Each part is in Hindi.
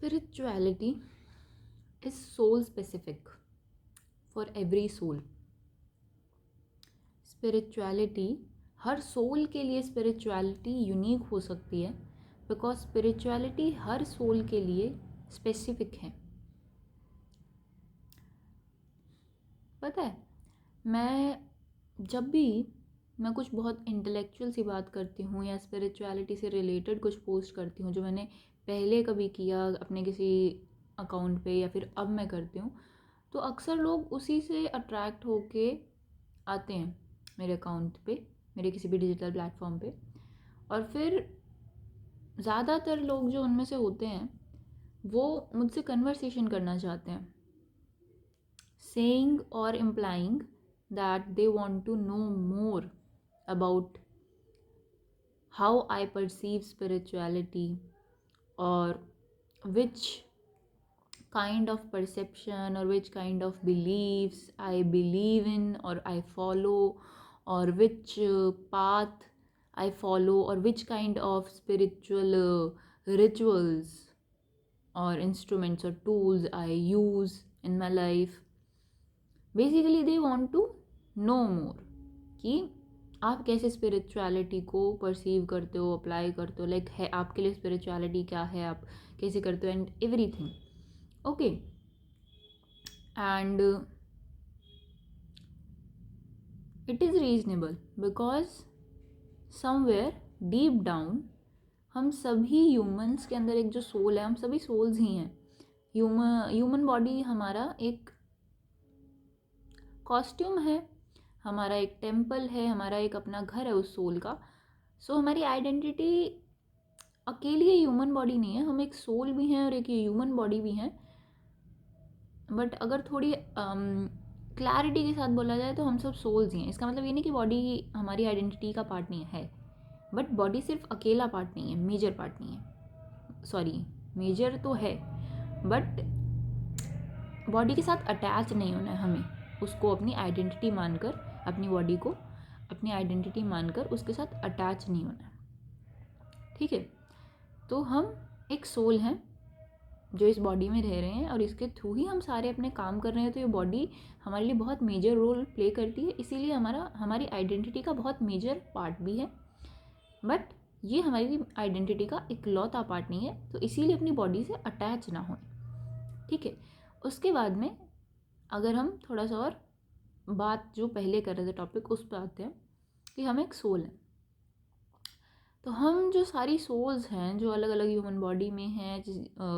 Spirituality is soul specific for every soul. Spirituality हर सोल के लिए स्पिरिचुअलिटी यूनिक हो सकती है बिकॉज स्पिरिचुअलिटी हर सोल के लिए स्पेसिफिक है. पता है, जब भी मैं कुछ बहुत इंटेलेक्चुअल सी बात करती हूँ या स्पिरिचुअलिटी से रिलेटेड कुछ पोस्ट करती हूँ जो मैंने पहले कभी किया अपने किसी अकाउंट पे या फिर अब मैं करती हूँ, तो अक्सर लोग उसी से अट्रैक्ट होके आते हैं मेरे अकाउंट पे, मेरे किसी भी डिजिटल प्लेटफॉर्म पे. और फिर ज़्यादातर लोग जो उनमें से होते हैं वो मुझसे कन्वर्सेशन करना चाहते हैं, saying or implying that they want to know more about how I perceive spirituality or which kind of perception or which kind of beliefs I believe in or I follow, or which path I follow, or which kind of spiritual rituals or instruments or tools I use in my life. Basically they want to know more कि आप कैसे स्पिरिचुअलिटी को परसीव करते हो, अप्लाई करते हो, लाइक है आपके लिए स्पिरिचुअलिटी क्या है, आप कैसे करते हो, and everything. Okay, and it is reasonable because somewhere deep down हम सभी ह्यूमंस के अंदर एक जो सोल है, हम सभी सोल्स ही हैं. ह्यूमन बॉडी हमारा एक कॉस्ट्यूम है, हमारा एक टेम्पल है, हमारा एक अपना घर है उस सोल का. सो हमारी आइडेंटिटी अकेली ह्यूमन बॉडी नहीं है, हम एक सोल भी हैं और एक ह्यूमन बॉडी भी हैं. बट अगर थोड़ी क्लैरिटी के साथ बोला जाए तो हम सब सोल्स ही हैं. इसका मतलब ये नहीं कि बॉडी हमारी आइडेंटिटी का पार्ट नहीं है, बट बॉडी सिर्फ अकेला पार्ट नहीं है, मेजर पार्ट नहीं है. सॉरी, मेजर तो है बट बॉडी के साथ अटैच नहीं होना है हमें. उसको अपनी आइडेंटिटी मानकर, अपनी बॉडी को अपनी आइडेंटिटी मानकर उसके साथ अटैच नहीं होना है. ठीक है, तो हम एक सोल हैं जो इस बॉडी में रह रहे हैं और इसके थ्रू ही हम सारे अपने काम कर रहे हैं. तो ये बॉडी हमारे लिए बहुत मेजर रोल प्ले करती है, इसीलिए हमारी आइडेंटिटी का बहुत मेजर पार्ट भी है. बट ये हमारी आइडेंटिटी का इकलौता पार्ट नहीं है, तो इसीलिए अपनी बॉडी से अटैच ना हो. ठीक है, उसके बाद में अगर हम थोड़ा सा और बात जो पहले कर रहे थे टॉपिक उस पर आते हैं कि हम एक सोल हैं. तो हम जो सारी सोल्स हैं जो अलग अलग ह्यूमन बॉडी में हैं,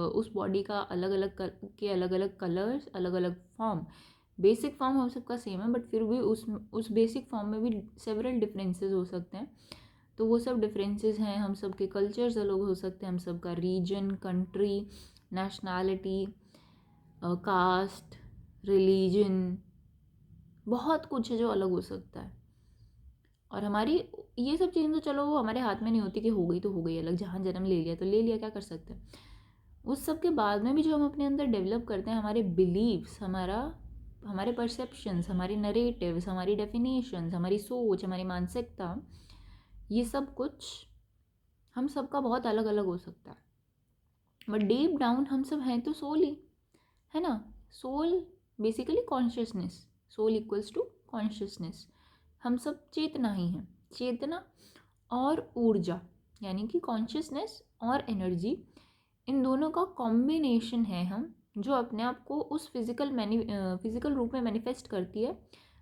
उस बॉडी का अलग अलग अलग अलग कलर्स, अलग अलग फॉर्म, बेसिक फॉर्म हम सबका सेम है बट फिर भी उस बेसिक फॉर्म में भी सेवरल डिफरेंसेस हो सकते हैं. तो वो सब डिफरेंसेस हैं, हम सब के कल्चर्स अलग हो सकते हैं, हम सब का reason, country, nationality, caste, religion, बहुत कुछ है जो अलग हो सकता है. और हमारी ये सब चीज़ें तो चलो वो हमारे हाथ में नहीं होती कि हो गई तो हो गई अलग, जहाँ जन्म ले लिया तो ले लिया, क्या कर सकते हैं. उस सब के बाद में भी जो हम अपने अंदर डेवलप करते हैं, हमारे बिलीव्स, हमारे परसेप्शंस, हमारी नरेटिव्स, हमारी डेफिनेशंस, हमारी सोच, हमारी मानसिकता, ये सब कुछ हम सबका बहुत अलग अलग हो सकता है. बट डीप डाउन हम सब हैं तो सोल ही है ना. Soul basically consciousness, soul equals to consciousness. हम सब चेतना ही हैं. चेतना और ऊर्जा यानी कि कॉन्शियसनेस और एनर्जी, इन दोनों का कॉम्बिनेशन है हम, जो अपने आप को उस फिजिकल रूप में मैनिफेस्ट करती है,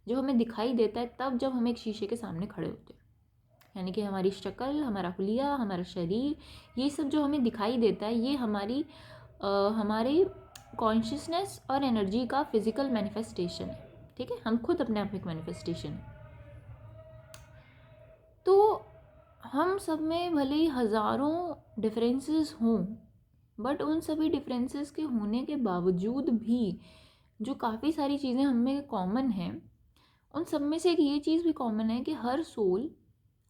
जो हमें दिखाई देता है तब जब हम एक शीशे के सामने खड़े होते हैं. यानी कि हमारी शक्ल, हमारा हुलिया, हमारा शरीर, ये सब जो हमें दिखाई देता है ये हमारी कॉन्शियसनेस और एनर्जी का फिजिकल मैनिफेस्टेशन है. ठीक है, हम खुद अपने आप एक मैनिफेस्टेशन है. तो हम सब में भले ही हज़ारों डिफरेंसेस हों, बट उन सभी डिफरेंसेस के होने के बावजूद भी जो काफ़ी सारी चीज़ें हम में कॉमन हैं, उन सब में से एक ये चीज़ भी कॉमन है कि हर सोल,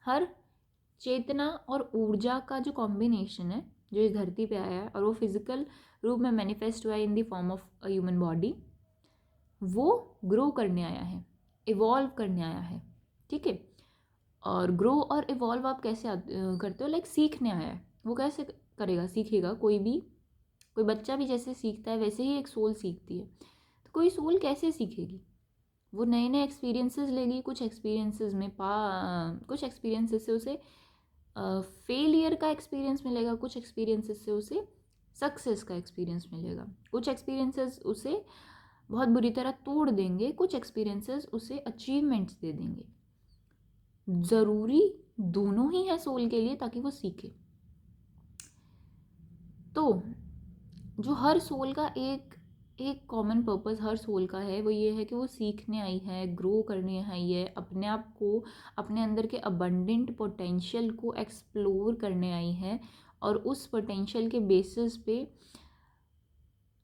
हर चेतना और ऊर्जा का जो कॉम्बिनेशन है जो इस धरती पे आया है और वो फिजिकल रूप में मैनिफेस्ट हुआ है in the form of a human body, वो ग्रो करने आया है, इवॉल्व करने आया है. ठीक है, और ग्रो और इवॉल्व आप कैसे करते हो, लाइक सीखने आया है. वो कैसे करेगा, सीखेगा कोई भी कोई बच्चा भी जैसे सीखता है वैसे ही एक सोल सीखती है। तो कोई सोल कैसे सीखेगी? वो नए नए एक्सपीरियंसेस लेगी, कुछ एक्सपीरियंसेस से उसे फेलियर का एक्सपीरियंस मिलेगा, कुछ एक्सपीरियंसेस से उसे सक्सेस का एक्सपीरियंस मिलेगा, कुछ एक्सपीरियंसेस उसे बहुत बुरी तरह तोड़ देंगे, कुछ एक्सपीरियंसेस उसे अचीवमेंट्स दे देंगे। ज़रूरी दोनों ही है सोल के लिए ताकि वो सीखे। तो जो हर सोल का एक कॉमन पर्पस हर सोल का है वो ये है कि वो सीखने आई है, ग्रो करने आई है, अपने आप को, अपने अंदर के अबंडेंट पोटेंशियल को एक्सप्लोर करने आई है और उस पोटेंशियल के बेसिस पे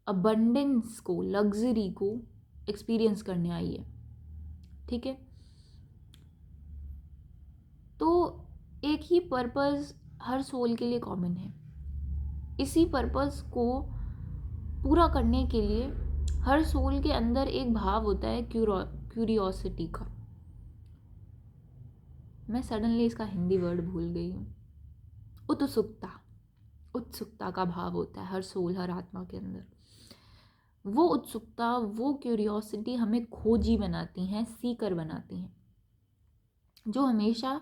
अबंडेंस को, लग्जरी को एक्सपीरियंस करने आई है। ठीक है, तो एक ही पर्पस हर सोल के लिए कॉमन है। इसी पर्पस को पूरा करने के लिए हर सोल के अंदर एक भाव होता है क्यूरियोसिटी का। मैं सडनली इसका हिंदी वर्ड भूल गई हूँ। उत्सुकता का भाव होता है हर सोल, हर आत्मा के अंदर। वो उत्सुकता, वो क्यूरियोसिटी हमें खोजी बनाती हैं, सीकर बनाती हैं, जो हमेशा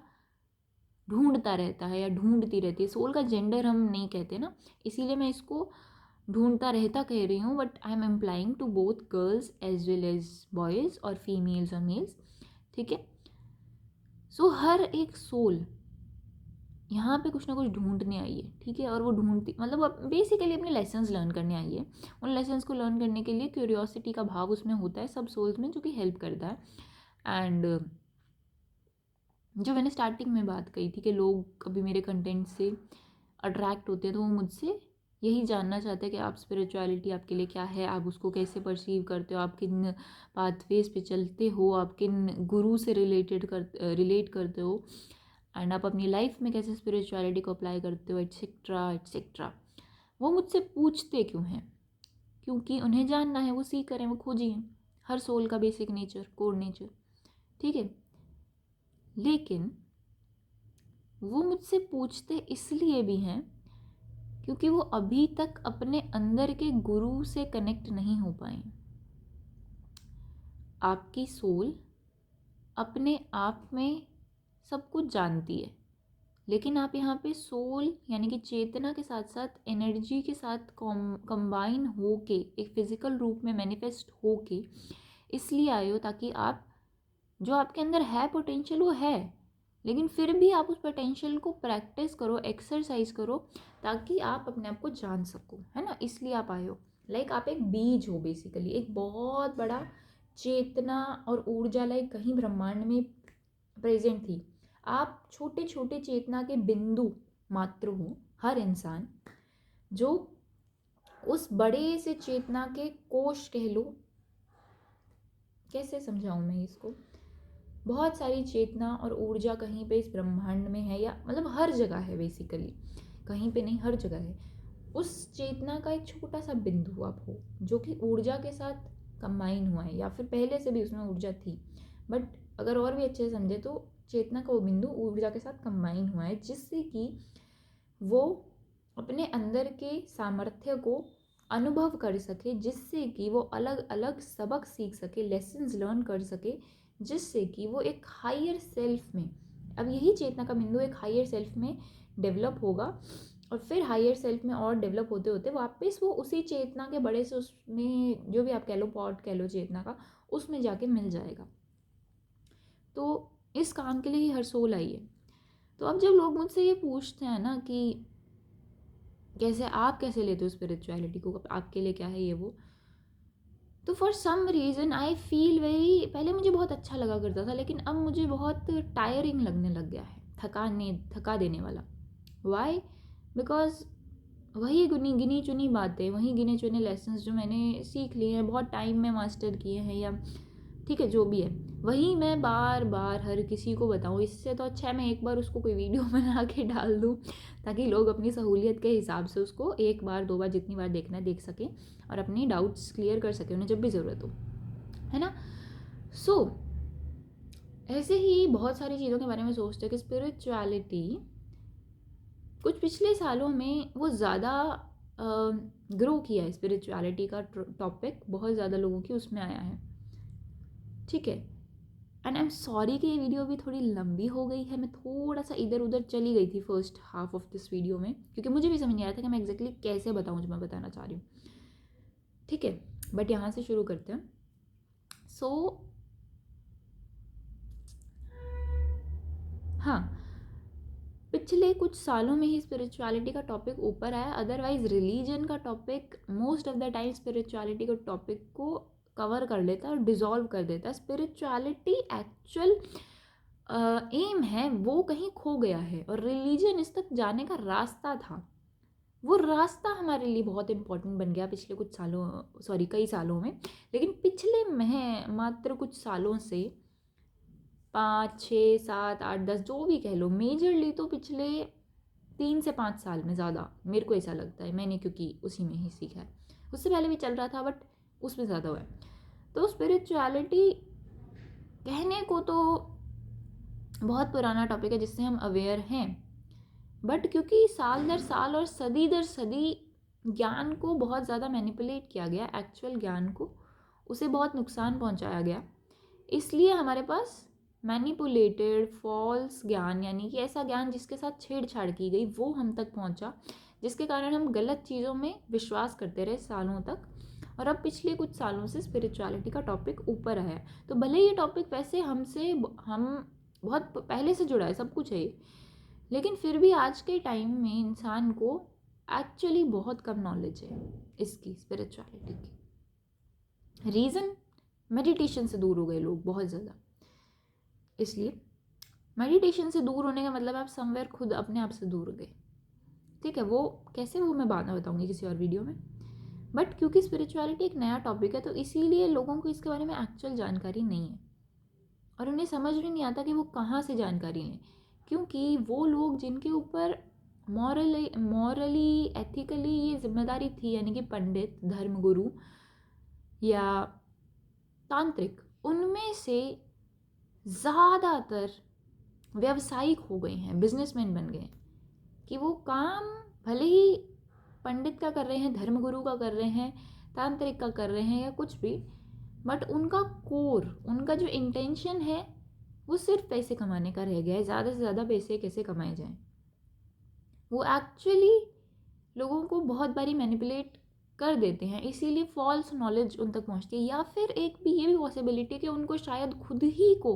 ढूंढता रहता है या ढूंढती रहती है। सोल का जेंडर हम नहीं कहते ना, इसीलिए मैं इसको ढूंढता रहता कह रही हूँ, but I am employing to both girls as well as boys और फीमेल्स और मेल्स। ठीक है, सो हर एक सोल यहाँ पे कुछ ना कुछ ढूंढने आई है। ठीक है, और वो ढूंढती मतलब बेसिकली अपने लेसन्स लर्न करने आई है। उन लेसन्स को लर्न करने के लिए क्यूरियोसिटी का भाव उसमें होता है सब सोल्स में, जो कि हेल्प करता है। एंड जो मैंने स्टार्टिंग में बात कही थी कि लोग कभी मेरे कंटेंट से अट्रैक्ट होते हैं तो वो मुझसे यही जानना चाहते हैं कि आप स्पिरिचुअलिटी आपके लिए क्या है, आप उसको कैसे परसीव करते हो, आप किन पाथवेज पे चलते हो, आप किन गुरु से रिलेट करते हो, एंड आप अपनी लाइफ में कैसे स्पिरिचुअलिटी को अप्लाई करते हो, एट्सेट्रा एट्सेट्रा। वो मुझसे पूछते क्यों हैं? क्योंकि उन्हें जानना है, वो सीख करें, वो खोजी हैं हर सोल का बेसिक नेचर, कोर नेचर। ठीक है, लेकिन वो मुझसे पूछते इसलिए भी हैं क्योंकि वो अभी तक अपने अंदर के गुरु से कनेक्ट नहीं हो पाए। आपकी सोल अपने आप में सब कुछ जानती है, लेकिन आप यहाँ पे सोल यानी कि चेतना के साथ साथ एनर्जी के साथ कंबाइन होके एक फिजिकल रूप में मैनिफेस्ट होके इसलिए आए हो ताकि आप, जो आपके अंदर है पोटेंशियल वो है, लेकिन फिर भी आप उस पोटेंशियल को प्रैक्टिस करो, एक्सरसाइज करो, ताकि आप अपने आप को जान सको, है ना। इसलिए आप आए हो। लाइक आप एक बीज हो बेसिकली, एक बहुत बड़ा चेतना और ऊर्जा लाइक कहीं ब्रह्मांड में प्रेजेंट थी। आप छोटे छोटे चेतना के बिंदु मात्र हो, हर इंसान, जो उस बड़े से चेतना के कोश कह लो, कैसे समझाऊं मैं इसको, बहुत सारी चेतना और ऊर्जा कहीं पे इस ब्रह्मांड में है, या मतलब हर जगह है बेसिकली, कहीं पे नहीं हर जगह है। उस चेतना का एक छोटा सा बिंदु आप हो जो कि ऊर्जा के साथ कंबाइन हुआ है, या फिर पहले से भी उसमें ऊर्जा थी, बट अगर और भी अच्छे से समझे तो चेतना का वो बिंदु ऊर्जा के साथ कंबाइन हुआ है, जिससे कि वो अपने अंदर के सामर्थ्य को अनुभव कर सके, जिससे कि वो अलग अलग सबक सीख सके, लेसन्स लर्न कर सके, जिससे कि वो एक हायर सेल्फ में, अब यही चेतना का बिंदु एक हायर सेल्फ में डेवलप होगा, और फिर हायर सेल्फ में और डेवलप होते होते वापस वो उसी चेतना के बड़े से, उसमें जो भी आप कह लो, पॉट कह लो चेतना का, उसमें जाके मिल जाएगा। तो इस काम के लिए ही हर सोल आई है। तो अब जब लोग मुझसे ये पूछते हैं ना कि कैसे लेते हो स्पिरिचुअलिटी को, आपके लिए क्या है ये वो, तो for some reason I feel very, पहले मुझे बहुत अच्छा लगा करता था, लेकिन अब मुझे बहुत टायरिंग लगने लग गया है, थका देने वाला। वाई? बिकॉज वही गिनी चुनी बातें, वही गिने चुने लेसन्स जो मैंने सीख लिए हैं, बहुत टाइम में मास्टर किए हैं, या ठीक है जो भी है, वही मैं बार बार हर किसी को बताऊँ। इससे तो अच्छा है मैं एक बार उसको कोई वीडियो बना के डाल दूँ, ताकि लोग अपनी सहूलियत के हिसाब से उसको एक बार दो बार जितनी बार देखना है देख सकें, और अपनी डाउट्स क्लियर कर सकें उन्हें जब भी ज़रूरत हो, है ना। सो ऐसे ही बहुत सारी चीज़ों के बारे में सोचते हैं कि स्पिरिचुअलिटी कुछ पिछले सालों में वो ज़्यादा ग्रो किया है, स्पिरिचुअलिटी का टॉपिक बहुत ज़्यादा लोगों की उसमें आया है, ठीक है। एंड आई एम सॉरी कि ये वीडियो भी थोड़ी लंबी हो गई है, मैं थोड़ा सा इधर उधर चली गई थी first half of this video में, क्योंकि मुझे भी समझ नहीं आया था कि मैं एग्जैक्टली कैसे बताऊँ जो मैं बताना चाह रही हूँ, ठीक है। बट यहाँ से शुरू करते हैं। सो हाँ, पिछले कुछ सालों में ही स्पिरिचुअलिटी का टॉपिक ऊपर आया, अदरवाइज रिलीजन का topic most of the time spirituality के टॉपिक को कवर कर लेता है और डिसॉल्व कर देता है। स्पिरिचुअलिटी एक्चुअल एम है वो कहीं खो गया है, और रिलीजन इस तक जाने का रास्ता था, वो रास्ता हमारे लिए बहुत इंपॉर्टेंट बन गया पिछले कुछ सालों, कई सालों में। लेकिन पिछले मात्र कुछ सालों से 5 6 7 8 10 जो भी कह लो, मेजरली तो पिछले 3 से 5 साल में ज़्यादा, मेरे को ऐसा लगता है, मैंने क्योंकि उसी में ही सीखा है, उससे पहले भी चल रहा था बट उसमें ज़्यादा हुआ है। तो स्पिरिचुअलिटी कहने को तो बहुत पुराना टॉपिक है जिससे हम अवेयर हैं, बट क्योंकि साल दर साल और सदी दर सदी ज्ञान को बहुत ज़्यादा मैनिपुलेट किया गया, एक्चुअल ज्ञान को उसे बहुत नुकसान पहुंचाया गया, इसलिए हमारे पास मैनिपुलेटेड फॉल्स ज्ञान, यानी कि ऐसा ज्ञान जिसके साथ छेड़छाड़ की गई, वो हम तक पहुंचा, जिसके कारण हम गलत चीज़ों में विश्वास करते रहे सालों तक। और अब पिछले कुछ सालों से स्पिरिचुअलिटी का टॉपिक ऊपर आया है। तो भले ये टॉपिक वैसे हम बहुत पहले से जुड़ा है, सब कुछ है ये, लेकिन फिर भी आज के टाइम में इंसान को एक्चुअली बहुत कम नॉलेज है इसकी, स्पिरिचुअलिटी की। रीज़न, मेडिटेशन से दूर हो गए लोग बहुत ज़्यादा, इसलिए मेडिटेशन से दूर होने का मतलब आप समवेयर खुद अपने आप से दूर गए, ठीक है। वो कैसे, वो मैं बाद में बताऊंगी किसी और वीडियो में। बट क्योंकि स्पिरिचुअलिटी एक नया टॉपिक है, तो इसीलिए लोगों को इसके बारे में एक्चुअल जानकारी नहीं है, और उन्हें समझ भी नहीं आता कि वो कहाँ से जानकारी लें, क्योंकि वो लोग जिनके ऊपर मॉरली एथिकली ये जिम्मेदारी थी, यानी कि पंडित, धर्मगुरु या तांत्रिक, उनमें से ज़्यादातर व्यावसायिक हो गए हैं, बिजनेसमैन बन गए, कि वो काम भले ही पंडित का कर रहे हैं, धर्मगुरु का कर रहे हैं, तांत्रिक का कर रहे हैं या कुछ भी, बट उनका कोर, उनका जो इंटेंशन है वो सिर्फ पैसे कमाने का रह गया है, ज़्यादा से ज़्यादा पैसे कैसे कमाए जाएं। वो एक्चुअली लोगों को बहुत बारी मैनिपुलेट कर देते हैं, इसीलिए फॉल्स नॉलेज उन तक पहुंचती है। या फिर एक भी ये भी पॉसिबिलिटी है कि उनको शायद खुद ही को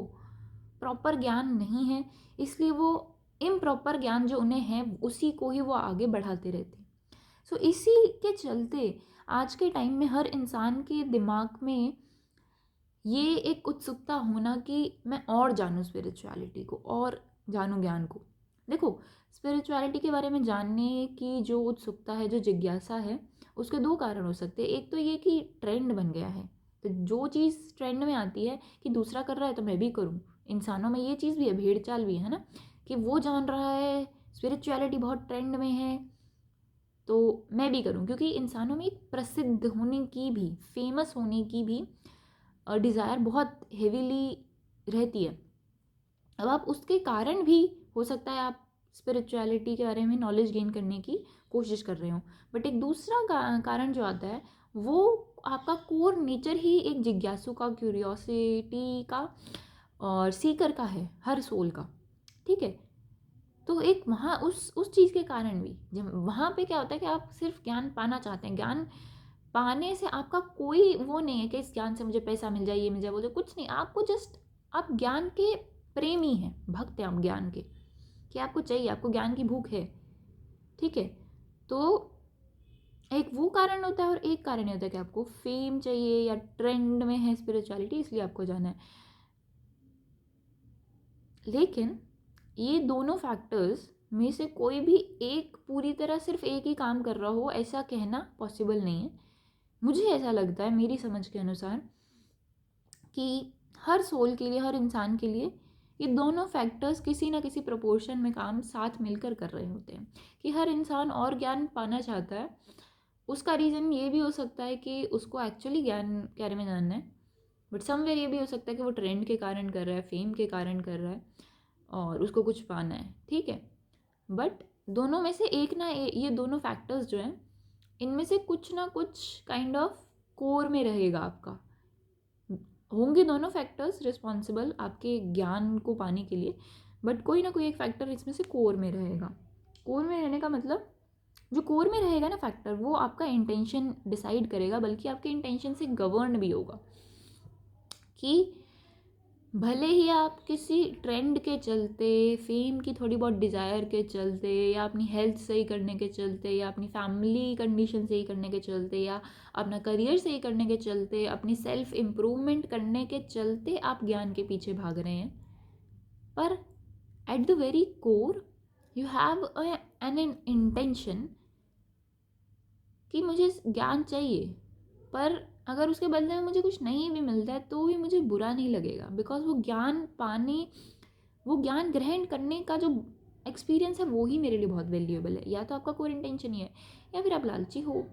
प्रॉपर ज्ञान नहीं है, इसलिए वो इम्प्रॉपर ज्ञान जो उन्हें है उसी को ही वो आगे बढ़ाते रहते हैं। सो इसी के चलते आज के टाइम में हर इंसान के दिमाग में ये एक उत्सुकता होना कि मैं और जानूँ स्पिरिचुअलिटी को, और जानूँ ज्ञान को। देखो, स्पिरिचुअलिटी के बारे में जानने की जो उत्सुकता है, जो जिज्ञासा है, उसके दो कारण हो सकते हैं। एक तो ये कि ट्रेंड बन गया है, तो जो चीज़ ट्रेंड में आती है कि दूसरा कर रहा है तो मैं भी करूँ, इंसानों में ये चीज़ भी है, भेड़ चाल भी है ना, कि वो जान रहा है स्पिरिचुअलिटी बहुत ट्रेंड में है तो मैं भी करूँ, क्योंकि इंसानों में एक प्रसिद्ध होने की भी, फेमस होने की भी डिज़ायर बहुत हेवीली रहती है। अब आप उसके कारण भी हो सकता है आप स्पिरिचुअलिटी के बारे में नॉलेज गेन करने की कोशिश कर रहे हो, बट एक दूसरा कारण जो आता है वो आपका कोर नेचर ही एक जिज्ञासु का, क्यूरियोसिटी का और सीकर का है, हर सोल का, ठीक है। तो एक वहाँ उस चीज़ के कारण भी, जब वहाँ पे क्या होता है कि आप सिर्फ ज्ञान पाना चाहते हैं, ज्ञान पाने से आपका कोई वो नहीं है कि इस ज्ञान से मुझे पैसा मिल जाए, ये मिल जाए, वो जाए, कुछ नहीं, आपको जस्ट, आप ज्ञान के प्रेमी हैं, भक्त हैं आप ज्ञान के, कि आपको चाहिए, आपको ज्ञान की भूख है, ठीक है। तो एक वो कारण होता है, और एक कारण ये होता है कि आपको फेम चाहिए या ट्रेंड में है स्पिरिचुअलिटी, इसलिए आपको जाना है। लेकिन ये दोनों फैक्टर्स में से कोई भी एक पूरी तरह सिर्फ एक ही काम कर रहा हो, ऐसा कहना पॉसिबल नहीं है। मुझे ऐसा लगता है, मेरी समझ के अनुसार, कि हर सोल के लिए, हर इंसान के लिए ये दोनों फैक्टर्स किसी ना किसी प्रोपोर्शन में काम साथ मिलकर कर रहे होते हैं। कि हर इंसान और ज्ञान पाना चाहता है, उसका रीज़न ये भी हो सकता है कि उसको एक्चुअली ज्ञान के बारे में जानना है, बट समवेयर ये भी हो सकता है कि वो ट्रेंड के कारण कर रहा है, फेम के कारण कर रहा है, और उसको कुछ पाना है, ठीक है। बट दोनों में से एक ना ये दोनों फैक्टर्स जो हैं, इनमें से कुछ ना कुछ काइंड ऑफ कोर में रहेगा आपका। होंगे दोनों फैक्टर्स रिस्पॉन्सिबल आपके ज्ञान को पाने के लिए, बट कोई ना कोई एक फैक्टर इसमें से कोर में रहेगा। कोर में रहने का मतलब, जो कोर में रहेगा ना फैक्टर, वो आपका इंटेंशन डिसाइड करेगा, बल्कि आपके इंटेंशन से गवर्न भी होगा। कि भले ही आप किसी ट्रेंड के चलते, फेम की थोड़ी बहुत डिज़ायर के चलते, या अपनी हेल्थ सही करने के चलते, या अपनी फैमिली कंडीशन सही करने के चलते, या अपना करियर सही करने के चलते, अपनी सेल्फ इम्प्रूवमेंट करने के चलते आप ज्ञान के पीछे भाग रहे हैं, पर at the very core you have an intention कि मुझे ज्ञान चाहिए, पर अगर उसके बदले में मुझे कुछ नहीं भी मिलता है तो भी मुझे बुरा नहीं लगेगा, बिकॉज वो ज्ञान पाने, वो ज्ञान ग्रहण करने का जो एक्सपीरियंस है वो ही मेरे लिए बहुत वैल्यूएबल है। या तो आपका कोई इंटेंशन ही है, या फिर आप लालची हो,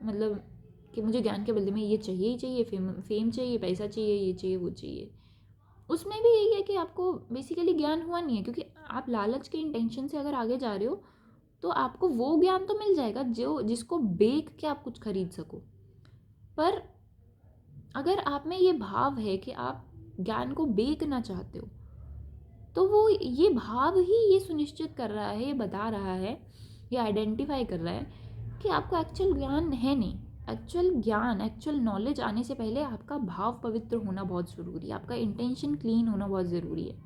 मतलब कि मुझे ज्ञान के बदले में ये चाहिए ही चाहिए, फेम चाहिए, पैसा चाहिए, ये चाहिए, वो चाहिए। उसमें भी यही है कि आपको बेसिकली ज्ञान हुआ नहीं है, क्योंकि आप लालच के इंटेंशन से अगर आगे जा रहे हो तो आपको वो ज्ञान तो मिल जाएगा जो जिसको बेच के आप कुछ खरीद सको। पर अगर आप में ये भाव है कि आप ज्ञान को बेचना चाहते हो, तो वो ये भाव ही ये सुनिश्चित कर रहा है, ये बता रहा है, ये आइडेंटिफाई कर रहा है कि आपको एक्चुअल ज्ञान है नहीं। एक्चुअल ज्ञान, एक्चुअल नॉलेज आने से पहले आपका भाव पवित्र होना बहुत ज़रूरी है, आपका इंटेंशन क्लीन होना बहुत ज़रूरी है।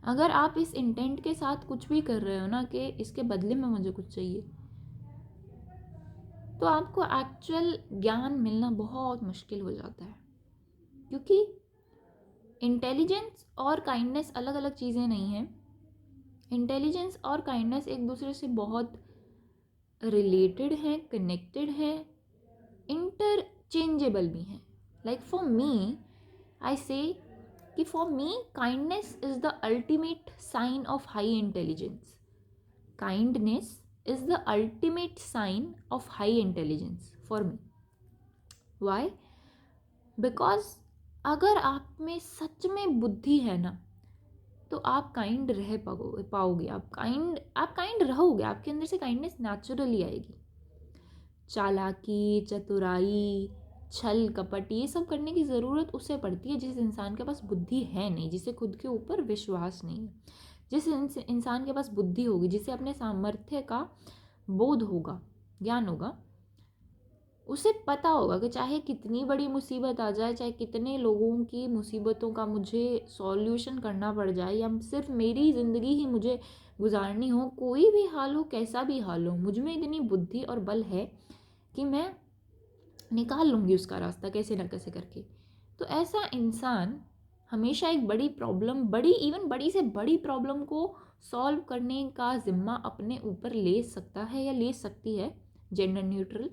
अगर आप इस इंटेंट के साथ कुछ भी कर रहे हो ना कि इसके बदले में मुझे कुछ चाहिए, तो आपको एक्चुअल ज्ञान मिलना बहुत मुश्किल हो जाता है। क्योंकि इंटेलिजेंस और काइंडनेस अलग अलग चीज़ें नहीं हैं। इंटेलिजेंस और काइंडनेस एक दूसरे से बहुत रिलेटेड हैं, कनेक्टेड हैं, इंटरचेंजेबल भी हैं। Like for me, I say कि for me kindness is the ultimate sign of high intelligence. Kindness is the ultimate sign of high intelligence for me. Why? Because अगर आप में सच में बुद्धि है ना, तो आप काइंड रह पाओगे, आप काइंड रहोगे, आपके अंदर से काइंडनेस नेचुरली आएगी। चालाकी, चतुराई, छल कपट, ये सब करने की ज़रूरत उससे पड़ती है जिस इंसान के पास बुद्धि है नहीं, जिसे खुद के ऊपर विश्वास नहीं है। जिस इंसान के पास बुद्धि होगी, जिसे अपने सामर्थ्य का बोध होगा, ज्ञान होगा, उसे पता होगा कि चाहे कितनी बड़ी मुसीबत आ जाए, चाहे कितने लोगों की मुसीबतों का मुझे सॉल्यूशन करना पड़ जाए, या सिर्फ मेरी ज़िंदगी ही मुझे गुजारनी हो, कोई भी हाल हो, कैसा भी हाल हो, मुझ में इतनी बुद्धि और बल है कि मैं निकाल लूँगी उसका रास्ता कैसे ना कैसे करके। तो ऐसा इंसान हमेशा एक बड़ी प्रॉब्लम, बड़ी से बड़ी प्रॉब्लम को सॉल्व करने का जिम्मा अपने ऊपर ले सकता है या ले सकती है, जेंडर न्यूट्रल,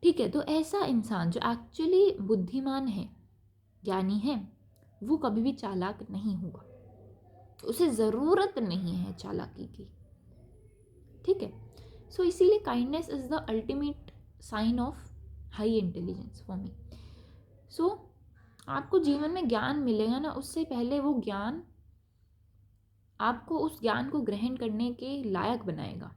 ठीक है। तो ऐसा इंसान जो एक्चुअली बुद्धिमान है, ज्ञानी है, वो कभी भी चालाक नहीं होगा, उसे ज़रूरत नहीं है चालाकी की, ठीक है। सो इसीलिए kindness is the ultimate sign of high intelligence for me. So आपको जीवन में ज्ञान मिलेगा ना, उससे पहले वो ज्ञान आपको उस ज्ञान को ग्रहण करने के लायक बनाएगा।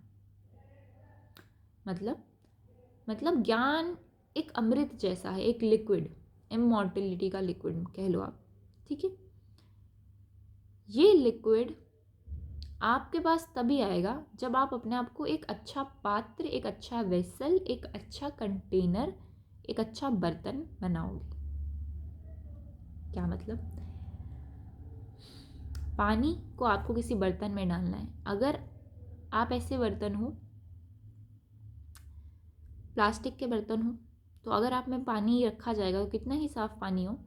मतलब ज्ञान एक अमृत जैसा है, एक लिक्विड, इमॉर्टलिटी का लिक्विड कह लो आप, ठीक है। ये लिक्विड आपके पास तभी आएगा जब आप अपने आप को एक अच्छा पात्र, एक अच्छा वेसल, एक अच्छा कंटेनर, एक अच्छा बर्तन बनाओगे। क्या मतलब? पानी को आपको किसी बर्तन में डालना है। अगर आप ऐसे बर्तन हो, प्लास्टिक के बर्तन हो, तो अगर आप में पानी रखा जाएगा तो कितना ही साफ पानी हो,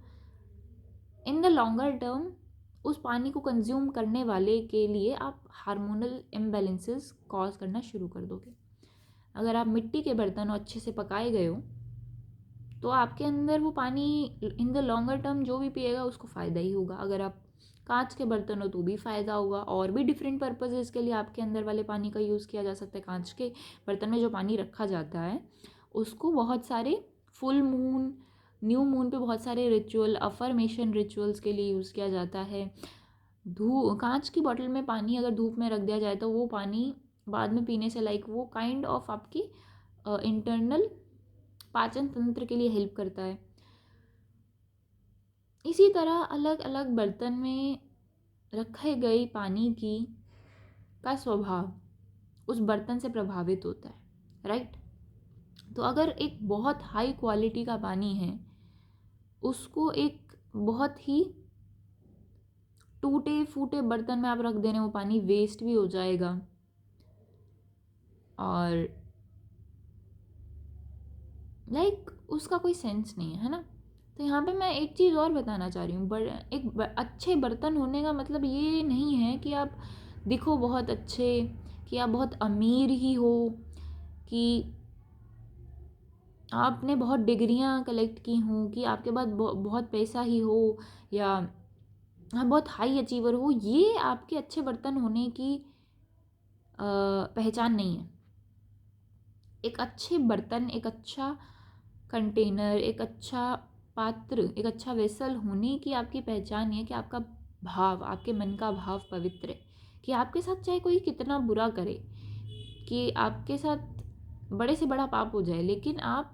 इन द लॉन्गर टर्म उस पानी को कंज्यूम करने वाले के लिए आप हार्मोनल इम्बैलेंसेस कॉज करना शुरू कर दोगे। अगर आप मिट्टी के बर्तन अच्छे से पकाए गए हो, तो आपके अंदर वो पानी इन द लॉन्गर टर्म जो भी पिएगा उसको फ़ायदा ही होगा। अगर आप कांच के बर्तन हो तो भी फ़ायदा होगा, और भी डिफरेंट पर्पसेस के लिए आपके अंदर वाले पानी का यूज़ किया जा सकता है। कांच के बर्तन में जो पानी रखा जाता है उसको बहुत सारे फुल मून, न्यू मून पे बहुत सारे रिचुअल, अफर्मेशन रिचुअल्स के लिए यूज़ किया जाता है। कांच की बॉटल में पानी अगर धूप में रख दिया जाए तो वो पानी बाद में पीने से लाइक वो काइंड ऑफ आपकी इंटरनल पाचन तंत्र के लिए हेल्प करता है। इसी तरह अलग अलग बर्तन में रखे गए पानी की का स्वभाव उस बर्तन से प्रभावित होता है, राइट। तो अगर एक बहुत हाई क्वालिटी का पानी है, उसको एक बहुत ही टूटे फूटे बर्तन में आप रख देने, वो पानी वेस्ट भी हो जाएगा। और लाइक उसका कोई सेंस नहीं है ना। तो यहाँ पे मैं एक चीज़ और बताना चाह रही हूँ, अच्छे बर्तन होने का मतलब ये नहीं है कि आप दिखो बहुत अच्छे, कि आप बहुत अमीर ही हो, कि आपने बहुत डिग्रियाँ कलेक्ट की हों, कि आपके पास बहुत पैसा ही हो, या आप बहुत हाई अचीवर हो। ये आपके अच्छे बर्तन होने की पहचान नहीं है। एक अच्छे बर्तन, एक अच्छा कंटेनर, एक अच्छा पात्र, एक अच्छा वेसल होने की आपकी पहचान है कि आपका भाव, आपके मन का भाव पवित्र है। कि आपके साथ चाहे कोई कितना बुरा करे, कि आपके साथ बड़े से बड़ा पाप हो जाए, लेकिन आप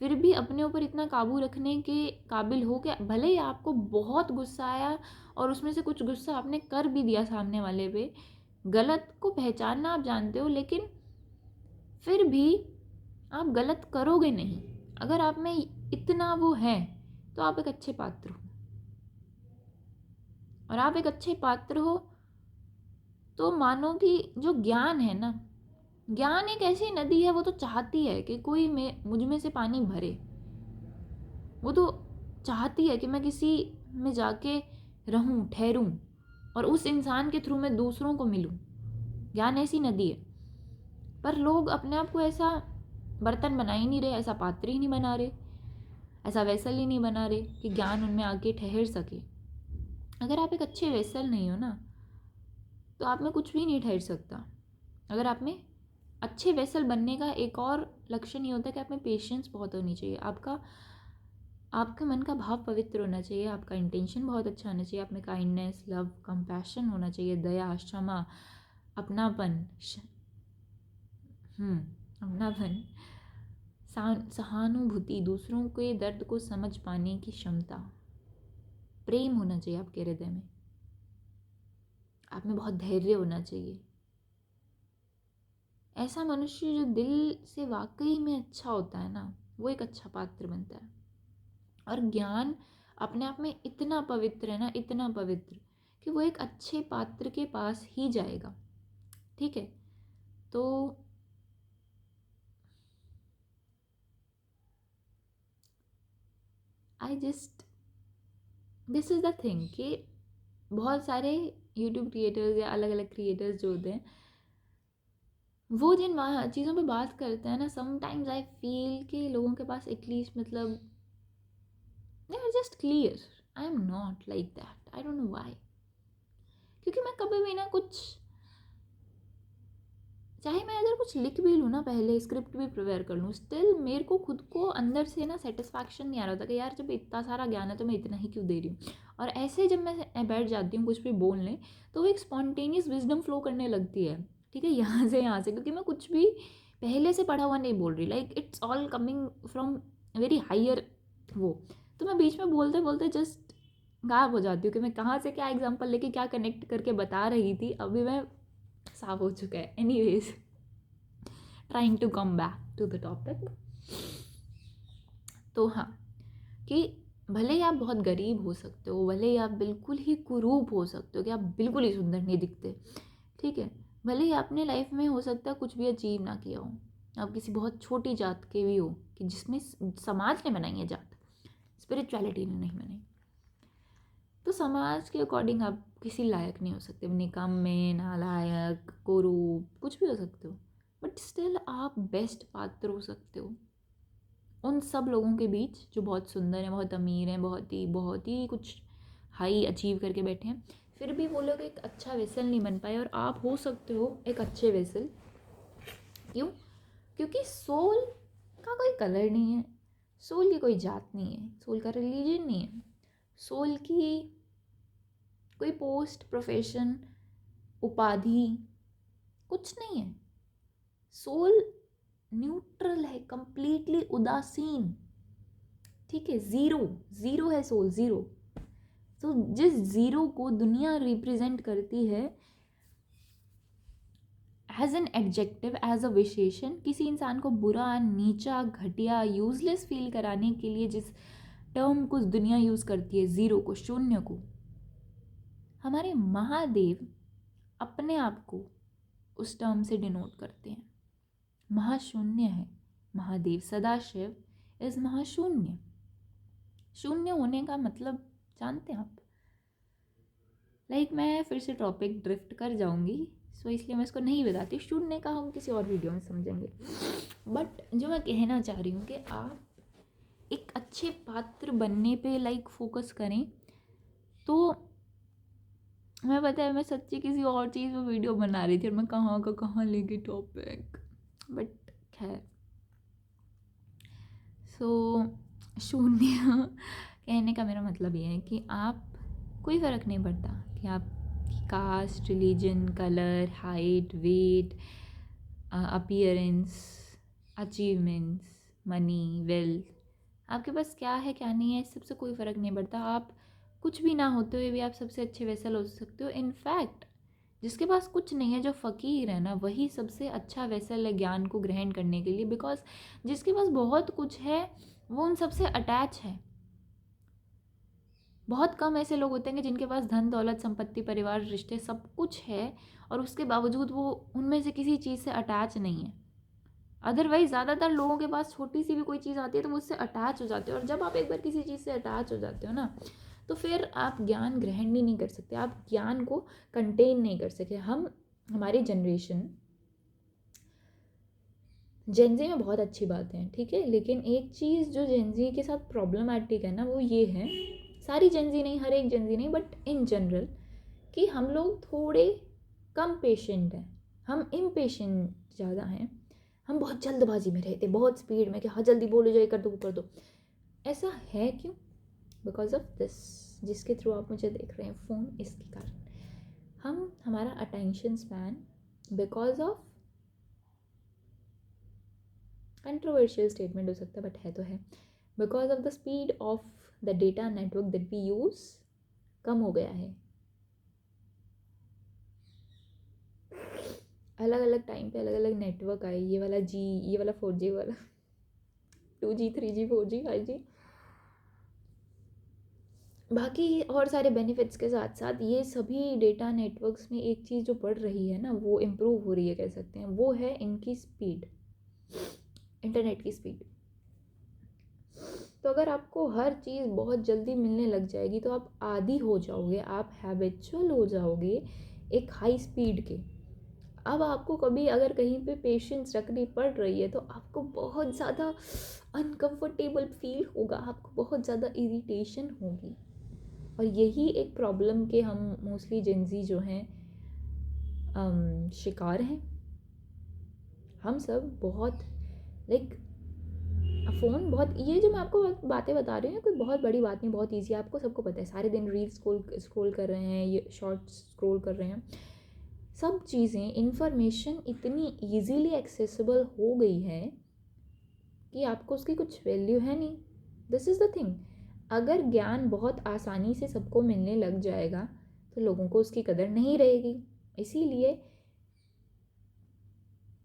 फिर भी अपने ऊपर इतना काबू रखने के काबिल हो कि भले ही आपको बहुत गुस्सा आया और उसमें से कुछ गुस्सा आपने कर भी दिया सामने वाले पे, गलत को पहचानना आप जानते हो, लेकिन फिर भी आप गलत करोगे नहीं। अगर आप में इतना वो है तो आप एक अच्छे पात्र हो। और आप एक अच्छे पात्र हो तो मानो कि जो ज्ञान है ना, ज्ञान एक ऐसी नदी है, वो तो चाहती है कि कोई मुझ में से पानी भरे। वो तो चाहती है कि मैं किसी में जाके रहूं, ठहरूं, और उस इंसान के थ्रू मैं दूसरों को मिलूं। ज्ञान ऐसी नदी है। पर लोग अपने आप को ऐसा बर्तन बना ही नहीं रहे, ऐसा पात्र ही नहीं बना रहे, ऐसा वेसल ही नहीं बना रहे कि ज्ञान उनमें आके ठहर सके। अगर आप एक अच्छे वेसल नहीं हो ना, तो आप में कुछ भी नहीं ठहर सकता। अगर आप में अच्छे वेसल बनने का एक और लक्षण ये होता है कि आप में पेशेंस बहुत होनी चाहिए। आपका मन का भाव पवित्र होना चाहिए, आपका इंटेंशन बहुत अच्छा होना चाहिए, आप में काइंडनेस, लव, कंपैशन होना चाहिए, दया, क्षमा, अपनापन, अपनापन, सहानुभूति, दूसरों के दर्द को समझ पाने की क्षमता, प्रेम होना चाहिए आपके हृदय में, आप में बहुत धैर्य होना चाहिए। ऐसा मनुष्य जो दिल से वाकई में अच्छा होता है ना, वो एक अच्छा पात्र बनता है। और ज्ञान अपने आप में इतना पवित्र है ना, इतना पवित्र, कि वो एक अच्छे पात्र के पास ही जाएगा। ठीक है। तो दिस इज़ द थिंग कि बहुत सारे यूट्यूब क्रिएटर्स या अलग अलग क्रिएटर्स जो होते हैं, वो जिन चीज़ों पे बात करते हैं ना, समटाइम्स आई फील कि लोगों के पास एटलीस्ट मतलब they are just clear. I am not like that, I don't know why. क्योंकि मैं कभी भी ना कुछ, चाहे मैं अगर कुछ लिख भी लूँ ना, पहले स्क्रिप्ट भी प्रिपेयर कर लूँ, स्टिल मेरे को खुद को अंदर से ना सेटिस्फैक्शन नहीं आ रहा था कि यार जब इतना सारा ज्ञान है तो मैं इतना ही क्यों दे रही हूँ। और ऐसे जब मैं बैठ जाती हूँ कुछ भी बोलने, तो वो एक स्पॉन्टेनियस विजडम फ्लो करने लगती है। ठीक है, यहाँ से क्योंकि मैं कुछ भी पहले से पढ़ा हुआ नहीं बोल रही, like it's all coming from very higher वो। तो मैं बीच में बोलते बोलते जस्ट गायब हो जाती हूँ कि मैं कहाँ से क्या एग्जाम्पल लेके क्या कनेक्ट करके बता रही थी। अभी मैं साफ हो चुका है। Anyways, trying to come back to the topic. तो हाँ, कि भले ही आप बहुत गरीब हो सकते हो, भले ही आप बिल्कुल ही कुरूप हो सकते हो, कि आप बिल्कुल ही सुंदर नहीं दिखते, ठीक है, भले ही आपने लाइफ में हो सकता है कुछ भी अचीव ना किया हो, आप किसी बहुत छोटी जात के भी हो, कि जिसमें समाज ने बनाई है जात, स्पिरिचुअलिटी ने नहीं बनाई, तो समाज के अकॉर्डिंग आप किसी लायक नहीं हो सकते, निकम्मे, नालायक, कुरूप, कुछ भी हो सकते हो, बट स्टिल आप बेस्ट पात्र हो सकते हो उन सब लोगों के बीच जो बहुत सुंदर हैं, बहुत अमीर हैं, बहुत ही कुछ हाई अचीव करके बैठे हैं, फिर भी वो लोग एक अच्छा वेसल नहीं बन पाए, और आप हो सकते हो एक अच्छे वेसल। क्यों? क्योंकि सोल का कोई कलर नहीं है, सोल की कोई जात नहीं है, सोल का रिलीजन नहीं है, सोल की कोई पोस्ट, प्रोफेशन, उपाधि कुछ नहीं है। सोल न्यूट्रल है, कंप्लीटली उदासीन, ठीक है, ज़ीरो है सोल, ज़ीरो। तो जिस ज़ीरो को दुनिया रिप्रेजेंट करती है as an adjective, as a विशेषण, किसी इंसान को बुरा, नीचा, घटिया, यूजलेस फील कराने के लिए जिस टर्म को दुनिया यूज़ करती है, ज़ीरो को, शून्य को, हमारे महादेव अपने आप को उस टर्म से डिनोट करते हैं। महाशून्य है महादेव, सदाशिव इज महाशून्य। शून्य होने का मतलब जानते हैं आप? मैं फिर से टॉपिक ड्रिफ्ट कर जाऊंगी, सो इसलिए मैं इसको नहीं बताती। शून्य का हम किसी और वीडियो में समझेंगे। बट जो मैं कहना चाह रही हूँ कि आप एक अच्छे पात्र बनने पे फोकस करें, तो मैं पता है मैं सच्ची किसी और चीज़ में वीडियो बना रही थी और मैं कहाँ का कहाँ ले गई टॉपिक, बट खैर। सो शून्य कहने का मेरा मतलब ये है कि आप, कोई फ़र्क नहीं पड़ता कि आप caste, religion, colour, height, weight, appearance, achievements, money, wealth, आपके पास क्या है क्या नहीं है, इस सबसे कोई फ़र्क नहीं पड़ता। आप कुछ भी ना होते हुए भी आप सबसे अच्छे वेसल हो सकते हो। इनफैक्ट जिसके पास कुछ नहीं है, जो फ़कीर है ना, वही सबसे अच्छा वेसल है ज्ञान को ग्रहण करने के लिए। बिकॉज जिसके पास बहुत कुछ है वो उन सबसे अटैच है। बहुत कम ऐसे लोग होते हैं कि जिनके पास धन, दौलत, संपत्ति, परिवार, रिश्ते सब कुछ है और उसके बावजूद वो उनमें से किसी चीज़ से अटैच नहीं है। अदरवाइज ज़्यादातर लोगों के पास छोटी सी भी कोई चीज़ आती है तो वो उससे अटैच हो जाते हो, और जब आप एक बार किसी चीज़ से अटैच हो जाते हो ना, तो फिर आप ज्ञान ग्रहण ही नहीं कर सकते, आप ज्ञान को कंटेन नहीं कर सकते। हमारी जनरेशन जेनजी में बहुत अच्छी बात है, ठीक है, लेकिन एक चीज़ जो जेनजी के साथ प्रॉब्लमैटिक है ना, वो ये है, सारी जेनजी नहीं, हर एक जेनजी नहीं, बट इन जनरल, कि हम लोग थोड़े कम पेशेंट हैं, हम इम्पेशेंट ज़्यादा हैं, हम बहुत जल्दबाजी में रहते, बहुत स्पीड में कि हाँ जल्दी बोलो, जो ये कर दो वो कर दो। ऐसा है क्यों? बिकॉज ऑफ दिस, जिसके थ्रू आप मुझे देख रहे हैं, फ़ोन, इसके कारण हमारा attention span, because of, controversial statement हो सकता है बट है तो है, because of the speed of the data network that we use, कम हो गया है। अलग अलग टाइम पे अलग अलग नेटवर्क आए, ये वाला 4G, वाला 2G, 3G, 4G, 5G, बाकी और सारे बेनिफिट्स के साथ साथ ये सभी डेटा नेटवर्क्स में एक चीज़ जो बढ़ रही है ना, वो इम्प्रूव हो रही है, कह सकते हैं, वो है इनकी स्पीड, इंटरनेट की स्पीड। तो अगर आपको हर चीज़ बहुत जल्दी मिलने लग जाएगी तो आप आदी हो जाओगे, आप हैबिचुअल हो जाओगे एक हाई स्पीड के। अब आपको कभी अगर कहीं पे पेशेंस रखनी पड़ रही है तो आपको बहुत ज़्यादा अनकंफर्टेबल फील होगा, आपको बहुत ज़्यादा इरिटेशन होगी, और यही एक प्रॉब्लम के हम मोस्टली जेंजी जो हैं शिकार हैं। हम सब बहुत फ़ोन, बहुत, ये जो मैं आपको बातें बता रही हूँ कोई बहुत बड़ी बात नहीं, बहुत ईजी है, आपको सबको पता है। सारे दिन रील्स स्क्रॉल कर रहे हैं, ये शॉर्ट्स स्क्रॉल कर रहे हैं, सब चीज़ें, इन्फॉर्मेशन इतनी ईजीली एक्सेसिबल हो गई है कि आपको उसकी कुछ वैल्यू है नहीं। This is the thing. अगर ज्ञान बहुत आसानी से सबको मिलने लग जाएगा तो लोगों को उसकी कदर नहीं रहेगी। इसीलिए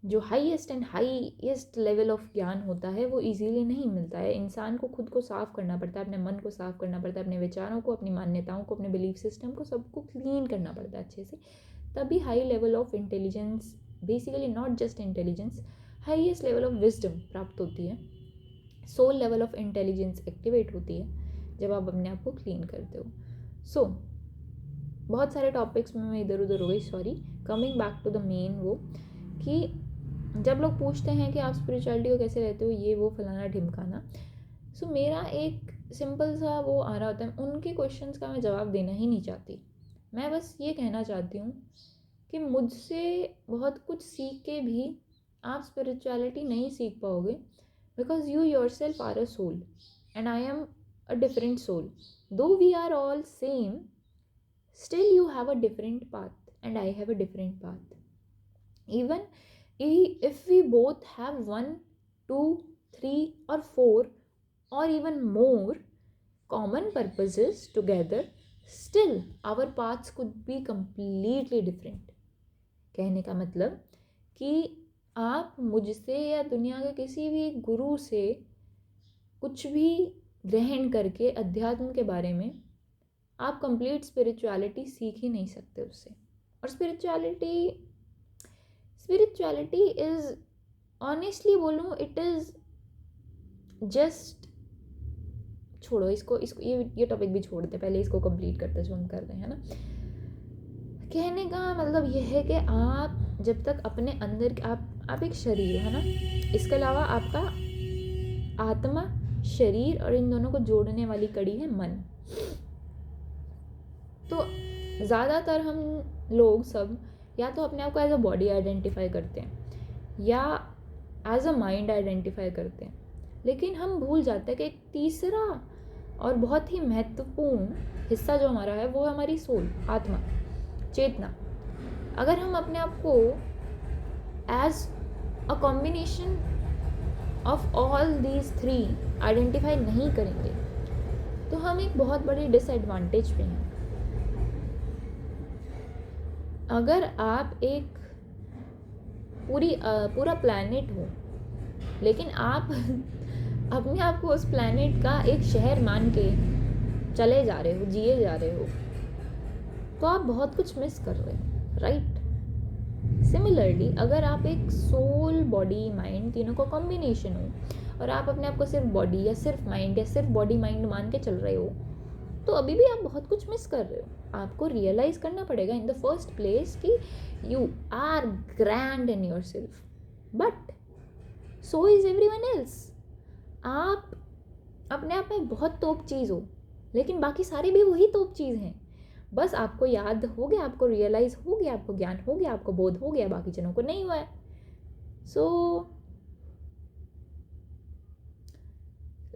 जो हाईएस्ट लेवल ऑफ ज्ञान होता है वो इजीली नहीं मिलता है। इंसान को खुद को साफ़ करना पड़ता है, अपने मन को साफ़ करना पड़ता है, अपने विचारों को, अपनी मान्यताओं को, अपने बिलीफ सिस्टम को, सबको क्लीन करना पड़ता है अच्छे से, तभी high level of intelligence, basically not just intelligence, highest level of wisdom प्राप्त होती है, soul level of intelligence activate होती है जब आप अपने आप को क्लीन करते हो। बहुत सारे टॉपिक्स में मैं इधर उधर हो गई, sorry. Coming back to the main, वो कि जब लोग पूछते हैं कि आप स्पिरिचुअलिटी को कैसे रहते हो, ये वो फलाना ढिमकाना, सो मेरा एक सिंपल सा वो आ रहा होता है, उनके क्वेश्चंस का मैं जवाब देना ही नहीं चाहती। मैं बस ये कहना चाहती हूँ कि मुझसे बहुत कुछ सीख के भी आप स्पिरिचुअलिटी नहीं सीख पाओगे, because you yourself are a soul and I am a different soul. Though we are all same, still you have a different path and I have a different path. Even if we both have 1, 2, 3 or 4 or even more common purposes together, still our paths could be completely different. कहने का मतलब कि आप मुझसे या दुनिया के किसी भी गुरु से कुछ भी ग्रहण करके अध्यात्म के बारे में आप कंप्लीट स्पिरिचुअलिटी सीख ही नहीं सकते उससे. और स्पिरिचुअलिटी इज़, ऑनेस्टली बोलूँ, इट इज़ जस्ट, छोड़ो इसको ये टॉपिक भी छोड़ दे, पहले इसको कंप्लीट करते जो हम कर रहे हैं ना. कहने का मतलब यह है कि आप जब तक अपने अंदर आप एक शरीर है ना, इसके अलावा आपका आत्मा, शरीर और इन दोनों को जोड़ने वाली कड़ी है मन. तो ज़्यादातर हम लोग सब या तो अपने आप को एज अ बॉडी आइडेंटिफाई करते हैं या एज अ माइंड आइडेंटिफाई करते हैं, लेकिन हम भूल जाते हैं कि एक तीसरा और बहुत ही महत्वपूर्ण हिस्सा जो हमारा है वो है हमारी सोल, आत्मा, चेतना. अगर हम अपने आप को as a combination of all these 3 identify नहीं करेंगे तो हम एक बहुत बड़ी डिसएडवांटेज पे हैं. अगर आप एक पूरा प्लैनेट हो लेकिन आप अपने आप को उस प्लैनेट का एक शहर मान के चले जा रहे हो, जिए जा रहे हो, तो आप बहुत कुछ मिस कर रहे हो, राइट. सिमिलरली अगर आप एक सोल, बॉडी, माइंड तीनों का कॉम्बिनेशन हो और आप अपने आप को सिर्फ बॉडी या सिर्फ माइंड या सिर्फ बॉडी माइंड मान के चल रहे हो, तो अभी भी आप बहुत कुछ मिस कर रहे हो. आपको रियलाइज करना पड़ेगा इन द फर्स्ट प्लेस कि you are grand in yourself, but so is everyone else. आप अपने आप में बहुत तोप चीज़ हो, लेकिन बाकी सारे भी वही तोप चीज़ हैं. बस आपको याद हो गया, आपको रियलाइज़ हो गया, आपको ज्ञान हो गया, आपको बोध हो गया, बाकी जनों को नहीं हुआ है. सो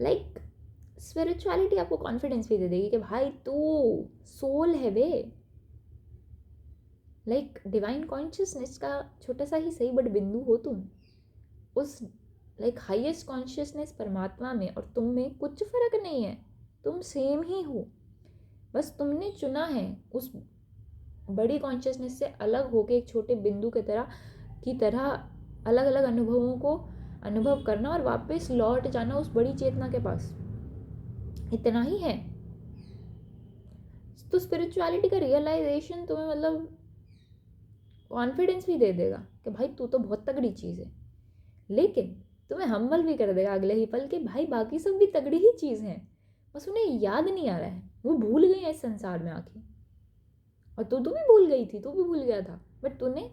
लाइक स्पिरिचुअलिटी आपको कॉन्फिडेंस भी दे देगी कि भाई तू सोल है बे. लाइक डिवाइन कॉन्शियसनेस का छोटा सा ही सही बट बिंदु हो तुम. उस लाइक हाईएस्ट कॉन्शियसनेस परमात्मा में और तुम में कुछ फ़र्क नहीं है, तुम सेम ही हो. बस तुमने चुना है उस बड़ी कॉन्शियसनेस से अलग होकर एक छोटे बिंदु की तरह अलग अलग अनुभवों को अनुभव करना और वापस लौट जाना उस बड़ी चेतना के पास. इतना ही है. तो स्पिरिचुअलिटी का रियलाइजेशन तुम्हें मतलब कॉन्फिडेंस भी दे देगा कि भाई तू तो बहुत तगड़ी चीज़ है, लेकिन तुम्हें हम्बल भी कर देगा अगले ही पल कि भाई बाकी सब भी तगड़ी ही चीज़ हैं, बस उन्हें याद नहीं आ रहा है, वो भूल गए हैं इस संसार में आके. और तू भी भूल गई थी, तू भी भूल गया था, बट तूने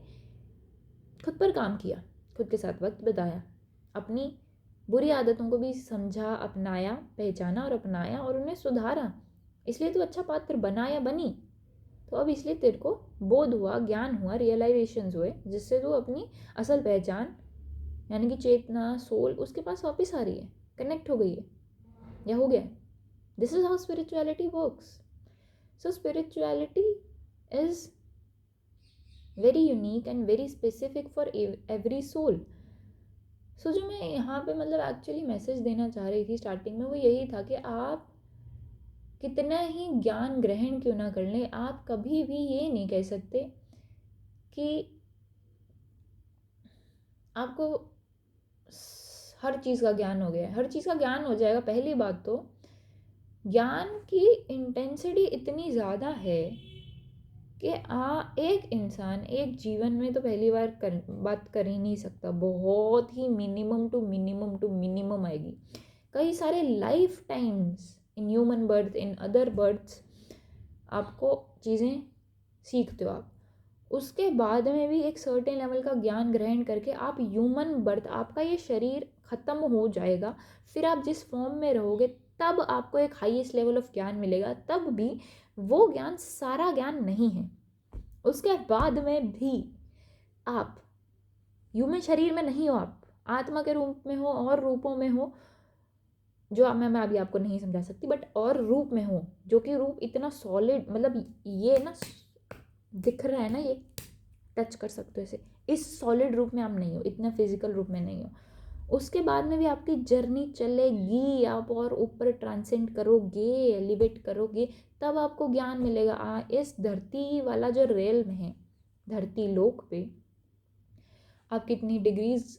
खुद पर काम किया, खुद के साथ वक्त बिताया, अपनी बुरी आदतों को भी समझा, अपनाया, पहचाना और अपनाया और उन्हें सुधारा. इसलिए तू अच्छा पात्र बना या बनी. तो अब इसलिए तेरे को बोध हुआ, ज्ञान हुआ, रियलाइजेशंस हुए, जिससे तू अपनी असल पहचान यानी कि चेतना, सोल उसके पास वापस आ रही है, कनेक्ट हो गई है या हो गया. This is how spirituality works. So spirituality is very unique and very specific for every soul. So जो मैं यहाँ पे मतलब एक्चुअली मैसेज देना चाह रही थी स्टार्टिंग में वो यही था कि आप कितना ही ज्ञान ग्रहण क्यों ना कर लें, आप कभी भी ये नहीं कह सकते कि आपको हर चीज़ का ज्ञान हो गया है. हर चीज़ का ज्ञान हो जाएगा. पहली बात तो ज्ञान की इंटेंसिटी इतनी ज़्यादा है कि एक इंसान एक जीवन में तो पहली बार बात कर ही नहीं सकता. बहुत ही मिनिमम टू मिनिमम आएगी. कई सारे lifetimes in human birth, in other births आपको चीज़ें सीखते हो आप. उसके बाद में भी एक सर्टेन लेवल का ज्ञान ग्रहण करके आप ह्यूमन बर्थ, आपका ये शरीर ख़त्म हो जाएगा, फिर आप जिस फॉर्म में रहोगे तब आपको एक हाईएस्ट लेवल ऑफ ज्ञान मिलेगा. तब भी वो ज्ञान सारा ज्ञान नहीं है. उसके बाद में भी आप ह्यूमन शरीर में नहीं हो, आप आत्मा के रूप में हो और रूपों में हो जो मैं अभी आपको नहीं समझा सकती, बट और रूप में हो जो कि रूप इतना सॉलिड, मतलब ये ना दिख रहा है ना, ये टच कर सकते हो इसे, इस सॉलिड रूप में आप नहीं हो, इतना फिजिकल रूप में नहीं हो। उसके बाद में भी आपकी जर्नी चलेगी, आप और ऊपर ट्रांसेंड करोगे, एलिवेट करोगे, तब आपको ज्ञान मिलेगा। इस धरती वाला जो रेल में है, धरती लोक पे आप कितनी डिग्रीज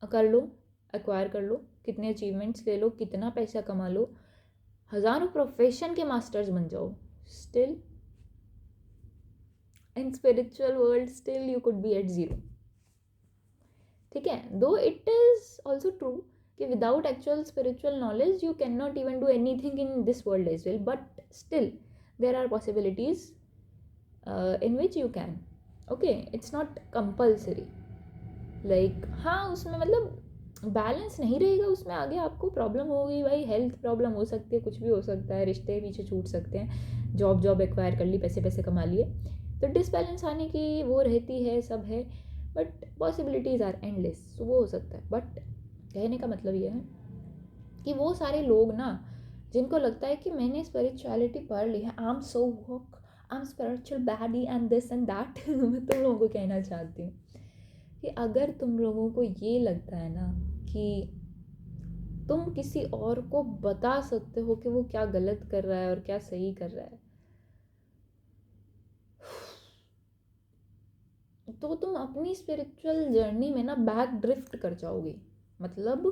कर लो, एक्वायर कर लो, कितने अचीवमेंट्स ले लो, कितना पैसा कमा लो, हज़ारों प्रोफेशन के मास्टर्स बन जाओ, still in spiritual world still you could be at zero. ठीक है, though it is also true कि without actual spiritual knowledge you can not even do anything in this world as well, but still there are possibilities in which you can. Okay, it's not compulsory, like हाँ उसमें मतलब बैलेंस नहीं रहेगा, उसमें आगे आपको प्रॉब्लम होगी भाई, हेल्थ प्रॉब्लम हो सकती है, कुछ भी हो सकता है, रिश्ते पीछे छूट सकते हैं, जॉब एक्वायर कर ली, पैसे कमा लिए, तो डिसबैलेंस आने की वो रहती है, सब है, बट पॉसिबिलिटीज़ आर एंडलेस, सो वो हो सकता है। बट कहने का मतलब ये है कि वो सारे लोग ना जिनको लगता है कि मैंने स्पिरिचुअलिटी पढ़ ली है, I am so work, I am spiritual baddie and this and that, मैं तुम लोगों को कहना चाहती हूँ कि अगर तुम लोगों को ये लगता है ना कि तुम किसी और को बता सकते हो कि वो क्या गलत कर रहा है और क्या सही कर रहा है, तो तुम अपनी स्पिरिचुअल जर्नी में ना बैक ड्रिफ्ट कर जाओगे। मतलब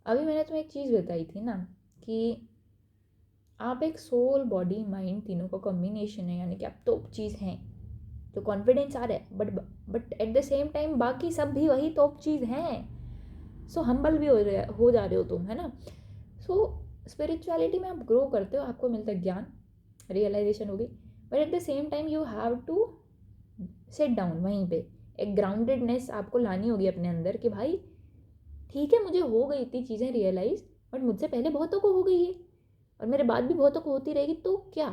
अभी मैंने तुम्हें एक चीज़ बताई थी ना कि आप एक सोल बॉडी माइंड तीनों का कॉम्बिनेशन है, यानी कि आप टॉप चीज़ हैं, तो कॉन्फिडेंस आ रहा है, but at the same time बाकी सब भी वही टॉप चीज़ हैं। सो हम्बल भी हो जा रहे हो तुम, है ना। सो स्पिरिचुअलिटी में आप ग्रो करते हो, आपको मिलता है ज्ञान, रियलाइजेशन होगी, but at the same time you have to set down, वहीं पे एक ग्राउंडेडनेस आपको लानी होगी अपने अंदर कि भाई ठीक है मुझे हो गई इतनी चीज़ें रियलाइज, बट मुझसे पहले बहुतों को हो गई है और मेरे बाद भी बहुतों को होती रहेगी, तो क्या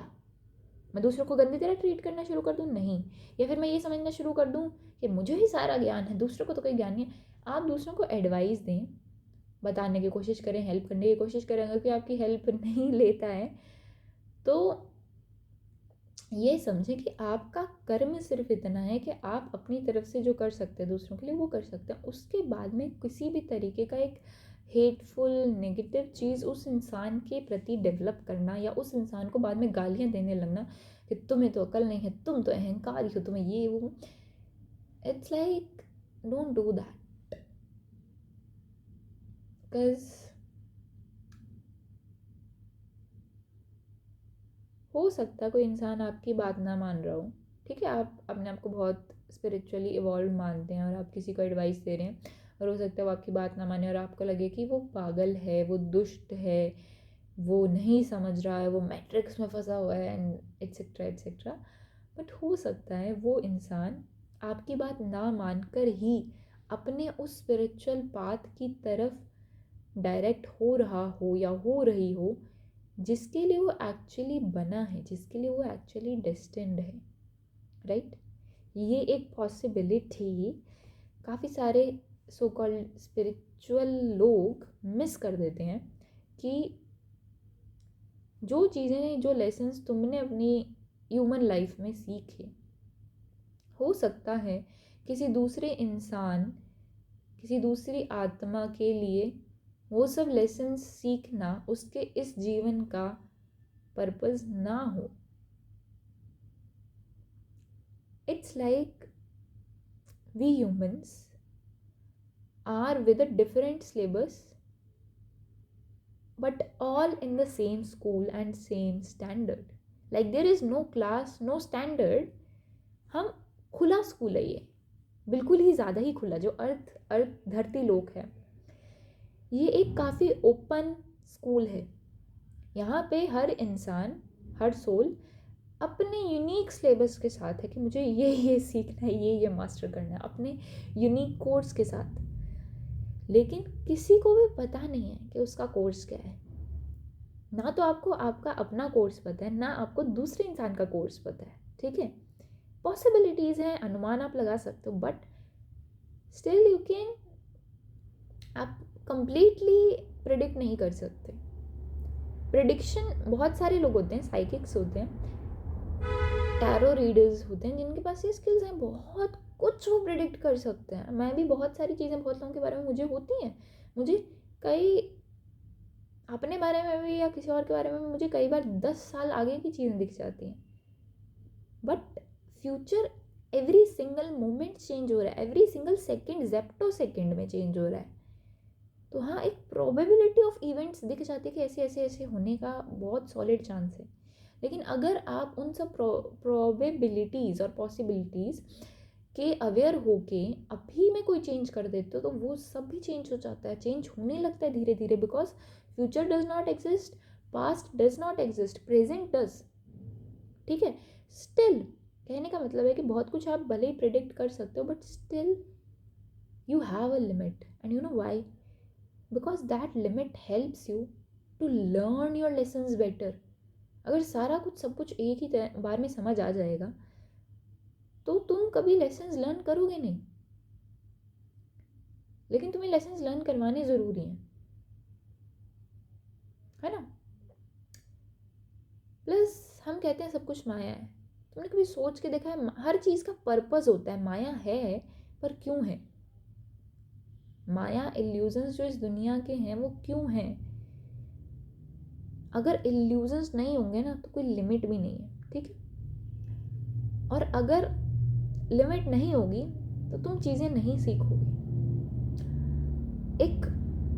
मैं दूसरों को गंदी तरह ट्रीट करना शुरू कर दूँ? नहीं। या फिर मैं ये समझना शुरू कर दूँ कि मुझे ही सारा ज्ञान है, दूसरों को तो कोई ज्ञान नहीं है। आप दूसरों को एडवाइस दें, बताने की कोशिश करें, हेल्प करने की कोशिश करें, अगर कोई आपकी हेल्प नहीं लेता है तो ये समझें कि आपका कर्म सिर्फ इतना है कि आप अपनी तरफ से जो कर सकते हैं दूसरों के लिए वो कर सकते हैं। उसके बाद में किसी भी तरीके का एक हेटफुल नेगेटिव चीज़ उस इंसान के प्रति डेवलप करना या उस इंसान को बाद में गालियाँ देने लगना कि तुम्हें तो अकल नहीं है, तुम तो अहंकारी हो, तुम्हें ये वो, it's like don't do that, because हो सकता है कोई इंसान आपकी बात ना मान रहा हो। ठीक है, आप अपने आप को बहुत स्पिरिचुअली इवॉल्व मानते हैं और आप किसी को एडवाइस दे रहे हैं और हो सकता है वो आपकी बात ना माने और आपको लगे कि वो पागल है, वो दुष्ट है, वो नहीं समझ रहा है, वो मैट्रिक्स में फंसा हुआ है एंड एट्सेट्रा एट्सेट्रा। बट हो सकता है वो इंसान आपकी बात ना मानकर ही अपने उस स्पिरिचुअल पाथ की तरफ डायरेक्ट हो रहा हो या हो रही हो जिसके लिए वो एक्चुअली बना है, जिसके लिए वो एक्चुअली डेस्टिन्ड है, राइट। ये एक पॉसिबिलिटी काफ़ी सारे सो कॉल्ड स्पिरिचुअल लोग मिस कर देते हैं कि जो चीज़ें, जो लेसन्स तुमने अपनी ह्यूमन लाइफ में सीखे, हो सकता है किसी दूसरे इंसान, किसी दूसरी आत्मा के लिए वो सब लेसन्स सीखना उसके इस जीवन का पर्पस ना हो। It's like we humans are with a different syllabus but all in the same school and same standard, like there is no class, no standard। हम खुला स्कूल है, ये बिल्कुल ही ज़्यादा ही खुला, जो अर्थ धरती लोक है, ये एक काफ़ी ओपन स्कूल है। यहाँ पे हर इंसान, हर सोल अपने यूनिक सिलेबस के साथ है कि मुझे ये सीखना है, ये मास्टर करना है, अपने यूनिक कोर्स के साथ। लेकिन किसी को भी पता नहीं है कि उसका कोर्स क्या है, ना तो आपको आपका अपना कोर्स पता है, ना आपको दूसरे इंसान का कोर्स पता है। ठीक है, पॉसिबिलिटीज़ हैं, अनुमान आप लगा सकते हो, बट स्टिल यू कैन, आप कंप्लीटली प्रिडिक्ट नहीं कर सकते। प्रिडिक्शन बहुत सारे लोग होते हैं, साइकिक्स होते हैं, टैरो रीडर्स होते हैं जिनके पास ये स्किल्स हैं, बहुत कुछ वो प्रिडिक्ट कर सकते हैं। मैं भी बहुत सारी चीज़ें बहुत लोगों के बारे में मुझे होती हैं, मुझे कई अपने बारे में भी या किसी और के बारे में भी मुझे कई बार 10 साल आगे की चीज़ें दिख जाती हैं। But future every single moment change हो रहा है, every single second Zepto second में चेंज हो रहा है। तो हाँ, एक प्रोबेबिलिटी ऑफ इवेंट्स दिख जाती है कि ऐसे ऐसे ऐसे होने का बहुत सॉलिड चांस है। लेकिन अगर आप उन सब प्रोबेबिलिटीज़ और पॉसिबिलिटीज़ के अवेयर होके अभी में कोई चेंज कर देते हो तो वो सब भी चेंज हो जाता है, चेंज होने लगता है धीरे धीरे। Because future does not exist, past does not exist, present does. ठीक है, स्टिल कहने का मतलब है कि बहुत कुछ आप भले ही प्रिडिक्ट कर सकते हो, but still you have a limit. And you know why? Because that limit helps you to learn your lessons better. अगर सारा कुछ सब कुछ एक ही बार में समझ आ जाएगा तो तुम कभी लेसन्स लर्न करोगे नहीं। लेकिन तुम्हें लेसन्स लर्न करवाने ज़रूरी हैं, है ना। प्लस हम कहते हैं सब कुछ माया है। तुमने कभी सोच के देखा है हर चीज़ का पर्पस होता है। माया है पर क्यों है? माया इल्यूजन्स जो इस दुनिया के हैं वो क्यों हैं? अगर इल्यूजन्स नहीं होंगे ना तो कोई लिमिट भी नहीं है, ठीक है। और अगर लिमिट नहीं होगी तो तुम चीज़ें नहीं सीखोगे। एक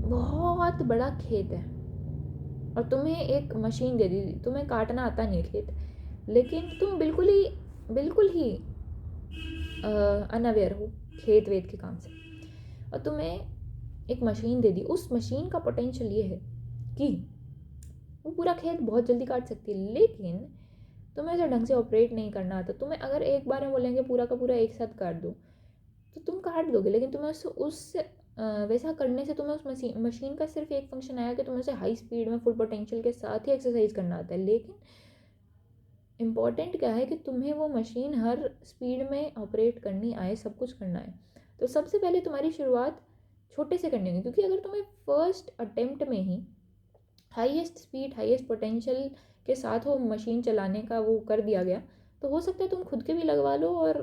बहुत बड़ा खेत है और तुम्हें एक मशीन दे दी, तुम्हें काटना आता नहीं है खेत, लेकिन तुम बिल्कुल ही अनअवेयर हो खेत वेत के काम से, और तुम्हें एक मशीन दे दी। उस मशीन का पोटेंशियल ये है कि वो पूरा खेत बहुत जल्दी काट सकती है, लेकिन तुम्हें उसे ढंग से ऑपरेट नहीं करना आता। तुम्हें अगर एक बार में बोलेंगे पूरा का पूरा एक साथ काट दो तो तुम काट दोगे, लेकिन तुम्हें उस वैसा करने से तुम्हें उस मशीन का सिर्फ एक फंक्शन आया कि तुम्हें उसे हाई स्पीड में फुल पोटेंशियल के साथ ही एक्सरसाइज करना आता है। लेकिन इम्पॉर्टेंट क्या है कि तुम्हें वो मशीन हर स्पीड में ऑपरेट करनी आए, सब कुछ करना है। तो सबसे पहले तुम्हारी शुरुआत छोटे से करनी होगी, क्योंकि अगर तुम्हें फर्स्ट अटेम्प्ट में ही हाईएस्ट स्पीड हाईएस्ट पोटेंशियल के साथ वो मशीन चलाने का वो कर दिया गया तो हो सकता है तुम खुद के भी लगवा लो और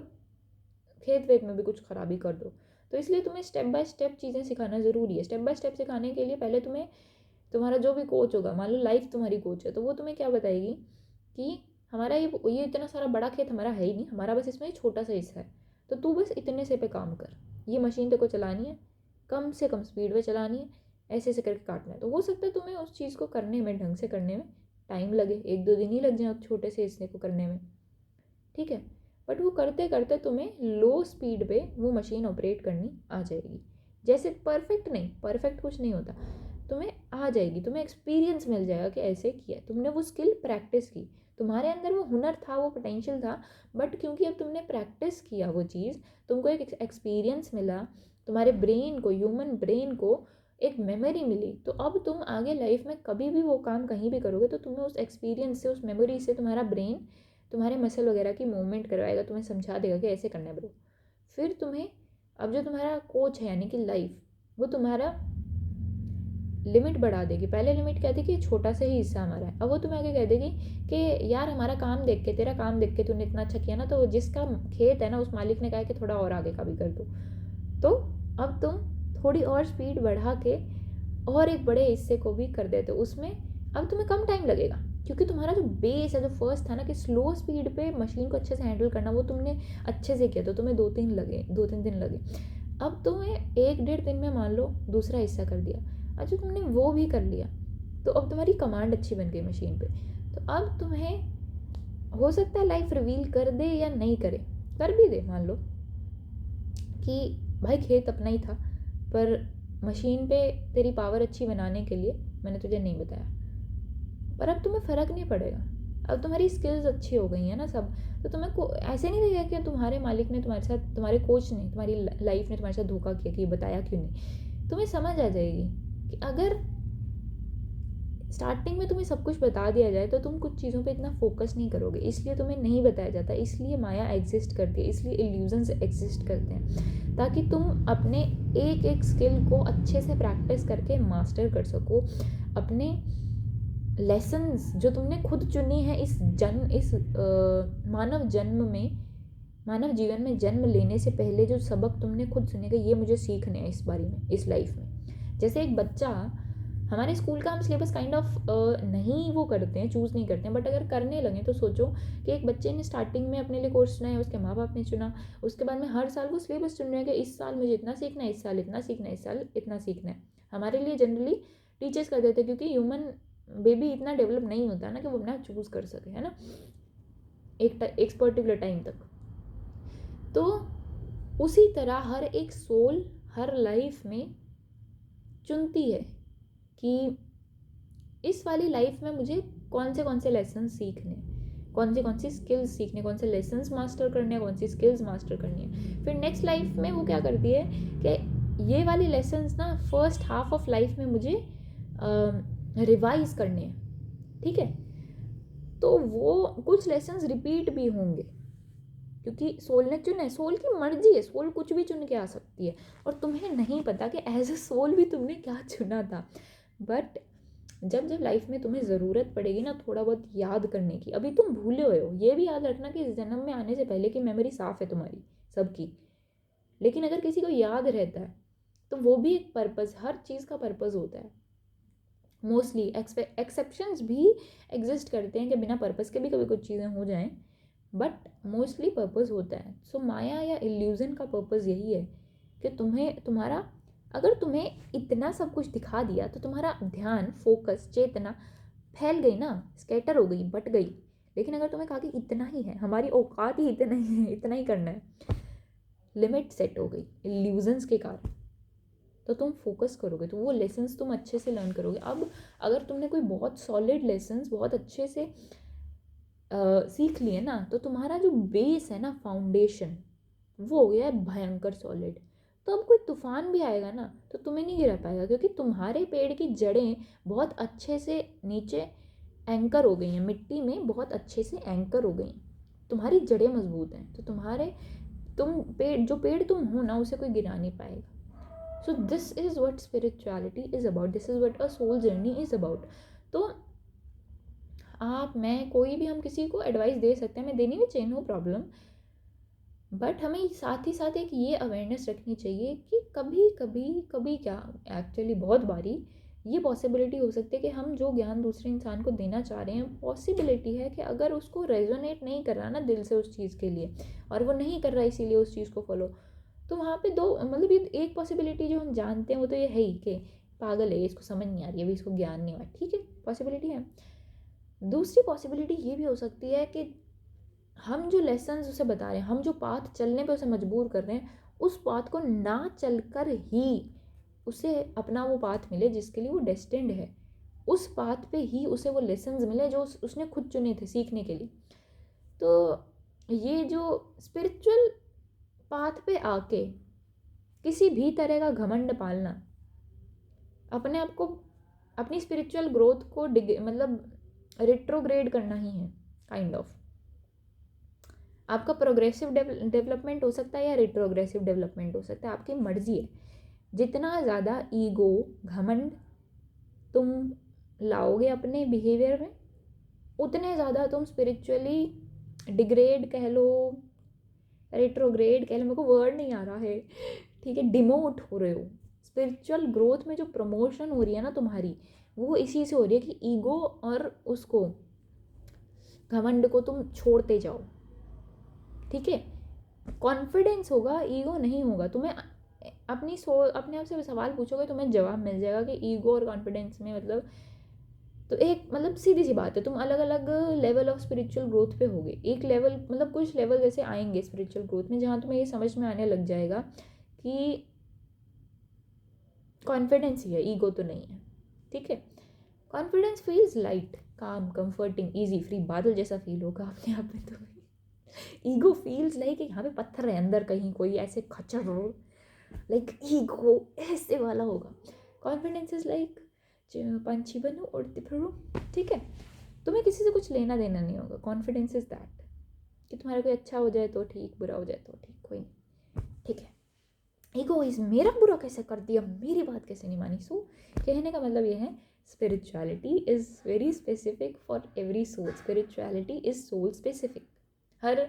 खेत वेत में भी कुछ खराबी कर दो। तो इसलिए तुम्हें स्टेप बाय स्टेप चीज़ें सिखाना ज़रूरी है। स्टेप बाय स्टेप सिखाने के लिए पहले तुम्हें तुम्हारा जो भी कोच होगा, मान लो लाइफ तुम्हारी कोच है, तो वो तुम्हें क्या बताएगी कि हमारा ये इतना सारा बड़ा खेत हमारा है ही नहीं, हमारा बस इसमें छोटा सा हिस्सा है, तो तू बस इतने से पे काम कर, ये मशीन तेरे को चलानी है, कम से कम स्पीड में चलानी है, ऐसे ऐसे करके काटना है। तो हो सकता है तुम्हें उस चीज़ को करने में, ढंग से करने में टाइम लगे, 1-2 दिन ही लग जाए छोटे से हिस्से को करने में, ठीक है। बट वो करते करते तुम्हें लो स्पीड पे वो मशीन ऑपरेट करनी आ जाएगी। जैसे परफेक्ट नहीं, परफेक्ट कुछ नहीं होता, तुम्हें आ जाएगी, तुम्हें एक्सपीरियंस मिल जाएगा कि ऐसे किया, तुमने वो स्किल प्रैक्टिस की, तुम्हारे अंदर वो हुनर था, वो पोटेंशियल था, बट क्योंकि अब तुमने प्रैक्टिस किया वो चीज़, तुमको एक एक्सपीरियंस मिला, तुम्हारे ब्रेन को, ह्यूमन ब्रेन को एक मेमोरी मिली, तो अब तुम आगे लाइफ में कभी भी वो काम कहीं भी करोगे तो तुम्हें उस एक्सपीरियंस से, उस मेमोरी से तुम्हारा ब्रेन तुम्हारे मसल वगैरह की मूवमेंट करवाएगा, तुम्हें समझा देगा कि ऐसे करना है ब्रो। फिर तुम्हें अब जो तुम्हारा कोच है यानी कि लाइफ, वो तुम्हारा लिमिट बढ़ा देगी। पहले लिमिट क्या थी कि छोटा सा ही हिस्सा हमारा है, अब वो तुम्हें आगे कह देगी कि यार हमारा काम देख के, तेरा काम देख के तूने इतना अच्छा किया ना, तो जिसका खेत है ना उस मालिक ने कहा कि थोड़ा और आगे का भी कर दो, तो अब तुम थोड़ी और स्पीड बढ़ा के और एक बड़े हिस्से को भी कर देते हो। उसमें अब तुम्हें कम टाइम लगेगा, क्योंकि तुम्हारा जो बेस है, जो फर्स्ट था ना कि स्लो स्पीड पे मशीन को अच्छे से हैंडल करना, वो तुमने अच्छे से किया, तो तुम्हें 2-3 दिन लगे। अब तुम्हें 1-1.5 दिन में मान लो दूसरा हिस्सा कर दिया, अच्छा तुमने वो भी कर लिया, तो अब तुम्हारी कमांड अच्छी बन गई मशीन पे। तो अब तुम्हें हो सकता है लाइफ रिवील कर दे या नहीं करे, कर भी दे, मान लो कि भाई खेत अपना ही था पर मशीन पे तेरी पावर अच्छी बनाने के लिए मैंने तुझे नहीं बताया, पर अब तुम्हें फ़र्क नहीं पड़ेगा, अब तुम्हारी स्किल्स अच्छी हो गई हैं ना सब, तो तुम्हें ऐसे नहीं लगेगा कि तुम्हारे मालिक ने तुम्हारे साथ, तुम्हारे कोच ने, तुम्हारी लाइफ ने तुम्हारे साथ धोखा किया कि बताया क्यों नहीं। तुम्हें समझ आ जाएगी कि अगर स्टार्टिंग में तुम्हें सब कुछ बता दिया जाए तो तुम कुछ चीज़ों पे इतना फोकस नहीं करोगे, इसलिए तुम्हें नहीं बताया जाता, इसलिए माया एग्जिस्ट करती है, इसलिए इल्यूजन्स एग्जिस्ट करते हैं, ताकि तुम अपने एक एक स्किल को अच्छे से प्रैक्टिस करके मास्टर कर सको। अपने लेसन्स जो तुमने खुद चुनी है इस मानव जन्म में, मानव जीवन में जन्म लेने से पहले जो सबक तुमने खुद सुने, ये मुझे सीखने हैं इस बारी में, इस लाइफ में। जैसे एक बच्चा, हमारे स्कूल का हम सिलेबस काइंड ऑफ नहीं वो करते हैं, चूज़ नहीं करते हैं, बट अगर करने लगे तो सोचो कि एक बच्चे ने स्टार्टिंग में अपने लिए कोर्स चुना है, उसके माँ बाप ने चुना, उसके बाद में हर साल वो सिलेबस चुन रहे हैं कि इस साल मुझे इतना सीखना है, इस साल इतना सीखना है, इस साल इतना सीखना है। हमारे लिए जनरली टीचर्स कर देते हैं, क्योंकि ह्यूमन बेबी इतना डेवलप नहीं होता ना कि वो अपना चूज़ कर सके, है ना, एक पर्टिकुलर टाइम तक। तो उसी तरह हर एक सोल हर लाइफ में चुनती है कि इस वाली लाइफ में मुझे कौन से लेसन सीखने, कौन सी स्किल्स सीखने, कौन से लेसन्स मास्टर करने हैं, कौन सी स्किल्स मास्टर करनी है। फिर नेक्स्ट लाइफ में वो क्या करती है कि ये वाले लेसन्स ना फर्स्ट हाफ ऑफ लाइफ में मुझे रिवाइज करने हैं, ठीक है। तो वो कुछ लेसन्स रिपीट भी होंगे, क्योंकि सोल ने चुना है, सोल की मर्जी है, सोल कुछ भी चुन के आ सकती है, और तुम्हें नहीं पता कि एज ए सोल भी तुमने क्या चुना था। बट जब लाइफ में तुम्हें ज़रूरत पड़ेगी ना थोड़ा बहुत याद करने की, अभी तुम भूले हुए हो, ये भी याद रखना कि इस जन्म में आने से पहले की मेमोरी साफ़ है तुम्हारी सबकी। लेकिन अगर किसी को याद रहता है तो वो भी एक पर्पज़, हर चीज़ का पर्पज़ होता है। मोस्टली एक्सेप्शंस भी एग्जिस्ट करते हैं कि बिना पर्पज़ के भी कभी कुछ चीज़ें हो जाएं, बट मोस्टली पर्पज़ होता है। सो माया या इल्यूज़न का पर्पज़ यही है कि तुम्हारा अगर तुम्हें इतना सब कुछ दिखा दिया तो तुम्हारा ध्यान, फोकस, चेतना फैल गई ना, स्कैटर हो गई, बट गई। लेकिन अगर तुम्हें कहा कि इतना ही है, हमारी औकात ही इतना ही है, इतना ही करना है, लिमिट सेट हो गई इल्यूजन्स के कारण, तो तुम फोकस करोगे, तो वो लेसन्स तुम अच्छे से लर्न करोगे। अब अगर तुमने कोई बहुत सॉलिड लेसन्स बहुत अच्छे से सीख लिए ना, तो तुम्हारा जो बेस है ना, फाउंडेशन, वो हो गया है भयंकर सॉलिड। तो अब कोई तूफान भी आएगा ना तो तुम्हें नहीं गिरा पाएगा, क्योंकि तुम्हारे पेड़ की जड़ें बहुत अच्छे से नीचे एंकर हो गई हैं, मिट्टी में बहुत अच्छे से एंकर हो गई, तुम्हारी जड़ें मजबूत हैं, तो जो पेड़ तुम हो ना, उसे कोई गिरा नहीं पाएगा। So this is what spirituality is about, this is what a soul journey is about. तो मैं कोई भी, हम किसी को एडवाइस दे सकते हैं, मैं देनी भी चाहिए, नो प्रॉब्लम, बट हमें साथ ही साथ एक ये अवेयरनेस रखनी चाहिए कि कभी क्या, एक्चुअली बहुत बारी ये पॉसिबिलिटी हो सकती है कि हम जो ज्ञान दूसरे इंसान को देना चाह रहे हैं, पॉसिबिलिटी है कि अगर उसको रेजोनेट नहीं कर रहा ना दिल से उस चीज़ के लिए, और वो नहीं कर रहा इसीलिए उस चीज़ को फॉलो, तो वहाँ पे दो, मतलब ये एक पॉसिबिलिटी जो हम जानते हैं वो तो ये है ही कि पागल है, इसको समझ नहीं आ रही है, अभी इसको ज्ञान नहीं हुआ, ठीक है, पॉसिबिलिटी है। दूसरी पॉसिबिलिटी ये भी हो सकती है कि हम जो लेसन्स उसे बता रहे हैं, हम जो पाथ चलने पे उसे मजबूर कर रहे हैं, उस पाथ को ना चलकर ही उसे अपना वो पाथ मिले जिसके लिए वो डेस्टिन्ड है, उस पाथ पे ही उसे वो लेसन्स मिले जो उसने खुद चुने थे सीखने के लिए। तो ये जो स्पिरिचुअल पाथ पे आके किसी भी तरह का घमंड पालना, अपने आप को, अपनी स्पिरिचुअल ग्रोथ को मतलब रिट्रोग्रेड करना ही है, काइंड ऑफ। आपका प्रोग्रेसिव डेवलपमेंट हो सकता है या रिट्रोग्रेसिव डेवलपमेंट हो सकता है, आपकी मर्जी है। जितना ज़्यादा ईगो, घमंड तुम लाओगे अपने बिहेवियर में, उतने ज़्यादा तुम स्पिरिचुअली डिग्रेड कह लो, रेट्रोग्रेड कह लो, मेरे को वर्ड नहीं आ रहा है, ठीक है, डिमोट हो रहे हो। स्पिरिचुअल ग्रोथ में जो प्रमोशन हो रही है ना तुम्हारी, वो इसी से हो रही है कि ईगो और उसको, घमंड को तुम छोड़ते जाओ, ठीक है। कॉन्फिडेंस होगा, ईगो नहीं होगा। तुम्हें अपने आप से सवाल पूछोगे, तुम्हें जवाब मिल जाएगा कि ईगो और कॉन्फिडेंस में मतलब, तो एक मतलब सीधी सी बात है, तुम अलग अलग लेवल ऑफ स्पिरिचुअल ग्रोथ पे होगे। एक लेवल, मतलब कुछ लेवल जैसे आएंगे स्पिरिचुअल ग्रोथ में जहाँ तुम्हें ये समझ में आने लग जाएगा कि कॉन्फिडेंस ही है, ईगो तो नहीं है, ठीक है। कॉन्फिडेंस फील्स लाइट, काम, कंफर्टिंग, ईजी, फ्री, बादल जैसा फील होगा अपने आप में तुम्हें। ईगो फील्स लाइक यहाँ पे पत्थर है अंदर कहीं, कोई ऐसे खच्चर हो, लाइक ईगो ऐसे वाला होगा। कॉन्फिडेंस इज लाइक पंछी बनो उड़ते फिरो, ठीक है। तुम्हें किसी से कुछ लेना देना नहीं होगा। कॉन्फिडेंस इज दैट कि तुम्हारा कोई अच्छा हो जाए तो ठीक, बुरा हो जाए तो ठीक, कोई नहीं, ठीक है। ईगो इज मेरा बुरा कैसे कर दिया, मेरी बात कैसे नहीं मानी। सो कहने का मतलब ये है, spirituality is very specific for every soul. Spirituality is soul specific, हर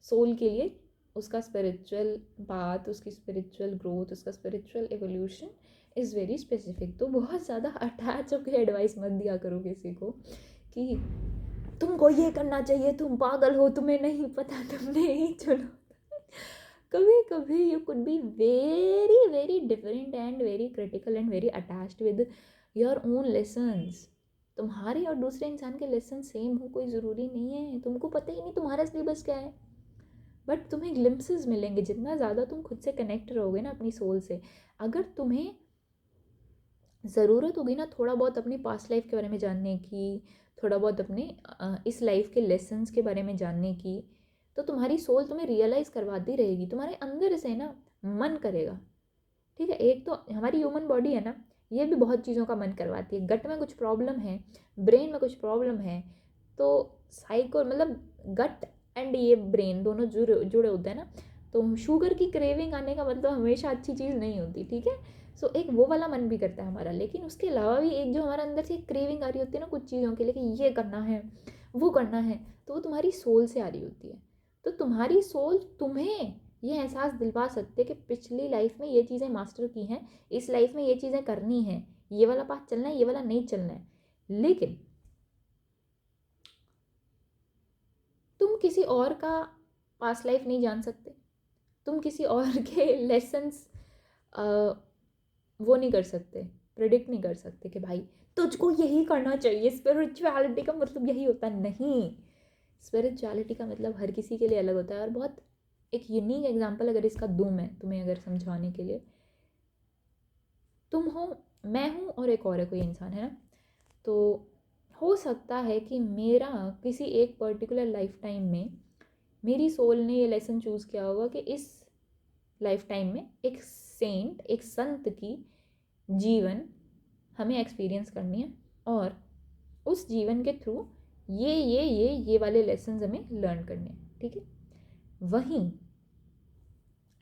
सोल के लिए उसका स्पिरिचुअल पाथ, उसकी स्पिरिचुअल ग्रोथ, उसका spiritual evolution is very specific. तो बहुत ज़्यादा अटैच होकर एडवाइस मत दिया करो किसी को कि तुमको ये करना चाहिए, तुम पागल हो, तुम्हें नहीं पता, तुमने ही चुनो। कभी कभी you could be very very different and very critical and very attached with your own lessons. तुम्हारे और दूसरे इंसान के लेसन सेम हो कोई ज़रूरी नहीं है। तुमको पता ही नहीं तुम्हारा सिलेबस क्या है, बट तुम्हें ग्लिम्पसेस मिलेंगे। जितना ज़्यादा तुम खुद से कनेक्ट रहोगे ना अपनी सोल से, अगर तुम्हें ज़रूरत होगी ना थोड़ा बहुत अपनी पास्ट लाइफ के बारे में जानने की, थोड़ा बहुत अपने इस लाइफ के लेसन्स के बारे में जानने की, तो तुम्हारी सोल तुम्हें रियलाइज़ करवाती रहेगी। तुम्हारे अंदर से ना मन करेगा, ठीक है। एक तो हमारी ह्यूमन बॉडी है ना, ये भी बहुत चीज़ों का मन करवाती है। गट में कुछ प्रॉब्लम है, ब्रेन में कुछ प्रॉब्लम है, तो साइको मतलब गट एंड ये ब्रेन दोनों जुड़े जुड़े होते हैं ना। तो शुगर की क्रेविंग आने का मतलब हमेशा अच्छी चीज़ नहीं होती, ठीक है। सो एक वो वाला मन भी करता है हमारा, लेकिन उसके अलावा भी एक जो हमारा अंदर से क्रेविंग आ रही होती है ना कुछ चीज़ों के लिए कि ये करना है, वो करना है, तो वो तुम्हारी सोल से आ रही होती है। तो तुम्हारी सोल तुम्हें ये एहसास दिलवा सकते कि पिछली लाइफ में ये चीज़ें मास्टर की हैं, इस लाइफ में ये चीज़ें करनी है, ये वाला पाथ चलना है, ये वाला नहीं चलना है। लेकिन तुम किसी और का पास्ट लाइफ नहीं जान सकते, तुम किसी और के लेसन्स वो नहीं कर सकते, प्रिडिक्ट नहीं कर सकते कि भाई तुझको यही करना चाहिए, स्पिरिचुअलिटी का मतलब यही होता है। नहीं, स्पिरिचुअलिटी का मतलब हर किसी के लिए अलग होता है। और बहुत एक यूनिक एग्जांपल अगर इसका दूँ मैं तुम्हें अगर समझाने के लिए, तुम हो, मैं हूँ और एक और है कोई इंसान, है ना। तो हो सकता है कि मेरा किसी एक पर्टिकुलर लाइफ टाइम में मेरी सोल ने ये लेसन चूज़ किया होगा कि इस लाइफ टाइम में एक सेंट, एक संत की जीवन हमें एक्सपीरियंस करनी है, और उस जीवन के थ्रू ये वाले लेसन हमें लर्न करने हैं, ठीक है। वहीं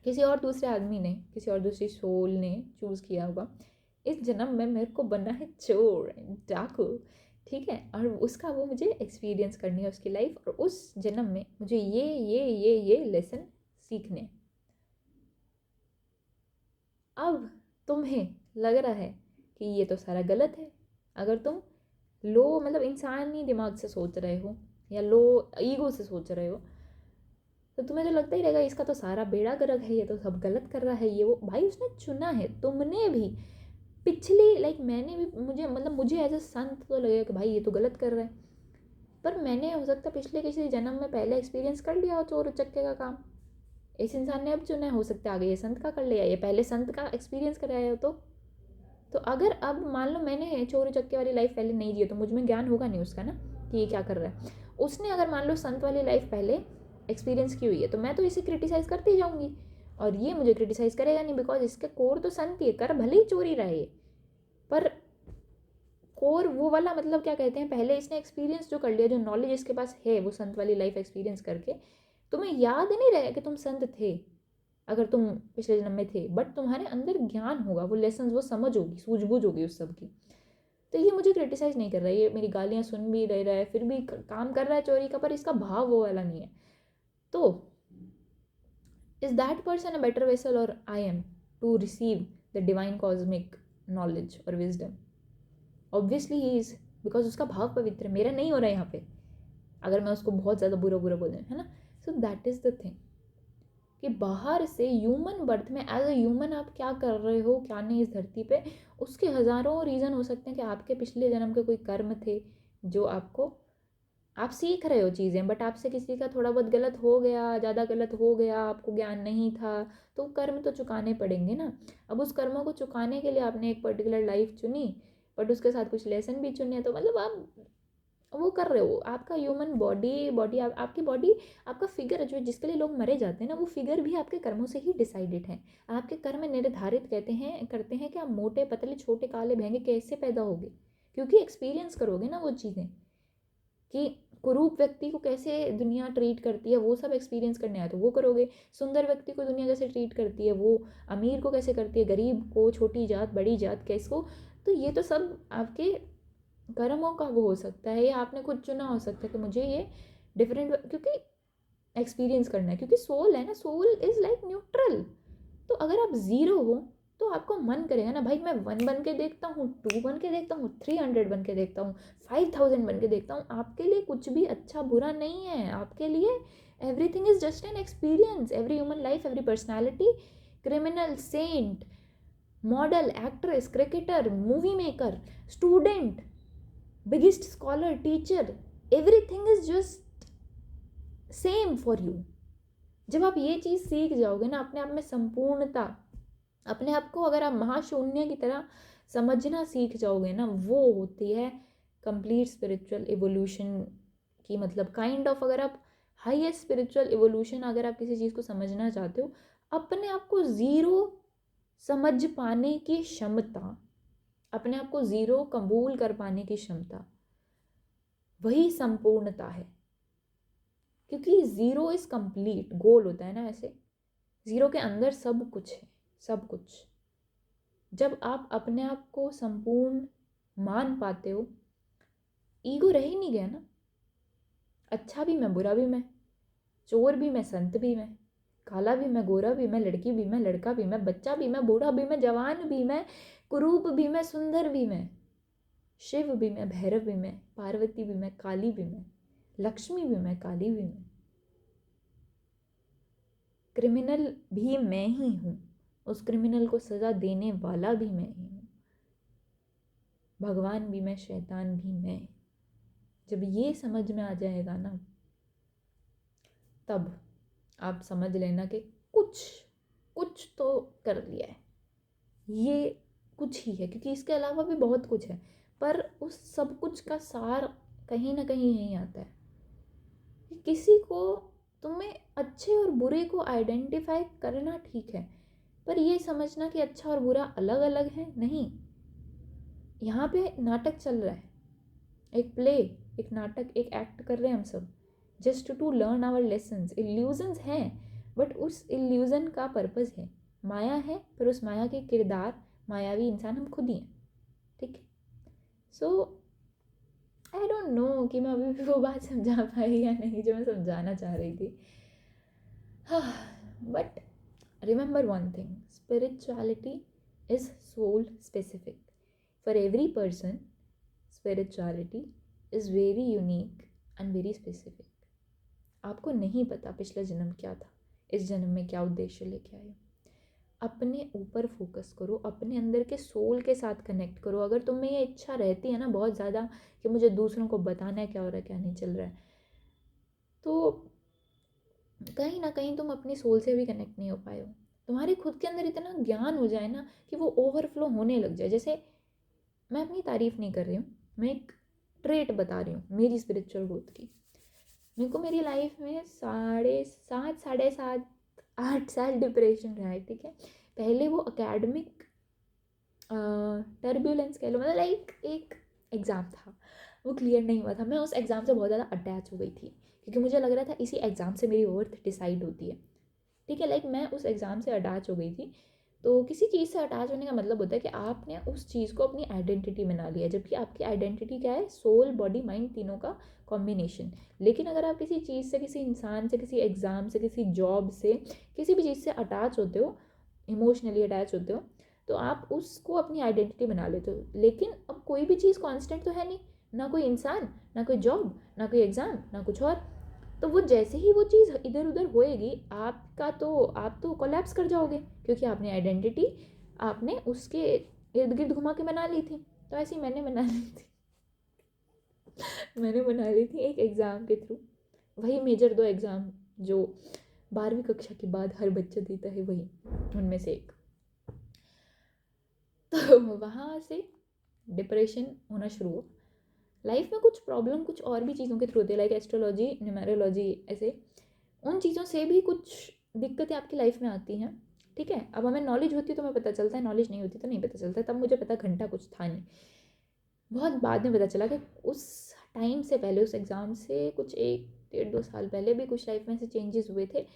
किसी और दूसरे आदमी ने, किसी और दूसरी सोल ने चूज़ किया होगा इस जन्म में मेरे को बनना है चोर, डाकू, ठीक है, और उसका वो मुझे एक्सपीरियंस करनी है उसकी लाइफ, और उस जन्म में मुझे ये लेसन सीखने हैं। अब तुम्हें लग रहा है कि ये तो सारा गलत है। अगर तुम लो मतलब इंसानी दिमाग से सोच रहे हो या लो ईगो से सोच रहे हो, तो तुम्हें तो लगता ही रहेगा इसका तो सारा बेड़ा गर्क है, ये तो सब गलत कर रहा है, ये वो। भाई उसने चुना है, तुमने भी पिछली लाइक मैंने भी, मुझे एज अ संत तो लगेगा कि भाई ये तो गलत कर रहा है, पर मैंने हो सकता पिछले किसी जन्म में पहले एक्सपीरियंस कर लिया हो चोर उचक्के का काम। इस इंसान ने अब चुना है, हो सकता है आगे ये संत का कर लिया, ये पहले संत का एक्सपीरियंस कराया हो। तो अगर अब मान लो मैंने चोरी चक्के वाली लाइफ पहले नहीं जी, तो मुझ में ज्ञान होगा नहीं उसका ना कि ये क्या कर रहा है। उसने अगर मान लो संत वाली लाइफ पहले एक्सपीरियंस की हुई है, तो मैं तो इसे क्रिटिसाइज़ करती जाऊँगी, और ये मुझे क्रिटिसाइज़ करेगा नहीं, बिकॉज इसके कोर तो संत ही है, कर भले ही चोरी रहा है, पर कोर वो वाला मतलब क्या कहते हैं, पहले इसने एक्सपीरियंस जो कर लिया, जो नॉलेज इसके पास है वो संत वाली लाइफ एक्सपीरियंस करके, तुम्हें याद नहीं रहे कि तुम संत थे अगर तुम पिछले जन्म में थे, बट तुम्हारे अंदर ज्ञान होगा, वो लेसन, वो समझ होगी, सूझबूझ होगी उस सब की। तो ये मुझे क्रिटिसाइज़ नहीं कर रहा है, ये मेरी गालियाँ सुन भी रह रहा है, फिर भी काम कर रहा है चोरी का, पर इसका भाव वो वाला नहीं है। तो is that person a better vessel और I am to receive the divine cosmic knowledge और wisdom? Obviously he is, because उसका भाव पवित्र है, मेरा नहीं हो रहा है यहाँ पे, अगर मैं उसको बहुत ज़्यादा बुरा बुरा बोल दूँ, है ना। So that is the thing कि बाहर से ह्यूमन बर्थ में एज अ ह्यूमन आप क्या कर रहे हो क्या नहीं इस धरती पे, उसके हज़ारों रीज़न हो सकते हैं कि आपके पिछले जन्म के कोई कर्म थे जो आपको, आप सीख रहे हो चीज़ें, बट आपसे किसी का थोड़ा बहुत गलत हो गया, ज़्यादा गलत हो गया, आपको ज्ञान नहीं था, तो कर्म तो चुकाने पड़ेंगे ना। अब उस कर्मों को चुकाने के लिए आपने एक पर्टिकुलर लाइफ चुनी, बट उसके साथ कुछ लेसन भी चुने, तो मतलब आप वो कर रहे हो। आपका ह्यूमन बॉडी आपकी बॉडी, आपका फिगर जो जिसके लिए लोग मरे जाते हैं ना, वो फिगर भी आपके कर्मों से ही डिसाइडेड है। आपके कर्म निर्धारित करते हैं कि आप मोटे पतले छोटे काले महंगे कैसे पैदा होगे, क्योंकि एक्सपीरियंस करोगे ना वो चीज़ें कि कुरूप व्यक्ति को कैसे दुनिया ट्रीट करती है, वो सब एक्सपीरियंस करने आए तो वो करोगे। सुंदर व्यक्ति को दुनिया कैसे ट्रीट करती है, वो अमीर को कैसे करती है, गरीब को, छोटी जात बड़ी जात कैसको, तो ये तो सब आपके कर्मों का वो हो सकता है, या आपने खुद चुना हो सकता है कि मुझे ये डिफरेंट, क्योंकि एक्सपीरियंस करना है, क्योंकि सोल है ना, सोल इज़ लाइक न्यूट्रल। तो अगर आप ज़ीरो हो तो आपको मन करेगा ना, भाई मैं 1 बन के देखता हूँ, 2 बन के देखता हूँ, 300 बन के देखता हूँ, 5000 बन के देखता हूँ। आपके लिए कुछ भी अच्छा बुरा नहीं है, आपके लिए everything is just an experience. Every human life, every personality, criminal, saint, model, actress, cricketer, movie maker, student, biggest scholar, teacher, everything is just same for you. जब आप ये चीज़ सीख जाओगे ना, अपने आप में संपूर्णता, अपने आप को अगर आप महाशून्य की तरह समझना सीख जाओगे ना, वो होती है कंप्लीट स्पिरिचुअल इवोल्यूशन की, मतलब काइंड ऑफ, अगर आप हाईएस्ट स्पिरिचुअल इवोल्यूशन, अगर आप किसी चीज़ को समझना चाहते हो, अपने आप को ज़ीरो समझ पाने की क्षमता, अपने आप को ज़ीरो कबूल कर पाने की क्षमता, वही संपूर्णता है। क्योंकि ज़ीरो इज़ कंप्लीट, गोल होता है ना ऐसे, ज़ीरो के अंदर सब कुछ है, सब कुछ। जब आप अपने आप को संपूर्ण मान पाते हो, ईगो रह ही नहीं गया ना। अच्छा भी मैं, बुरा भी मैं, चोर भी मैं, संत भी मैं, काला भी मैं, गोरा भी मैं, लड़की भी मैं, लड़का भी मैं, बच्चा भी मैं, बूढ़ा भी मैं, जवान भी मैं, कुरूप भी मैं, सुंदर भी मैं, शिव भी मैं, भैरव भी मैं, पार्वती भी मैं, काली भी मैं, लक्ष्मी भी मैं, काली भी मैं, क्रिमिनल भी मैं ही हूँ, उस क्रिमिनल को सज़ा देने वाला भी मैं ही हूँ, भगवान भी मैं, शैतान भी मैं। जब ये समझ में आ जाएगा ना, तब आप समझ लेना कि कुछ कुछ तो कर लिया है, ये कुछ ही है, क्योंकि इसके अलावा भी बहुत कुछ है, पर उस सब कुछ का सार कहीं ना कहीं यही आता है कि किसी को, तुम्हें अच्छे और बुरे को आइडेंटिफाई करना ठीक है, पर ये समझना कि अच्छा और बुरा अलग अलग है, नहीं। यहाँ पे नाटक चल रहा है, एक प्ले, एक नाटक, एक एक्ट कर रहे हैं हम सब, just to learn our lessons. Illusions हैं, बट उस इल्यूज़न का पर्पज़ है, माया है, पर उस माया के किरदार, मायावी इंसान हम खुद ही हैं, ठीक है। सो आई डोंट नो कि मैं अभी भी वो बात समझा पाई या नहीं जो मैं समझाना चाह रही थी। But remember one thing, spirituality is soul specific for every person. Spirituality is very unique and very specific. आपको नहीं पता पिछला जन्म क्या था, इस जन्म में क्या उद्देश्य लेके आए। अपने ऊपर फोकस करो, अपने अंदर के सोल के साथ कनेक्ट करो। अगर तुम्हें ये इच्छा रहती है ना बहुत ज़्यादा कि मुझे दूसरों को बताना है क्या हो रहा है, क्या नहीं चल रहा है, तो कहीं ना कहीं तुम अपने सोल से भी कनेक्ट नहीं हो पाए हो। तुम्हारे खुद के अंदर इतना ज्ञान हो जाए ना कि वो ओवरफ्लो होने लग जाए। जैसे, मैं अपनी तारीफ़ नहीं कर रही हूँ, मैं एक ट्रेट बता रही हूँ मेरी स्पिरिचुअल ग्रोथ की। मेरे को मेरी लाइफ में 7.5 8 साल डिप्रेशन रहा है, ठीक है। पहले वो अकेडमिक टर्बुलेंस कह लो, मतलब लाइक एक एग्ज़ाम था, वो क्लियर नहीं हुआ था, मैं उस एग्ज़ाम से बहुत ज़्यादा अटैच हो गई थी, क्योंकि मुझे लग रहा था इसी एग्ज़ाम से मेरी वर्थ डिसाइड होती है, ठीक है। लाइक मैं उस एग्ज़ाम से अटैच हो गई थी। तो किसी चीज़ से अटैच होने का मतलब होता है कि आपने उस चीज़ को अपनी आइडेंटिटी बना लिया, जबकि आपकी आइडेंटिटी क्या है, सोल, बॉडी, माइंड, तीनों का कॉम्बिनेशन। लेकिन अगर आप किसी चीज़ से, किसी इंसान से, किसी एग्ज़ाम से, किसी जॉब से, किसी भी चीज़ से अटैच होते हो, इमोशनली अटैच होते हो, तो आप उसको अपनी आइडेंटिटी बना लेते हो। लेकिन अब कोई भी चीज़ कांस्टेंट तो है नहीं, ना कोई इंसान, ना कोई जॉब, ना कोई एग्ज़ाम, ना कुछ और। तो वो जैसे ही वो चीज़ इधर उधर होएगी, आपका तो, आप तो कोलैप्स कर जाओगे, क्योंकि आपने आइडेंटिटी आपने उसके इर्द गिर्द घुमा के बना ली थी। तो ऐसे ही मैंने बना ली थी मैंने बना ली थी एक एग्ज़ाम के थ्रू, वही मेजर 2 एग्ज़ाम जो 12वीं कक्षा के बाद हर बच्चा देता है, वही उनमें से एक। तो वहाँ से डिप्रेशन होना शुरू हुआ। लाइफ में कुछ प्रॉब्लम कुछ और भी चीज़ों के थ्रू होती है, लाइक एस्ट्रोलॉजी, न्यूमेरोलॉजी, ऐसे उन चीज़ों से भी कुछ दिक्कतें आपकी लाइफ में आती हैं, ठीक है। अब हमें नॉलेज होती है तो हमें पता चलता है, नॉलेज नहीं होती तो नहीं पता चलता। तब मुझे पता घंटा कुछ था नहीं, बहुत बाद में पता चला कि उस टाइम से पहले, उस एग्ज़ाम से कुछ 1 1.5 2 साल पहले भी कुछ लाइफ में ऐसे चेंजेस हुए थे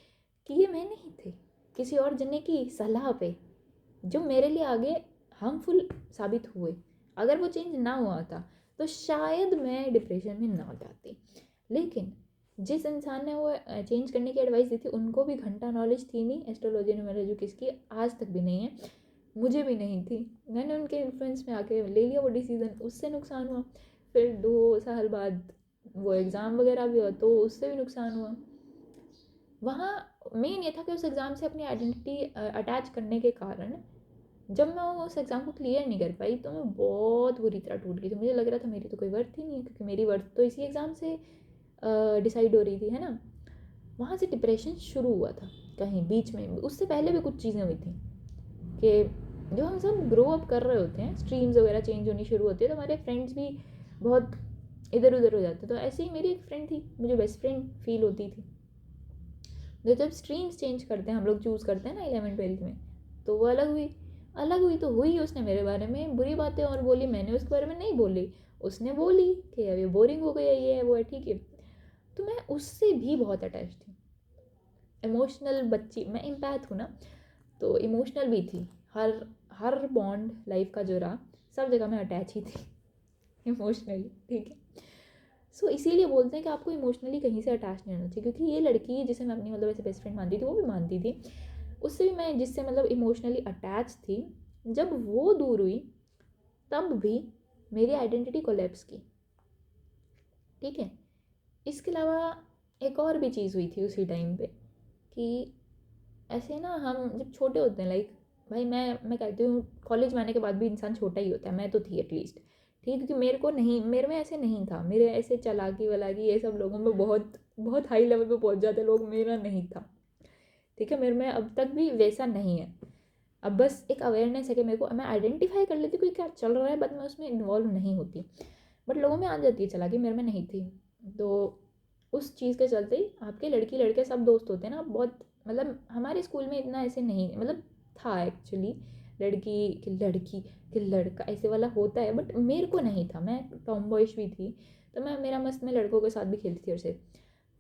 कि ये मैं नहीं थे, किसी और जने की सलाह पे, जो मेरे लिए आगे हार्मफुल साबित हुए। अगर वो चेंज ना हुआ था तो शायद मैं डिप्रेशन में ना जाती। लेकिन जिस इंसान ने वो चेंज करने की एडवाइस दी थी उनको भी घंटा नॉलेज थी नहीं एस्ट्रोलॉजी न्यूमरोलॉजी किसकी, आज तक भी नहीं है, मुझे भी नहीं थी। मैंने उनके इन्फ्लुएंस में आके ले लिया वो डिसीज़न, उससे नुकसान हुआ। फिर 2 साल बाद वो एग्ज़ाम वगैरह भी हुआ तो उससे भी नुकसान हुआ। वहाँ मेन ये था कि उस एग्ज़ाम से अपनी आइडेंटिटी अटैच करने के कारण जब मैं उस एग्ज़ाम को क्लियर नहीं कर पाई तो मैं बहुत बुरी तरह टूट गई थी। मुझे लग रहा था मेरी तो कोई वर्थ ही नहीं है, क्योंकि मेरी वर्थ तो इसी एग्ज़ाम से डिसाइड हो रही थी, है ना। वहाँ से डिप्रेशन शुरू हुआ था कहीं बीच में, उससे पहले भी कुछ चीज़ें हुई थी कि जो हम सब ग्रो अप कर रहे होते हैं, स्ट्रीम्स वगैरह चेंज होनी शुरू होती है तो हमारे फ्रेंड्स भी बहुत इधर उधर हो जाते। तो ऐसे ही मेरी एक फ्रेंड थी, मुझे बेस्ट फ्रेंड फील होती थी। जो जब स्ट्रीम्स चेंज करते हैं हम लोग, चूज़ करते हैं ना 11th-12th में, तो वो अलग हुई तो हुई। उसने मेरे बारे में बुरी बातें और बोली, मैंने उसके बारे में नहीं बोली। उसने बोली कि अब ये बोरिंग हो गई है, ये है वो है, ठीक है। तो मैं उससे भी बहुत अटैच थी, इमोशनल बच्ची, मैं एम्पैथ हूँ ना, तो इमोशनल भी थी। हर हर बॉन्ड लाइफ का जो रहा, सब जगह मैं अटैच ही थी इमोशनली, ठीक है। सो इसीलिए बोलते हैं कि आपको इमोशनली कहीं से अटैच नहीं होना चाहिए, क्योंकि ये लड़की जिसे मैं अपनी मतलब ऐसे बेस्ट फ्रेंड मानती थी, वो भी मानती थी, उससे भी मैं जिससे मतलब इमोशनली अटैच थी, जब वो दूर हुई तब भी मेरी आइडेंटिटी कोलैप्स की, ठीक है। इसके अलावा एक और भी चीज़ हुई थी उसी टाइम पे कि ऐसे ना हम जब छोटे होते हैं, लाइक भाई मैं कहती हूँ कॉलेज में आने के बाद भी इंसान छोटा ही होता है, मैं तो थी एटलीस्ट, ठीक है। क्योंकि मेरे में ऐसे नहीं था, मेरे ऐसे चालाकी वालाकी ये सब लोगों में बहुत बहुत हाई लेवल पे पहुंच जाते लोग, मेरा नहीं था, ठीक है। मेरे में अब तक भी वैसा नहीं है। अब बस एक अवेयरनेस है कि मेरे को, मैं आइडेंटिफाई कर लेती हूँ कि क्या चल रहा है, बट मैं उसमें इन्वॉल्व नहीं होती। बट लोगों में आ जाती है चालाकी, मेरे में नहीं थी। तो उस चीज़ के चलते ही आपके लड़की लड़के सब दोस्त होते हैं ना बहुत, मतलब हमारे स्कूल में इतना ऐसे नहीं, मतलब था एक्चुअली लड़की कि लड़का ऐसे वाला होता है, बट मेरे को नहीं था। मैं टॉम बॉयश भी थी, तो मैं मस्त में लड़कों के साथ भी खेलती थी। और से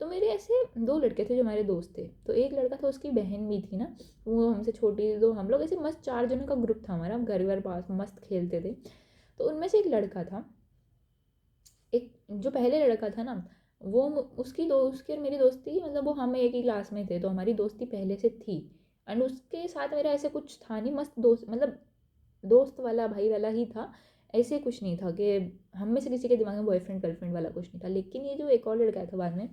तो मेरे ऐसे 2 लड़के थे जो हमारे दोस्त थे, तो एक लड़का था उसकी बहन भी थी ना, वो हमसे छोटी थी, तो हम लोग ऐसे मस्त 4 जनों का ग्रुप था हमारा, घर पास मस्त खेलते थे। तो उनमें से एक लड़का था, एक जो पहले लड़का था ना, वो उसकी और मेरी दोस्ती, मतलब वो हम एक ही क्लास में थे तो हमारी दोस्ती पहले से थी। एंड उसके साथ मेरा ऐसे कुछ था नहीं, मस्त दोस्त, मतलब दोस्त वाला भाई वाला ही था। ऐसे कुछ नहीं था कि हम में से किसी के दिमाग में बॉयफ्रेंड गर्लफ्रेंड वाला कुछ नहीं था। लेकिन ये जो एक और लड़का था बाद में,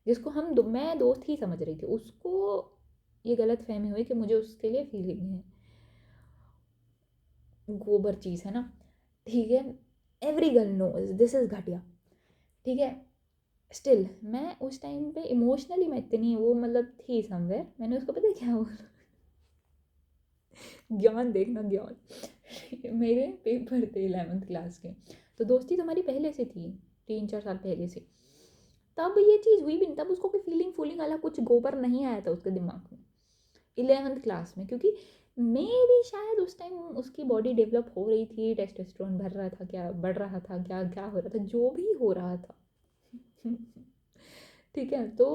जिसको मैं दोस्त ही समझ रही थी, उसको ये गलत फहमी हुई कि मुझे उसके लिए फीलिंग है। गोबर चीज़ है ना, ठीक है। Every girl knows this is घटिया, ठीक है। स्टिल मैं उस टाइम पे इमोशनली मैं इतनी वो मतलब थी समवेयर, मैंने उसको पता है क्या बोला ज्ञान देखना, ज्ञान मेरे पेपर थे 11th क्लास के, तो दोस्ती तो हमारी पहले से थी, 3-4 साल पहले से। तब ये चीज़ हुई भी नहीं, तब उसको कोई फीलिंग वाला कुछ गोबर नहीं आया था उसके दिमाग में 11th क्लास में, क्योंकि मे भी शायद उस टाइम उसकी बॉडी डेवलप हो रही थी, टेस्टोस्टेरोन भर रहा था, क्या बढ़ रहा था, क्या क्या हो रहा था, जो भी हो रहा था ठीक है। तो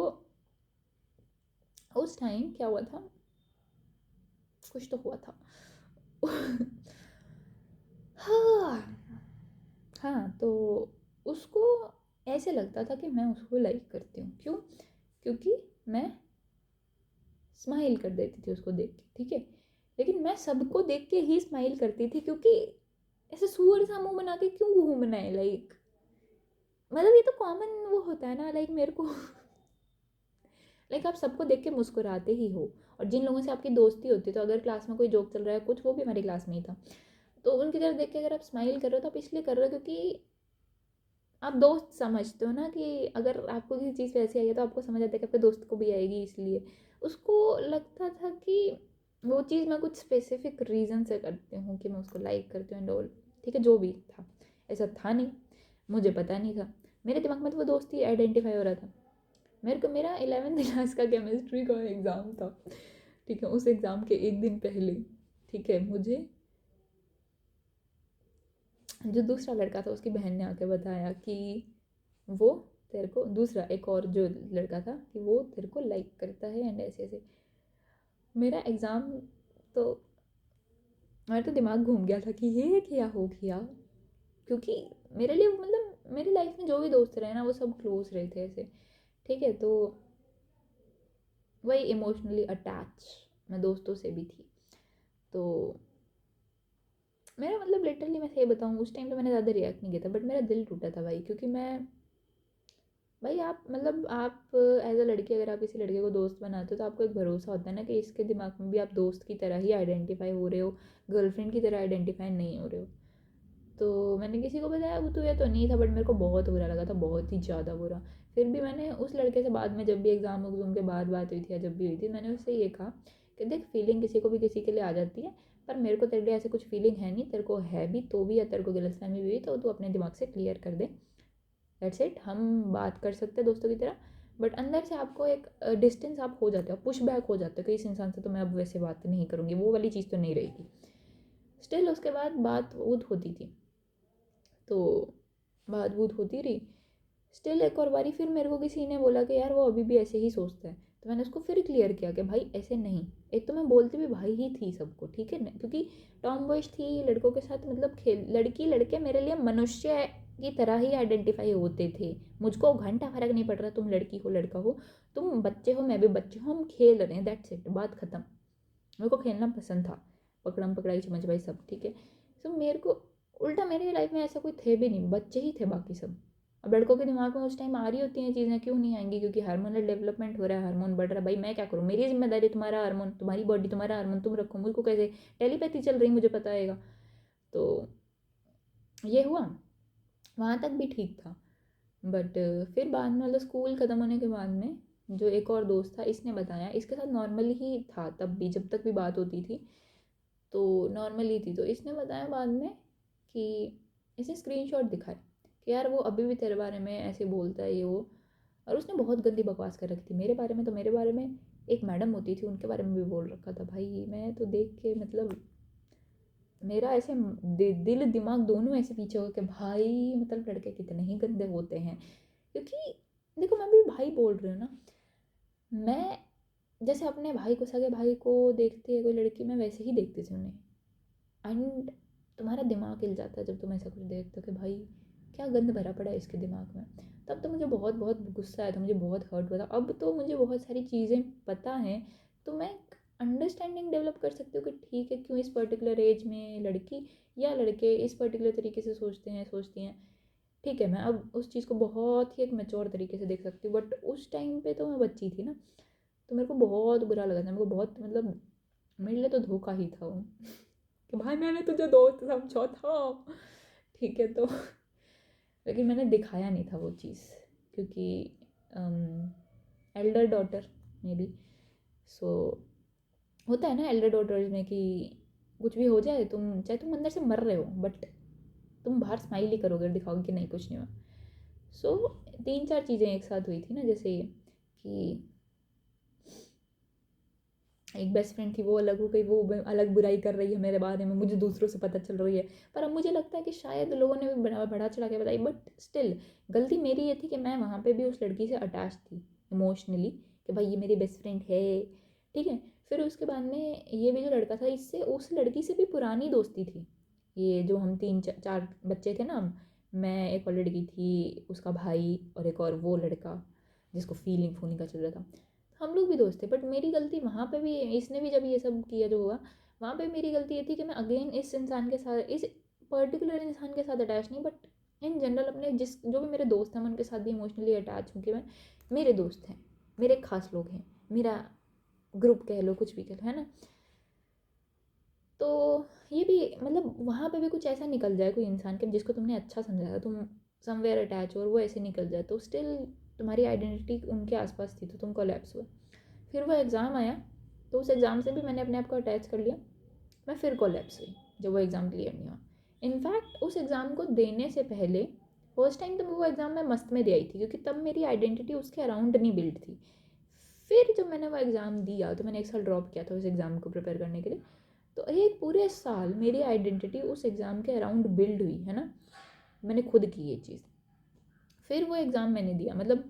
उस टाइम क्या हुआ था, कुछ तो हुआ था हाँ हाँ, तो उसको ऐसे लगता था कि मैं उसको लाइक करती हूँ, क्यों, क्योंकि मैं स्माइल कर देती थी उसको देख के, ठीक है। लेकिन मैं सबको देख के ही स्माइल करती थी, क्योंकि ऐसे सुअर सा मुंह बना के क्यों घूमना है, लाइक मतलब ये तो कॉमन वो होता है ना, लाइक मेरे को लाइक आप सबको देख के मुस्कुराते ही हो, और जिन लोगों से आपकी दोस्ती होती है, तो अगर क्लास में कोई जोक चल रहा है कुछ, वो भी हमारी क्लास में ही था, तो उनकी तरफ देख के अगर आप स्माइल कर रहे हो तो आप इसलिए कर रहे हो क्योंकि आप दोस्त समझते हो ना, कि अगर आपको किसी चीज़ पे ऐसी आई है तो आपको समझ आता है कि आपके दोस्त को भी आएगी, इसलिए उसको लगता था कि वो चीज़ मैं कुछ स्पेसिफिक रीज़न से करती हूँ कि मैं उसको लाइक करती हूँ एंड ऑल, ठीक है। जो भी था ऐसा था नहीं, मुझे पता नहीं था, मेरे दिमाग में तो वो दोस्त ही आइडेंटिफाई हो रहा था। मेरा 11th क्लास का केमिस्ट्री का एग्ज़ाम था, ठीक है। उस एग्ज़ाम के एक दिन पहले, ठीक है, मुझे जो दूसरा लड़का था उसकी बहन ने आके बताया कि वो तेरे को, दूसरा एक और जो लड़का था, कि वो तेरे को लाइक करता है एंड ऐसे ऐसे। मेरा एग्ज़ाम तो, मेरा तो दिमाग घूम गया था कि ये क्या हो गया, क्योंकि मेरे लिए मतलब मेरी लाइफ में जो भी दोस्त रहे ना वो सब क्लोज रहे थे ऐसे, ठीक है। तो वही इमोशनली अटैच मैं दोस्तों से भी थी। तो मेरा मतलब लिटरली मैं सही बताऊँ, उस टाइम पे मैंने ज़्यादा रिएक्ट नहीं किया था, बट मेरा दिल टूटा था भाई, क्योंकि मैं, भाई आप मतलब आप एज अ लड़की अगर आप किसी लड़के को दोस्त बनाते हो तो आपको एक भरोसा होता है ना कि इसके दिमाग में भी आप दोस्त की तरह ही आइडेंटिफाई हो रहे हो, गर्लफ्रेंड की तरह आइडेंटिफाई नहीं हो रहे हो। तो मैंने किसी को बताया वो तो ये तो नहीं था, बट मेरे को बहुत बुरा लगा था, बहुत ही ज़्यादा बुरा। फिर भी मैंने उस लड़के से बाद में, जब भी एग्ज़ाम उग्ज़ाम के बाद बात हुई थी या जब भी हुई थी, मैंने उससे ये कहा कि देख, फीलिंग किसी को भी किसी के लिए आ जाती है, पर मेरे को तेरे लिए ऐसे कुछ फीलिंग है नहीं, तेरे को है भी तो भी, या तेरे को गलतफहमी भी हुई तो तू अपने दिमाग से क्लियर कर दे। That's it. हम बात कर सकते हैं दोस्तों की तरह, बट अंदर से आपको एक डिस्टेंस आप हो जाते हो, पुश बैक हो जाते हो कि इस इंसान से तो मैं अब वैसे बात नहीं करूँगी, वो वाली चीज़ तो नहीं रहेगी। स्टिल उसके बाद बात वूत होती थी, तो बात वूत होती रही। स्टिल एक और बारी फिर मेरे को किसी ने बोला कि यार वो अभी भी ऐसे ही सोचता है, तो मैंने उसको फिर क्लियर किया कि भाई ऐसे नहीं। एक तो मैं बोलती भी भाई ही थी सबको, ठीक है ना, क्योंकि टॉम बॉयज थी लड़कों के साथ, मतलब खेल, लड़की लड़के मेरे लिए मनुष्य की तरह ही आइडेंटिफाई होते थे। मुझको घंटा फर्क नहीं पड़ रहा तुम लड़की हो लड़का हो, तुम बच्चे हो मैं भी बच्चे हूँ, हम खेल रहे हैं, दैट्स इट, बात ख़त्म। मेरे को खेलना पसंद था, पकड़म पकड़ाई चमच भाई सब, ठीक है। सो मेरे को उल्टा, मेरी लाइफ में ऐसा कोई थे भी नहीं, बच्चे ही थे बाकी सब। अब लड़कों के दिमाग में उस टाइम आ रही होती हैं चीज़ें, क्यों नहीं आएंगी, क्योंकि हार्मोनल डेवलपमेंट हो रहा है, हार्मोन बढ़ रहा है। भाई मैं क्या करूँ, मेरी जिम्मेदारी तुम्हारा हार्मोन, तुम्हारी बॉडी तुम्हारा हार्मोन तुम रखो, मुझको कैसे टेलीपैथी चल रही मुझे पता आएगा। तो ये हुआ, वहाँ तक भी ठीक था। बट फिर बाद में, मतलब स्कूल ख़त्म होने के बाद में, जो एक और दोस्त था इसने बताया, इसके साथ नॉर्मली ही था तब भी, जब तक भी बात होती थी तो नॉर्मली थी। तो इसने बताया बाद में कि इसने स्क्रीनशॉट दिखाए कि यार वो अभी भी तेरे बारे में ऐसे बोलता है ये वो। और उसने बहुत गंदी बकवास कर रखी थी मेरे बारे में, तो मेरे बारे में एक मैडम होती थी उनके बारे में भी बोल रखा था। भाई मैं तो देख के मतलब मेरा ऐसे दिल दिमाग दोनों ऐसे पीछे हो कि भाई मतलब लड़के कितने ही गंदे होते हैं। क्योंकि देखो, मैं भी भाई बोल रही हूँ ना, मैं जैसे अपने भाई को, सगे भाई को देखती है कोई लड़की, मैं वैसे ही देखती थी उन्हें। एंड तुम्हारा दिमाग हिल जाता है जब तुम ऐसा कुछ देखते हो कि भाई क्या गंद भरा पड़ा है इसके दिमाग में। तब तो मुझे बहुत बहुत गुस्सा आया था, मुझे बहुत हर्ट हुआ था। अब तो मुझे बहुत सारी चीज़ें पता हैं, तो मैं अंडरस्टैंडिंग डेवलप कर सकती हूँ कि ठीक है, क्यों इस पर्टिकुलर एज में लड़की या लड़के इस पर्टिकुलर तरीके से सोचते हैं सोचती हैं। ठीक है, मैं अब उस चीज़ को बहुत ही एक मैच्योर तरीके से देख सकती हूँ, बट उस टाइम पे तो मैं बच्ची थी ना, तो मेरे को बहुत बुरा लगा था, मेरे को बहुत, मतलब मेरे लिए तो धोखा ही था वो कि भाई मैंने तुझे दोस्त समझा था, ठीक है। तो लेकिन मैंने दिखाया नहीं था वो चीज़, क्योंकि एल्डर डॉटर मे बी, सो होता है ना एल्डर डॉटर्स में कि कुछ भी हो जाए, तुम चाहे तुम अंदर से मर रहे हो बट तुम बाहर स्माइल ही करोगे, दिखाओगे कि नहीं कुछ नहीं हुआ। सो 3-4 चीज़ें एक साथ हुई थी ना, जैसे कि एक बेस्ट फ्रेंड थी वो अलग हो गई, वो अलग बुराई कर रही है मेरे बारे में, मुझे दूसरों से पता चल रही है। पर अब मुझे लगता है कि शायद लोगों ने भी बढ़ा चढ़ा के बताई, बट स्टिल गलती मेरी ये थी कि मैं वहाँ पे भी उस लड़की से अटैच थी इमोशनली, कि भाई ये मेरी बेस्ट फ्रेंड है, ठीक है। फिर उसके बाद में ये भी जो लड़का था, इससे उस लड़की से भी पुरानी दोस्ती थी। ये जो हम 3-4 बच्चे थे ना, मैं, एक और लड़की थी, उसका भाई, और एक और वो लड़का जिसको फीलिंग का चल रहा था, हम लोग भी दोस्त थे। बट मेरी गलती वहाँ पे भी, इसने भी जब ये सब किया जो हुआ, वहाँ पे मेरी गलती ये थी कि मैं अगेन इस इंसान के साथ, इस पर्टिकुलर इंसान के साथ अटैच नहीं, बट इन जनरल अपने जिस जो भी मेरे दोस्त हैं मैं उनके साथ भी इमोशनली अटैच हूँ कि मैं, मेरे दोस्त हैं, मेरे खास लोग हैं, मेरा ग्रुप कह लो, कुछ भी कह लो, है ना। तो ये भी मतलब वहाँ पे भी कुछ ऐसा निकल जाए कोई इंसान के जिसको तुमने अच्छा समझा था, तुम समवेयर अटैच हो, और वो ऐसे निकल जाए, तो स्टिल तुम्हारी आइडेंटिटी उनके आसपास थी, तो तुम कोलैप्स हुए। फिर वो एग्ज़ाम आया, तो उस एग्ज़ाम से भी मैंने अपने आप को अटैच कर लिया, मैं फिर कोलैप्स हुई जब वो एग्ज़ाम क्लियर नहीं हुआ। इनफैक्ट उस एग्ज़ाम को देने से पहले फर्स्ट टाइम तो मैं वो एग्ज़ाम में मस्त में दे आई थी, क्योंकि तब मेरी आइडेंटिटी उसके अराउंड नहीं बिल्ड थी। फिर जब मैंने वो एग्ज़ाम दिया, तो मैंने 1 साल ड्रॉप किया था उस एग्ज़ाम को प्रिपेयर करने के लिए, तो एक पूरे साल मेरी आइडेंटिटी उस एग्ज़ाम के अराउंड बिल्ड हुई है ना, मैंने खुद की ये चीज़। फिर वो एग्ज़ाम मैंने दिया, मतलब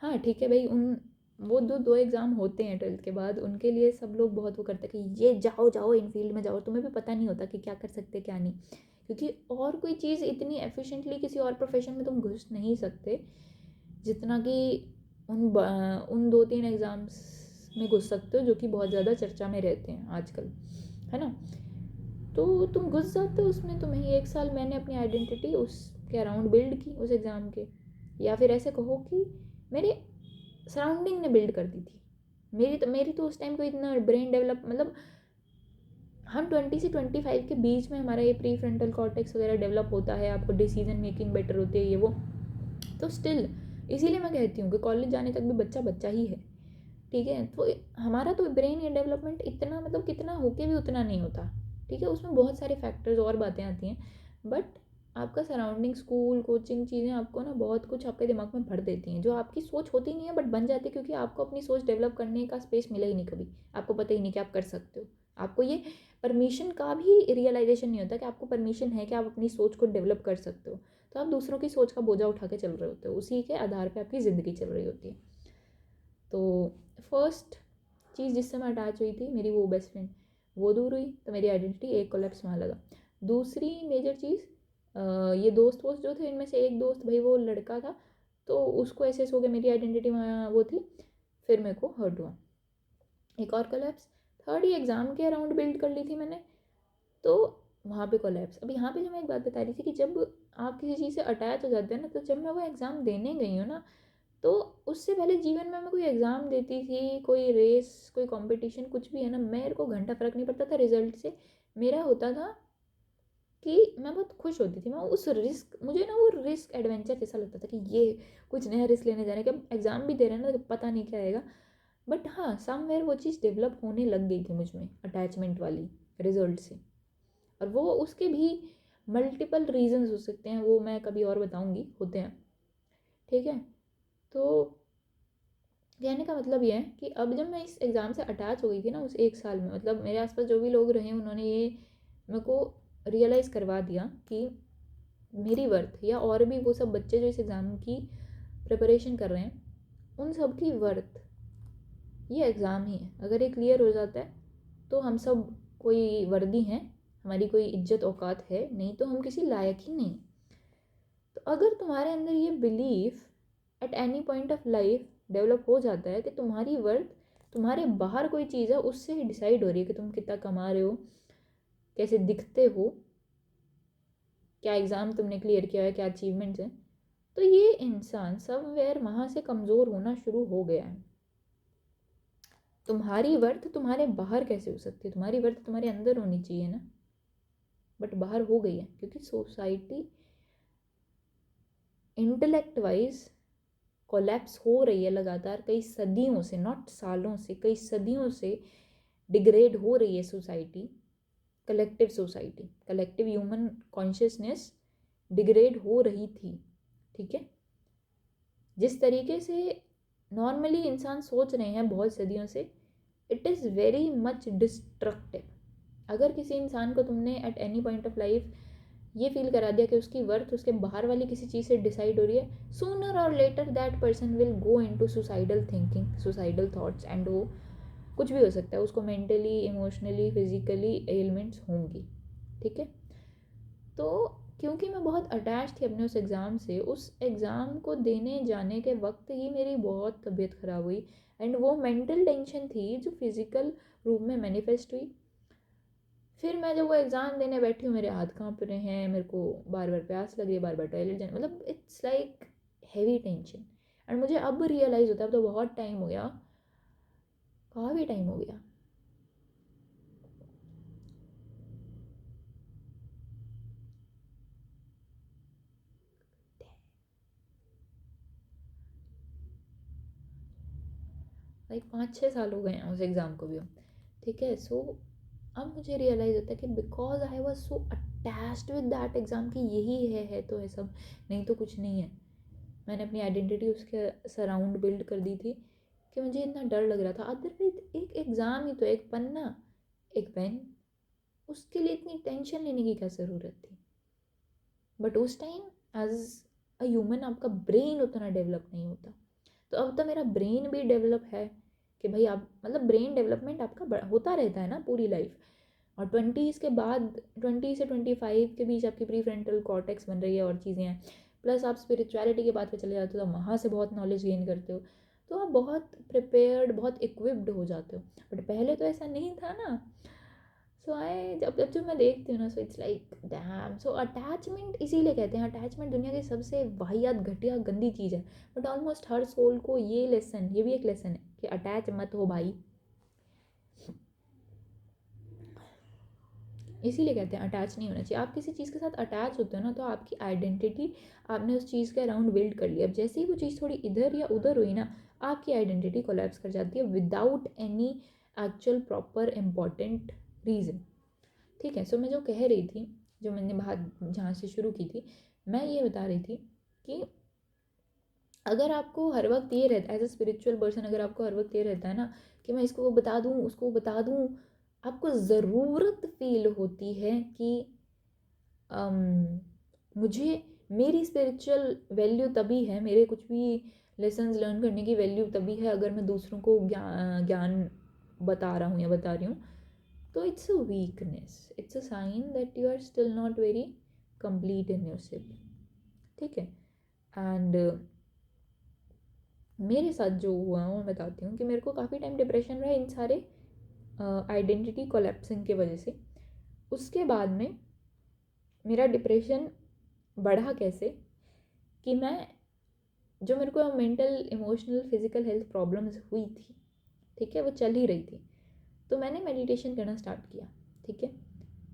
हाँ ठीक है भाई, उन वो दो एग्ज़ाम होते हैं 12th के बाद, उनके लिए सब लोग बहुत वो करते हैं कि ये जाओ जाओ इन फील्ड में जाओ, तुम्हें भी पता नहीं होता कि क्या कर सकते क्या नहीं, क्योंकि और कोई चीज़ इतनी एफिशिएंटली किसी और प्रोफेशन में तुम घुस नहीं सकते जितना कि उन 2-3 एग्ज़ाम्स में घुस सकते हो जो कि बहुत ज़्यादा चर्चा में रहते हैं आजकल, है ना। तो तुम घुस जाते हो उसमें। तुम्हें 1 साल मैंने अपनी आइडेंटिटी उसके अराउंड बिल्ड की, उस एग्ज़ाम के, या फिर ऐसे कहो कि मेरे सराउंडिंग ने बिल्ड कर दी थी। मेरी तो उस टाइम कोई इतना ब्रेन डेवलप, मतलब हम 20 से 25 के बीच में हमारा ये प्री फ्रंटल कॉर्टेक्स वगैरह डेवलप होता है, आपको डिसीजन मेकिंग बेटर होती है, ये वो। तो स्टिल इसीलिए मैं कहती हूँ कि कॉलेज जाने तक भी बच्चा बच्चा ही है, ठीक है। तो हमारा तो ब्रेन ये डेवलपमेंट इतना, मतलब कितना होके भी उतना नहीं होता, ठीक है। उसमें बहुत सारे फैक्टर्स और बातें आती हैं, बट आपका सराउंडिंग, स्कूल, कोचिंग, चीज़ें आपको ना बहुत कुछ आपके दिमाग में भर देती हैं, जो आपकी सोच होती नहीं है बट बन जाती है, क्योंकि आपको अपनी सोच डेवलप करने का स्पेस मिला ही नहीं कभी। आपको पता ही नहीं कि आप कर सकते हो। आपको ये परमिशन का भी रियलाइजेशन नहीं होता कि आपको परमिशन है कि आप अपनी सोच को डेवलप कर सकते हो। तो आप दूसरों की सोच का बोझा उठा के चल रहे होते हो, उसी के आधार पर आपकी ज़िंदगी चल रही होती है। तो फर्स्ट चीज़ जिससे मैं अटैच हुई थी, मेरी वो बेस्ट फ्रेंड, वो दूर हुई तो मेरी आइडेंटिटी एक कोलैप्स वहाँ लगा। दूसरी मेजर चीज़, ये दोस्त वोस्त जो थे, इनमें से एक दोस्त, भाई वो लड़का था, तो उसको ऐसे हो गया, मेरी आइडेंटिटी वहाँ वो थी, फिर मेरे को हर्ट हुआ। एक और कोलैप्स। थर्ड, ये एग्ज़ाम के अराउंड बिल्ड कर ली थी मैंने, तो वहाँ पे कोलैप्स। अब यहाँ पे जो मैं एक बात बता रही थी कि जब आप किसी चीज़ से अटैच हो जाते हैं ना, तो जब मैं वो एग्ज़ाम देने गई हूँ ना, तो उससे पहले जीवन में मैं कोई एग्ज़ाम देती थी, कोई रेस, कोई कंपटीशन, कुछ भी है ना, मेरे को घंटा फ़र्क नहीं पड़ता था रिजल्ट से। मेरा होता था कि मैं बहुत खुश होती थी। मैं उस रिस्क, मुझे ना वो रिस्क एडवेंचर जैसा लगता था कि ये कुछ नया रिस्क लेने जाने का। एग्ज़ाम भी दे रहे हैं ना, तो पता नहीं क्या आएगा, बट हाँ, समवेयर वो चीज़ डेवलप होने लग गई थी मुझ में, अटैचमेंट वाली, रिजल्ट से। और वो उसके भी मल्टीपल रीजंस हो सकते हैं, वो मैं कभी और बताऊँगी, होते हैं, ठीक है। तो कहने का मतलब ये है कि अब जब मैं इस एग्ज़ाम से अटैच हो गई थी ना, उस 1 साल में, मतलब मेरे आसपास जो भी लोग रहे, उन्होंने ये मेरे को रियलाइज़ करवा दिया कि मेरी वर्थ, या और भी वो सब बच्चे जो इस एग्ज़ाम की प्रिपरेशन कर रहे हैं, उन सब की वर्थ ये एग्ज़ाम ही है। अगर ये क्लियर हो जाता है तो हम सब कोई वर्दी हैं, हमारी कोई इज्जत औकात है, नहीं तो हम किसी लायक ही नहीं। तो अगर तुम्हारे अंदर ये belief at any point of life develop हो जाता है कि तुम्हारी वर्थ तुम्हारे बाहर कोई चीज़ है उससे ही डिसाइड हो रही है, कि तुम कितना कमा रहे हो, कैसे दिखते हो, क्या एग्ज़ाम तुमने क्लियर किया है, क्या अचीवमेंट्स हैं, तो ये इंसान समवेयर वहाँ से कमज़ोर होना शुरू हो गया है। तुम्हारी वर्थ तुम्हारे बाहर कैसे हो सकती है? तुम्हारी वर्थ तुम्हारे अंदर होनी चाहिए ना, बट बाहर हो गई है, क्योंकि सोसाइटी इंटेलेक्ट वाइज कोलैप्स हो रही है लगातार, कई सदियों से, नॉट सालों से, कई सदियों से डिग्रेड हो रही है society, society, collective human consciousness degrade हो रही थी, ठीक है। जिस तरीके से नॉर्मली इंसान सोच रहे हैं बहुत सदियों से, it is very much destructive. अगर किसी इंसान को तुमने at any point of life ये फील करा दिया कि उसकी वर्थ उसके बाहर वाली किसी चीज़ से डिसाइड हो रही है, सूनर और later that person will go into suicidal thinking, suicidal thoughts, and वो कुछ भी हो सकता है, उसको मेंटली, इमोशनली, फिजिकली एलिमेंट्स होंगी, ठीक है। तो क्योंकि मैं बहुत अटैच थी अपने उस एग्ज़ाम से, उस एग्ज़ाम को देने जाने के वक्त ही मेरी बहुत तबीयत ख़राब हुई, एंड वो मेंटल टेंशन थी जो फिज़िकल रूप में मैनिफेस्ट हुई। फिर मैं जब वो एग्ज़ाम देने बैठी हूँ, मेरे हाथ काँप रहे हैं, मेरे को बार बार प्यास लग रही है, बार बार टॉयलेट जाना, मतलब it's like heavy tension. And मुझे अब रियलाइज़ होता है, अब तो बहुत टाइम हो गया, काफ़ी टाइम हो गया, लाइक 5-6 साल हो गए हैं उस एग्ज़ाम को भी अब, ठीक है। सो अब मुझे रियलाइज़ होता है कि because I was so attached with that exam कि यही है तो है सब, नहीं तो कुछ नहीं है। मैंने अपनी आइडेंटिटी उसके सराउंड बिल्ड कर दी थी कि मुझे इतना डर लग रहा था। अदरवाइज एक एग्ज़ाम ही तो, एक पन्ना, एक पेन, उसके लिए इतनी टेंशन लेने की क्या ज़रूरत थी। बट उस टाइम एज अ ह्यूमन आपका ब्रेन उतना डेवलप नहीं होता। तो अब तो मेरा ब्रेन भी डेवलप है कि भाई आप, मतलब ब्रेन डेवलपमेंट आपका होता रहता है ना पूरी लाइफ। और 20s के बाद, 20 से 25 के बीच आपकी प्री फ्रंटल कॉर्टेक्स बन रही है और चीज़ें हैं, प्लस आप स्पिरिचुअलिटी के बात पे चले जाते हो तो वहाँ से बहुत नॉलेज गेन करते हो। तो आप बहुत प्रिपेयर्ड, बहुत इक्विप्ड हो जाते हो। बट पहले तो ऐसा नहीं था ना। सो आई जब मैं देखती हूँ ना, so it's like damn. So attachment इसीलिए कहते हैं, अटैचमेंट दुनिया की सबसे वाहियात, घटिया, गंदी चीज़ है। बट ऑलमोस्ट हर सोल को ये भी एक लेसन है कि अटैच मत हो भाई। इसीलिए कहते हैं अटैच नहीं होना चाहिए। आप किसी चीज़ के साथ अटैच होते हो ना, तो आपकी आइडेंटिटी आपने उस चीज़ के अराउंड बिल्ड कर लिया। अब जैसे ही वो चीज़ थोड़ी इधर या उधर हुई ना, आपकी आइडेंटिटी कोलैप्स कर जाती है without any actual proper important reason. ठीक है। सो मैं जो कह रही थी, जो मैंने बात जहाँ से शुरू की थी, मैं ये बता रही थी कि अगर आपको हर वक्त ये रहता है एज अ स्पिरिचुअल पर्सन, अगर आपको हर वक्त ये रहता है ना कि मैं इसको बता दूँ, उसको बता दूँ, आपको ज़रूरत फील होती है कि मुझे मेरी स्पिरिचुअल वैल्यू तभी है, मेरे कुछ भी लेसन्स लर्न करने की वैल्यू तभी है अगर मैं दूसरों को ज्ञान बता रहा हूँ या बता रही हूँ। तो it's a weakness, it's a sign that you are still not very complete in yourself. ठीक है। एंड मेरे साथ जो हुआ वो मैं बताती हूँ कि मेरे को काफ़ी टाइम डिप्रेशन रहा इन सारे आइडेंटिटी कोलैप्सिंग की वजह से। उसके बाद में मेरा डिप्रेशन बढ़ा कैसे कि मैं जो मेरे को mental emotional physical health problems हुई थी, ठीक है, वो चल ही रही थी, तो मैंने मेडिटेशन करना स्टार्ट किया। ठीक है।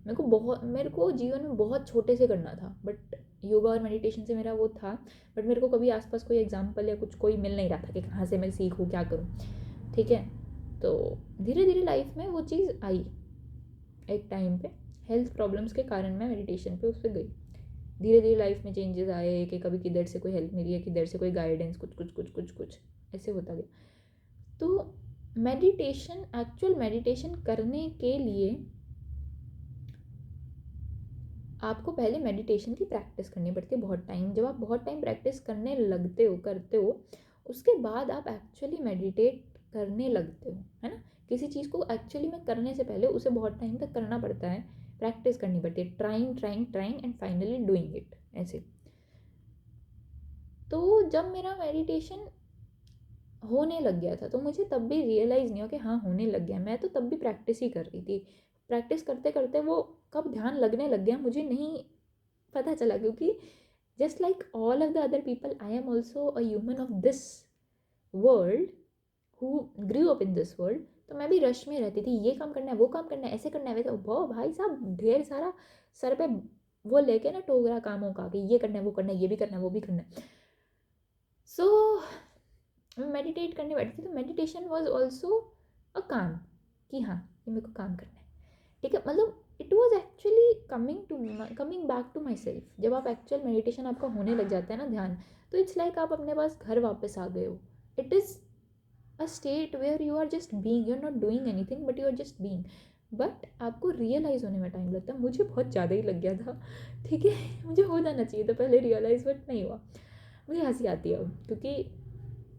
मेरे को जीवन में बहुत छोटे से करना था, बट योगा और मेडिटेशन से मेरा वो था, बट मेरे को कभी आसपास कोई एग्जाम्पल या कुछ कोई मिल नहीं रहा था कि कहाँ से मैं सीखूँ, क्या करूँ। ठीक है। तो धीरे धीरे लाइफ में वो चीज़ आई। एक टाइम पे हेल्थ प्रॉब्लम्स के कारण मैं मेडिटेशन पे उस पर गई। धीरे धीरे लाइफ में चेंजेस आए कि कभी किधर से कोई हेल्प मिली है, किधर से कोई गाइडेंस, कुछ कुछ कुछ कुछ कुछ ऐसे होता गया। तो मेडिटेशन, एक्चुअल मेडिटेशन करने के लिए आपको पहले मेडिटेशन की प्रैक्टिस करनी पड़ती है बहुत टाइम। जब आप बहुत टाइम प्रैक्टिस करने लगते हो, करते हो, उसके बाद आप एक्चुअली मेडिटेट करने लगते हो, है ना। किसी चीज़ को एक्चुअली में करने से पहले उसे बहुत टाइम तक करना पड़ता है, प्रैक्टिस करनी पड़ती है, trying trying trying and finally doing it, ऐसे। तो जब मेरा मेडिटेशन होने लग गया था, तो मुझे तब भी रियलाइज़ नहीं हो कि हाँ होने लग गया। मैं तो तब भी प्रैक्टिस ही कर रही थी। प्रैक्टिस करते करते वो कब ध्यान लगने लग गया मुझे नहीं पता चला, क्योंकि just like all of the other people, I am also a human of this world who grew up in this world. तो मैं भी रश में रहती थी, ये काम करना है, वो काम करना है, ऐसे करना है, वैसे। वो भाई साहब ढेर सारा सर पे वो लेके ना टोकरा कामों का कि ये करना है, वो करना है, ये भी करना है, वो भी करना है। सो मेडिटेट करने बैठी थी, तो मेडिटेशन वॉज ऑल्सो अ काम कि हाँ ये मेरे को काम करना है। ठीक है। मतलब it was actually coming back to myself. जब आप एक्चुअल मेडिटेशन आपका होने लग जाता है ना, ध्यान, तो इट्स लाइक आप अपने पास घर वापस आ गए हो। It is a state where you are just being, you are not doing anything but you are just being. But आपको रियलाइज़ होने में टाइम लगता है। मुझे बहुत ज़्यादा ही लग गया था। ठीक है। मुझे हो जाना चाहिए था पहले रियलाइज़, बट नहीं हुआ। मुझे हंसी आती है अब, क्योंकि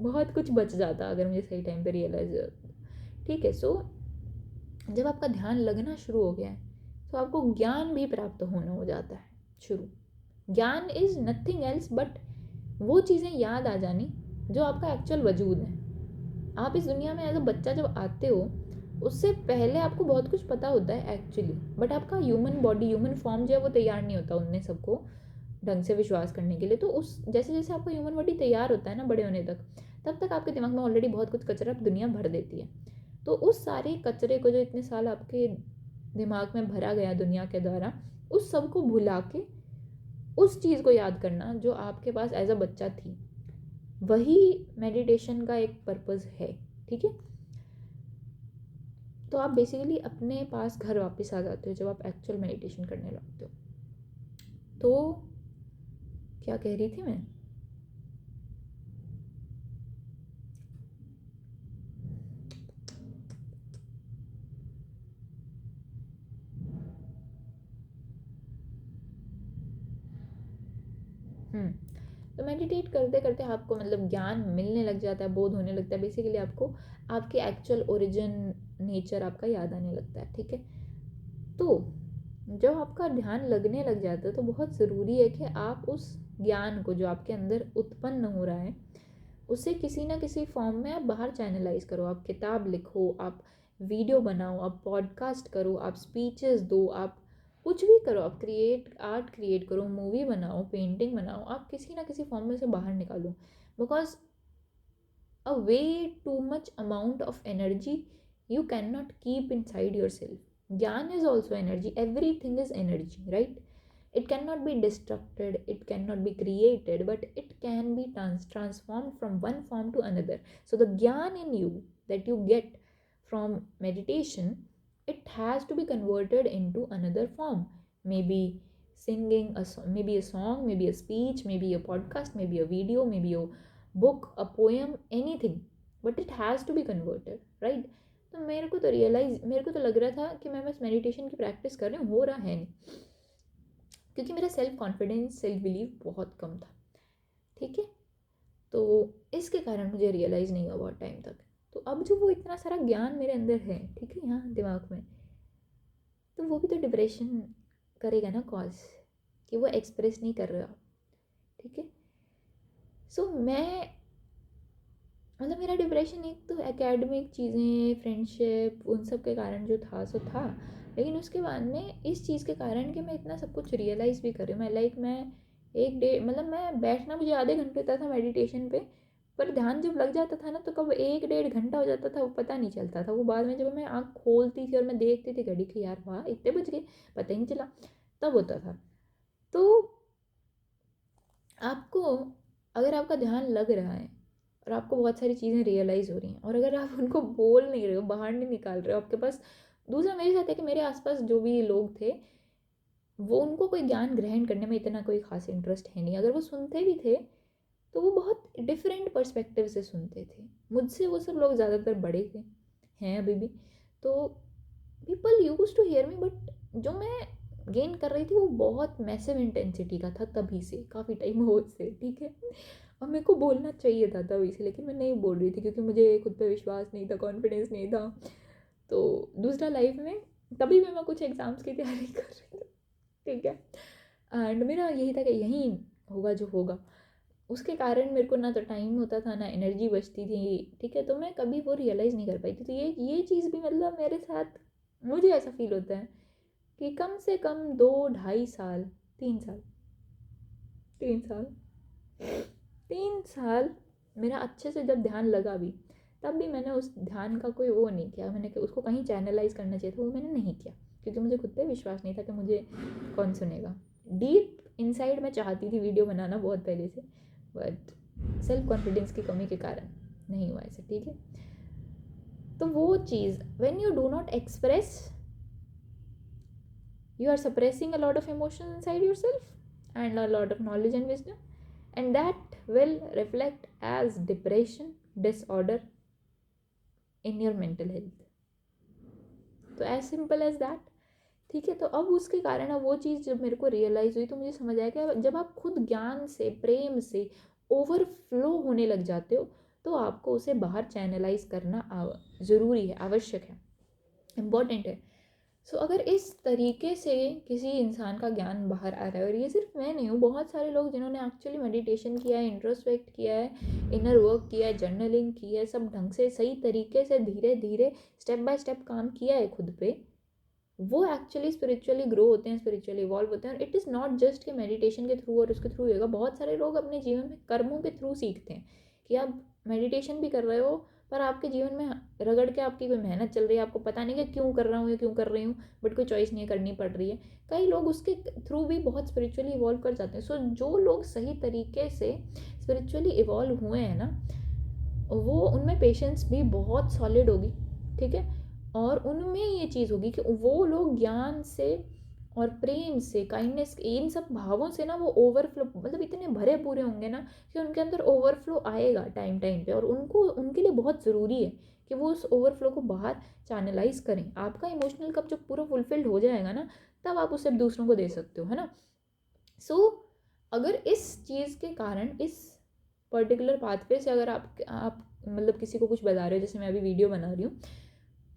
बहुत कुछ बच जाता अगर मुझे सही टाइम पे रियलाइज़ हो। ठीक है। सो जब आपका ध्यान लगना शुरू हो गया है, तो आपको ज्ञान भी प्राप्त होना हो जाता है शुरू। ज्ञान इज़ नथिंग एल्स बट वो चीज़ें याद आ जानी जो आपका एक्चुअल वजूद है। आप इस दुनिया में एज अ बच्चा जब आते हो, उससे पहले आपको बहुत कुछ पता होता है एक्चुअली, बट आपका ह्यूमन बॉडी, ह्यूमन फॉर्म जो है वो तैयार नहीं होता उनने सबको ढंग से विश्वास करने के लिए। तो उस जैसे जैसे आपका ह्यूमन बॉडी तैयार होता है ना बड़े होने तक, तब तक आपके दिमाग में ऑलरेडी बहुत कुछ कचरा दुनिया भर देती है। तो उस सारे कचरे को जो इतने साल आपके दिमाग में भरा गया दुनिया के द्वारा, उस सब को भुला के उस चीज़ को याद करना जो आपके पास एज अ बच्चा थी, वही मेडिटेशन का एक पर्पज़ है। ठीक है। तो आप बेसिकली अपने पास घर वापस आ जाते हो जब आप एक्चुअल मेडिटेशन करने लगते हो। तो क्या कह रही थी मैं? तो मेडिटेट करते करते आपको मतलब ज्ञान मिलने लग जाता है, बोध होने लगता है। बेसिकली आपको आपके एक्चुअल ओरिजिन, नेचर आपका याद आने लगता है। ठीक है। तो जब आपका ध्यान लगने लग जाता है, तो बहुत ज़रूरी है कि आप उस ज्ञान को जो आपके अंदर उत्पन्न हो रहा है, उसे किसी ना किसी फॉर्म में आप बाहर चैनलाइज करो। आप किताब लिखो, आप वीडियो बनाओ, आप पॉडकास्ट करो, आप स्पीचेस दो, आप कुछ भी करो, आप आर्ट क्रिएट करो, मूवी बनाओ, पेंटिंग बनाओ, आप किसी ना किसी फॉर्म में से बाहर निकालो। Because a way too much amount of energy you cannot keep inside yourself. Gyan is also energy. Everything is energy, right? It cannot be destructed, it cannot be created, but it can be transformed from one form to another. So the gyan in you that you get from meditation, it has to be converted into another form. Maybe singing maybe a song, maybe a speech, maybe a podcast, maybe a video, maybe a book, a poem, anything, but it has to be converted, right? तो मेरे को तो लग रहा था कि मैं बस मेडिटेशन की प्रैक्टिस कर रही हूँ, हो रहा है नहीं, क्योंकि मेरा सेल्फ कॉन्फिडेंस, सेल्फ बिलीव बहुत कम था, ठीक है। तो इसके कारण मुझे रियलाइज़ नहीं हुआ बहुत टाइम तक। तो अब जो वो इतना सारा ज्ञान मेरे अंदर है, ठीक है, यहाँ दिमाग में, तो वो भी तो डिप्रेशन करेगा ना कॉज, कि वो एक्सप्रेस नहीं कर रहे हो आप, ठीक है। सो मैं मतलब मेरा डिप्रेशन एक तो एकेडमिक चीज़ें, फ्रेंडशिप, उन सब के कारण जो था सो था, लेकिन उसके बाद में इस चीज़ के कारण कि मैं इतना सब कुछ रियलाइज़ भी कर रही हूँ। मैं एक डे मतलब मैं बैठना मुझे आधे घंटे होता था मेडिटेशन पे, पर ध्यान जब लग जाता था ना तो कब 1-1.5 घंटा हो जाता था वो पता नहीं चलता था। वो बाद में जब मैं आँख खोलती थी और मैं देखती थी घड़ी की, यार वाह इतने बज गए, पता ही नहीं चला, तब होता था। तो आपको अगर आपका ध्यान लग रहा है और आपको बहुत सारी चीज़ें रियलाइज़ हो रही हैं, और अगर आप उनको बोल नहीं रहे हो, बाहर नहीं निकाल रहे हो आपके पास, दूसरा मेरे साथ है कि मेरे आसपास जो भी लोग थे वो, उनको कोई ज्ञान ग्रहण करने में इतना कोई ख़ास इंटरेस्ट है नहीं। अगर वो सुनते भी थे तो वो बहुत डिफरेंट पर्सपेक्टिव से सुनते थे। मुझसे वो सब लोग ज़्यादातर बड़े थे, हैं अभी भी। तो people use to hear me, but जो मैं गेन कर रही थी वो बहुत मैसिव इंटेंसिटी का था तभी से, काफ़ी टाइम हो से, ठीक है। और मेरे को बोलना चाहिए था तभी से, लेकिन मैं नहीं बोल रही थी क्योंकि मुझे खुद पे विश्वास नहीं था, कॉन्फिडेंस नहीं था। तो दूसरा लाइफ में तभी भी मैं कुछ एग्ज़ाम्स की तैयारी कर रही थी, ठीक है, एंड मेरा यही था कि यहीं होगा जो होगा। उसके कारण मेरे को ना तो टाइम होता था ना एनर्जी बचती थी, ठीक है। तो मैं कभी वो रियलाइज़ नहीं कर पाई थी। तो ये चीज़ भी मतलब मेरे साथ, मुझे ऐसा फील होता है कि कम से कम 2-2.5 साल, 3 साल, 3 साल, 3 साल मेरा अच्छे से जब ध्यान लगा भी, तब भी मैंने उस ध्यान का कोई वो नहीं किया, मैंने उसको कहीं चैनलाइज करना चाहिए था, वो मैंने नहीं किया, क्योंकि मुझे खुद पे विश्वास नहीं था कि मुझे कौन सुनेगा। डीप इनसाइड मैं चाहती थी वीडियो बनाना बहुत पहले से, बट सेल्फ कॉन्फिडेंस की कमी के कारण नहीं हुआ ऐसे, ठीक है। तो वो चीज़, when you do not express, you are suppressing a lot of emotions inside yourself and a lot of knowledge and wisdom, and that will reflect as depression, disorder in your mental health. तो as simple as that, ठीक है। तो अब उसके कारण, अब वो चीज़ जब मेरे को रियलाइज़ हुई तो मुझे समझ आया कि जब आप खुद ज्ञान से, प्रेम से ओवरफ्लो होने लग जाते हो तो आपको उसे बाहर चैनलाइज करना ज़रूरी है, आवश्यक है, इम्पॉर्टेंट है। सो अगर इस तरीके से किसी इंसान का ज्ञान बाहर आ रहा है, और ये सिर्फ मैं नहीं हूँ, बहुत सारे लोग जिन्होंने एक्चुअली मेडिटेशन किया है, इंट्रोस्पेक्ट किया है, इनर वर्क किया है, जर्नलिंग की है, सब ढंग से सही तरीके से धीरे धीरे स्टेप बाय स्टेप काम किया है खुद पे, वो एक्चुअली स्पिरिचुअली ग्रो होते हैं, स्पिरिचुअली इवॉल्व होते हैं। और इट इज़ नॉट जस्ट कि मेडिटेशन के थ्रू और उसके थ्रू होगा, बहुत सारे लोग अपने जीवन में कर्मों के थ्रू सीखते हैं कि आप मेडिटेशन भी कर रहे हो पर आपके जीवन में रगड़ के आपकी कोई मेहनत चल रही है, आपको पता नहीं कि क्यों कर रहा हूँ या क्यों कर रही हूँ, बट कोई चॉइस नहीं करनी पड़ रही है। कई लोग उसके थ्रू भी बहुत स्पिरिचुअली इवॉल्व कर जाते हैं। सो जो लोग सही तरीके से स्पिरिचुअली इवॉल्व हुए हैं ना, वो उनमें पेशेंस भी बहुत सॉलिड होगी, ठीक है। और उनमें ये चीज़ होगी कि वो लोग ज्ञान से और प्रेम से, काइंडनेस, इन सब भावों से ना वो ओवरफ्लो, मतलब इतने भरे पूरे होंगे ना कि उनके अंदर ओवरफ्लो आएगा टाइम टाइम पे, और उनको, उनके लिए बहुत ज़रूरी है कि वो उस ओवरफ्लो को बाहर चैनलाइज करें। आपका इमोशनल कप जब पूरा फुलफिल्ड हो जाएगा ना, तब आप उसे दूसरों को दे सकते हो, है ना। सो अगर इस चीज़ के कारण, इस पर्टिकुलर पाथवे से अगर आप मतलब किसी को कुछ बता रहे हो, जैसे मैं अभी वीडियो बना रही हूँ,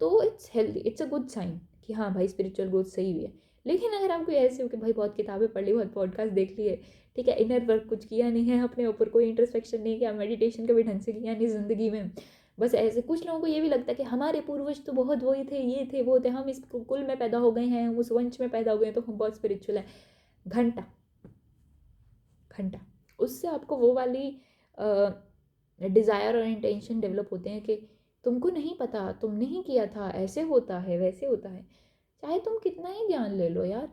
तो it's healthy, it's a good sign कि हाँ भाई स्पिरिचुअल ग्रोथ सही हुई है। लेकिन अगर आपको ऐसे हो कि भाई बहुत किताबें पढ़ ली, बहुत पॉडकास्ट देख लिए, ठीक है, इनर वर्क कुछ किया नहीं है, अपने ऊपर कोई इंट्रोस्पेक्शन नहीं किया, मेडिटेशन कभी ढंग से किया नहीं ज़िंदगी में, बस ऐसे, कुछ लोगों को ये भी लगता है कि हमारे पूर्वज तो बहुत वही थे, ये थे, वो थे, हम इस कुल में पैदा हो गए हैं, उस वंश में पैदा हो गए हैं, तो हम बहुत स्पिरिचुअल हैं। घंटा घंटा उससे आपको वो वाली डिज़ायर और इंटेंशन डेवलप होते हैं कि तुमको नहीं पता, तुमने ही किया था, ऐसे होता है, वैसे होता है। चाहे तुम कितना ही ज्ञान ले लो यार,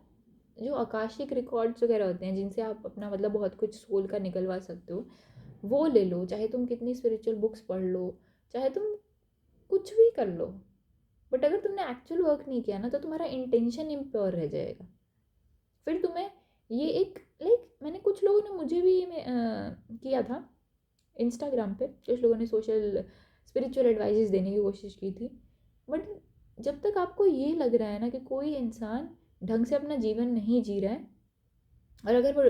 जो आकाशिक रिकॉर्ड्स वगैरह होते हैं जिनसे आप अपना मतलब बहुत कुछ सोल का निकलवा सकते हो, वो ले लो, चाहे तुम कितनी स्पिरिचुअल बुक्स पढ़ लो, चाहे तुम कुछ भी कर लो, बट अगर तुमने एक्चुअल वर्क नहीं किया ना, तो तुम्हारा इंटेंशन इम्प्योर रह जाएगा। फिर तुम्हें ये एक मैंने कुछ लोगों ने मुझे भी किया था इंस्टाग्राम पे, कुछ लोगों ने सोशल स्पिरिचुअल एडवाइजेस देने की कोशिश की थी, बट जब तक आपको ये लग रहा है ना कि कोई इंसान ढंग से अपना जीवन नहीं जी रहा है, और अगर वो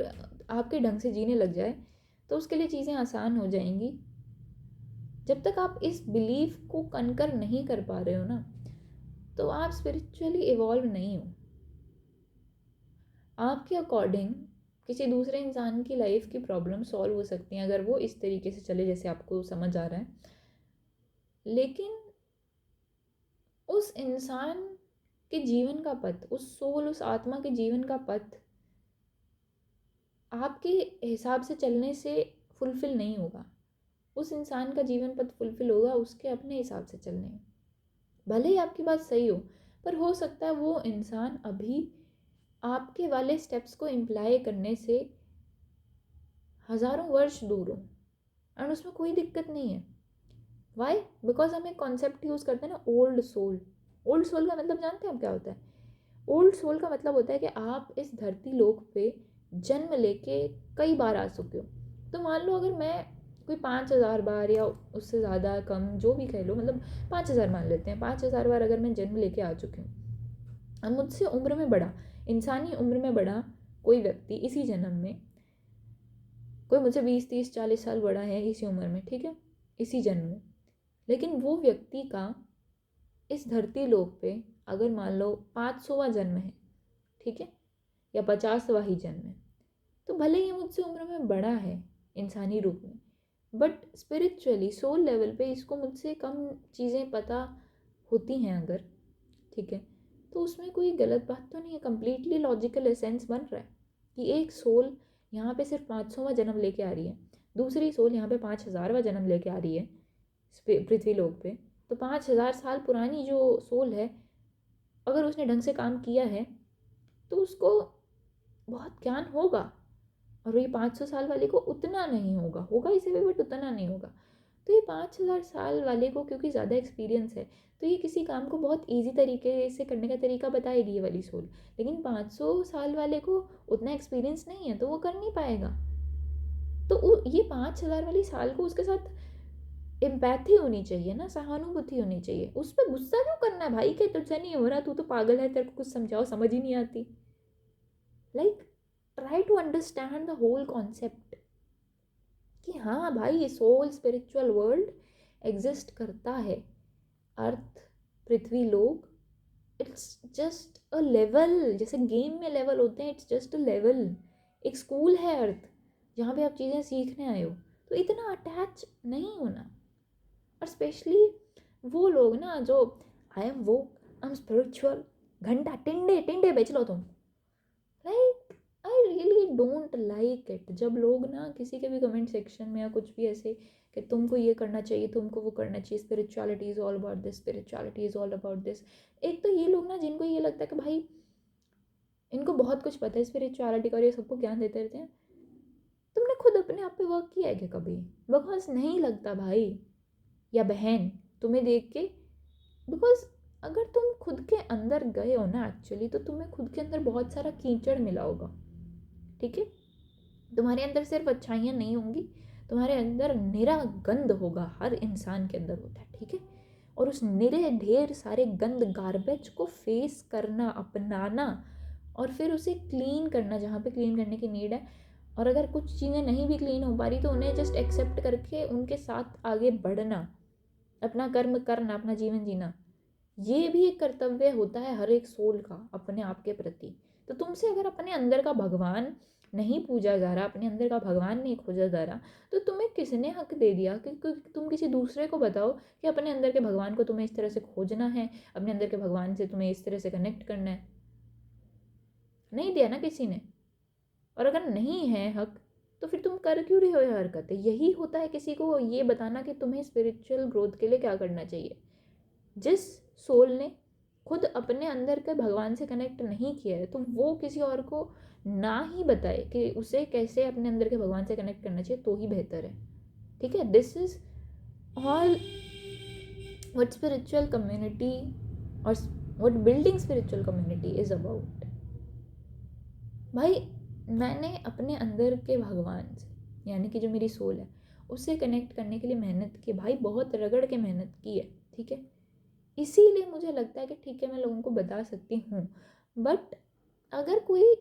आपके ढंग से जीने लग जाए तो उसके लिए चीज़ें आसान हो जाएंगी, जब तक आप इस बिलीफ को कनकर नहीं कर पा रहे हो ना, तो आप स्पिरिचुअली इवॉल्व नहीं हो। आपके अकॉर्डिंग किसी दूसरे इंसान की लाइफ की प्रॉब्लम सॉल्व हो सकती हैं अगर वो इस तरीके से चले जैसे आपको समझ आ रहा है, लेकिन उस इंसान के जीवन का पथ, उस सोल, उस आत्मा के जीवन का पथ आपके हिसाब से चलने से फुलफिल नहीं होगा। उस इंसान का जीवन पथ फुलफिल होगा उसके अपने हिसाब से चलने में। भले ही आपकी बात सही हो, पर हो सकता है वो इंसान अभी आपके वाले स्टेप्स को इम्प्लाई करने से हज़ारों वर्ष दूर हो, एंड उसमें कोई दिक्कत नहीं है। वाई? बिकॉज हम एक कॉन्सेप्ट यूज़ करते हैं ना, ओल्ड सोल। ओल्ड सोल का मतलब जानते हैं आप क्या होता है? ओल्ड सोल का मतलब होता है कि आप इस धरती लोक पे जन्म लेके कई बार आ चुके हो। तो मान लो अगर मैं कोई 5,000 बार या उससे ज़्यादा कम जो भी कह लो, मतलब 5,000 मान लेते हैं, 5,000 बार अगर मैं जन्म लेके आ चुकी हूँ, अब मुझसे उम्र में बड़ा, इंसानी उम्र में बड़ा कोई व्यक्ति इसी जन्म में, कोई मुझसे 20, 30, 40 साल बड़ा है इसी उम्र में, ठीक है, इसी जन्म में, लेकिन वो व्यक्ति का इस धरती लोक पे अगर मान लो 500वां जन्म है, ठीक है, या 50वां ही जन्म है, तो भले ही मुझसे उम्र में बड़ा है इंसानी रूप में, बट स्पिरिचुअली सोल लेवल पे इसको मुझसे कम चीज़ें पता होती हैं अगर, ठीक है, तो उसमें कोई गलत बात तो नहीं है। कम्प्लीटली लॉजिकल एसेंस बन रहा है कि एक सोल यहाँ पे सिर्फ 500वां जन्म लेके आ रही है, दूसरी सोल यहाँ पे 5,000वां जन्म लेके आ रही है पृथ्वी लोक पे, तो 5,000 साल पुरानी जो सोल है, अगर उसने ढंग से काम किया है तो उसको बहुत ज्ञान होगा, और ये 500 साल वाले को उतना नहीं होगा, होगा इसे भी बट उतना नहीं होगा। तो ये 5,000 साल वाले को क्योंकि ज़्यादा एक्सपीरियंस है, तो ये किसी काम को बहुत ईजी तरीके से करने का तरीका बताएगी ये वाली सोल, लेकिन 500 साल वाले को उतना एक्सपीरियंस नहीं है तो वो कर नहीं पाएगा। तो ये 5,000 वाली साल को उसके साथ एम्पैथी होनी चाहिए ना, सहानुभूति होनी चाहिए। उस पर गुस्सा क्यों करना है भाई कि तुझसे नहीं हो रहा, तू तो पागल है, तेरे को कुछ समझाओ समझ ही नहीं आती। Like try to understand the whole concept कि हाँ भाई, सोल स्पिरिचुअल वर्ल्ड एग्जिस्ट करता है। अर्थ, पृथ्वी लोक, इट्स जस्ट अ लेवल, जैसे गेम में लेवल होते हैं, इट्स जस्ट अ लेवल। एक स्कूल है अर्थ, जहाँ पे आप चीज़ें सीखने आए हो, तो इतना अटैच नहीं होना। और स्पेशली वो लोग ना जो आई एम वो, आई एम स्पिरिचुअल, घंटा टिंडे टिंडे बेच लो तुम, like I really don't like it जब लोग ना किसी के भी कमेंट सेक्शन में या कुछ भी ऐसे कि तुमको ये करना चाहिए, तुमको वो करना चाहिए, spirituality is all about this, spirituality is all about this. एक तो ये लोग ना जिनको ये लगता है कि भाई इनको बहुत कुछ पता है स्पिरिचुअलिटी का और ये सबको ज्ञान देते रहते हैं, तुमने खुद अपने आप पे वर्क किया है क्या कभी? बिकॉज नहीं लगता भाई या बहन तुम्हें देख के, बिकॉज अगर तुम खुद के अंदर गए हो ना एक्चुअली, तो तुम्हें खुद के अंदर बहुत सारा कीचड़ मिला होगा, ठीक है, तुम्हारे अंदर सिर्फ अच्छाइयाँ नहीं होंगी, तुम्हारे अंदर निरा गंद होगा, हर इंसान के अंदर होता है, ठीक है, और उस निरे ढेर सारे गंद गार्बेज को फेस करना, अपनाना, और फिर उसे क्लीन करना जहाँ पे क्लीन करने की नीड है, और अगर कुछ चीज़ें नहीं भी क्लीन हो पा रही तो उन्हें जस्ट एक्सेप्ट करके उनके साथ आगे बढ़ना, अपना कर्म करना, अपना जीवन जीना, ये भी एक कर्तव्य होता है हर एक सोल का अपने आप के प्रति। तो तुमसे अगर अपने अंदर का भगवान नहीं पूजा जा रहा, अपने अंदर का भगवान नहीं खोजा जा रहा, तो तुम्हें किसने हक दे दिया कि तुम किसी दूसरे को बताओ कि अपने अंदर के भगवान को तुम्हें इस तरह से खोजना है, अपने अंदर के भगवान से तुम्हें इस तरह से कनेक्ट करना है? नहीं दिया ना किसी ने। और अगर नहीं है हक, तो फिर तुम कर क्यों रहे हो ये हरकतें? यही होता है किसी को ये बताना कि तुम्हें स्पिरिचुअल ग्रोथ के लिए क्या करना चाहिए। जिस सोल ने खुद अपने अंदर के भगवान से कनेक्ट नहीं किया है, तो वो किसी और को ना ही बताए कि उसे कैसे अपने अंदर के भगवान से कनेक्ट करना चाहिए, तो ही बेहतर है। ठीक है, this is all what spiritual community और what building spiritual community is about. भाई मैंने अपने अंदर के भगवान से, यानी कि जो मेरी सोल है, उससे कनेक्ट करने के लिए मेहनत की भाई, बहुत रगड़ के मेहनत की है। ठीक है, इसीलिए मुझे लगता है कि ठीक है मैं लोगों को बता सकती हूँ, बट अगर कोई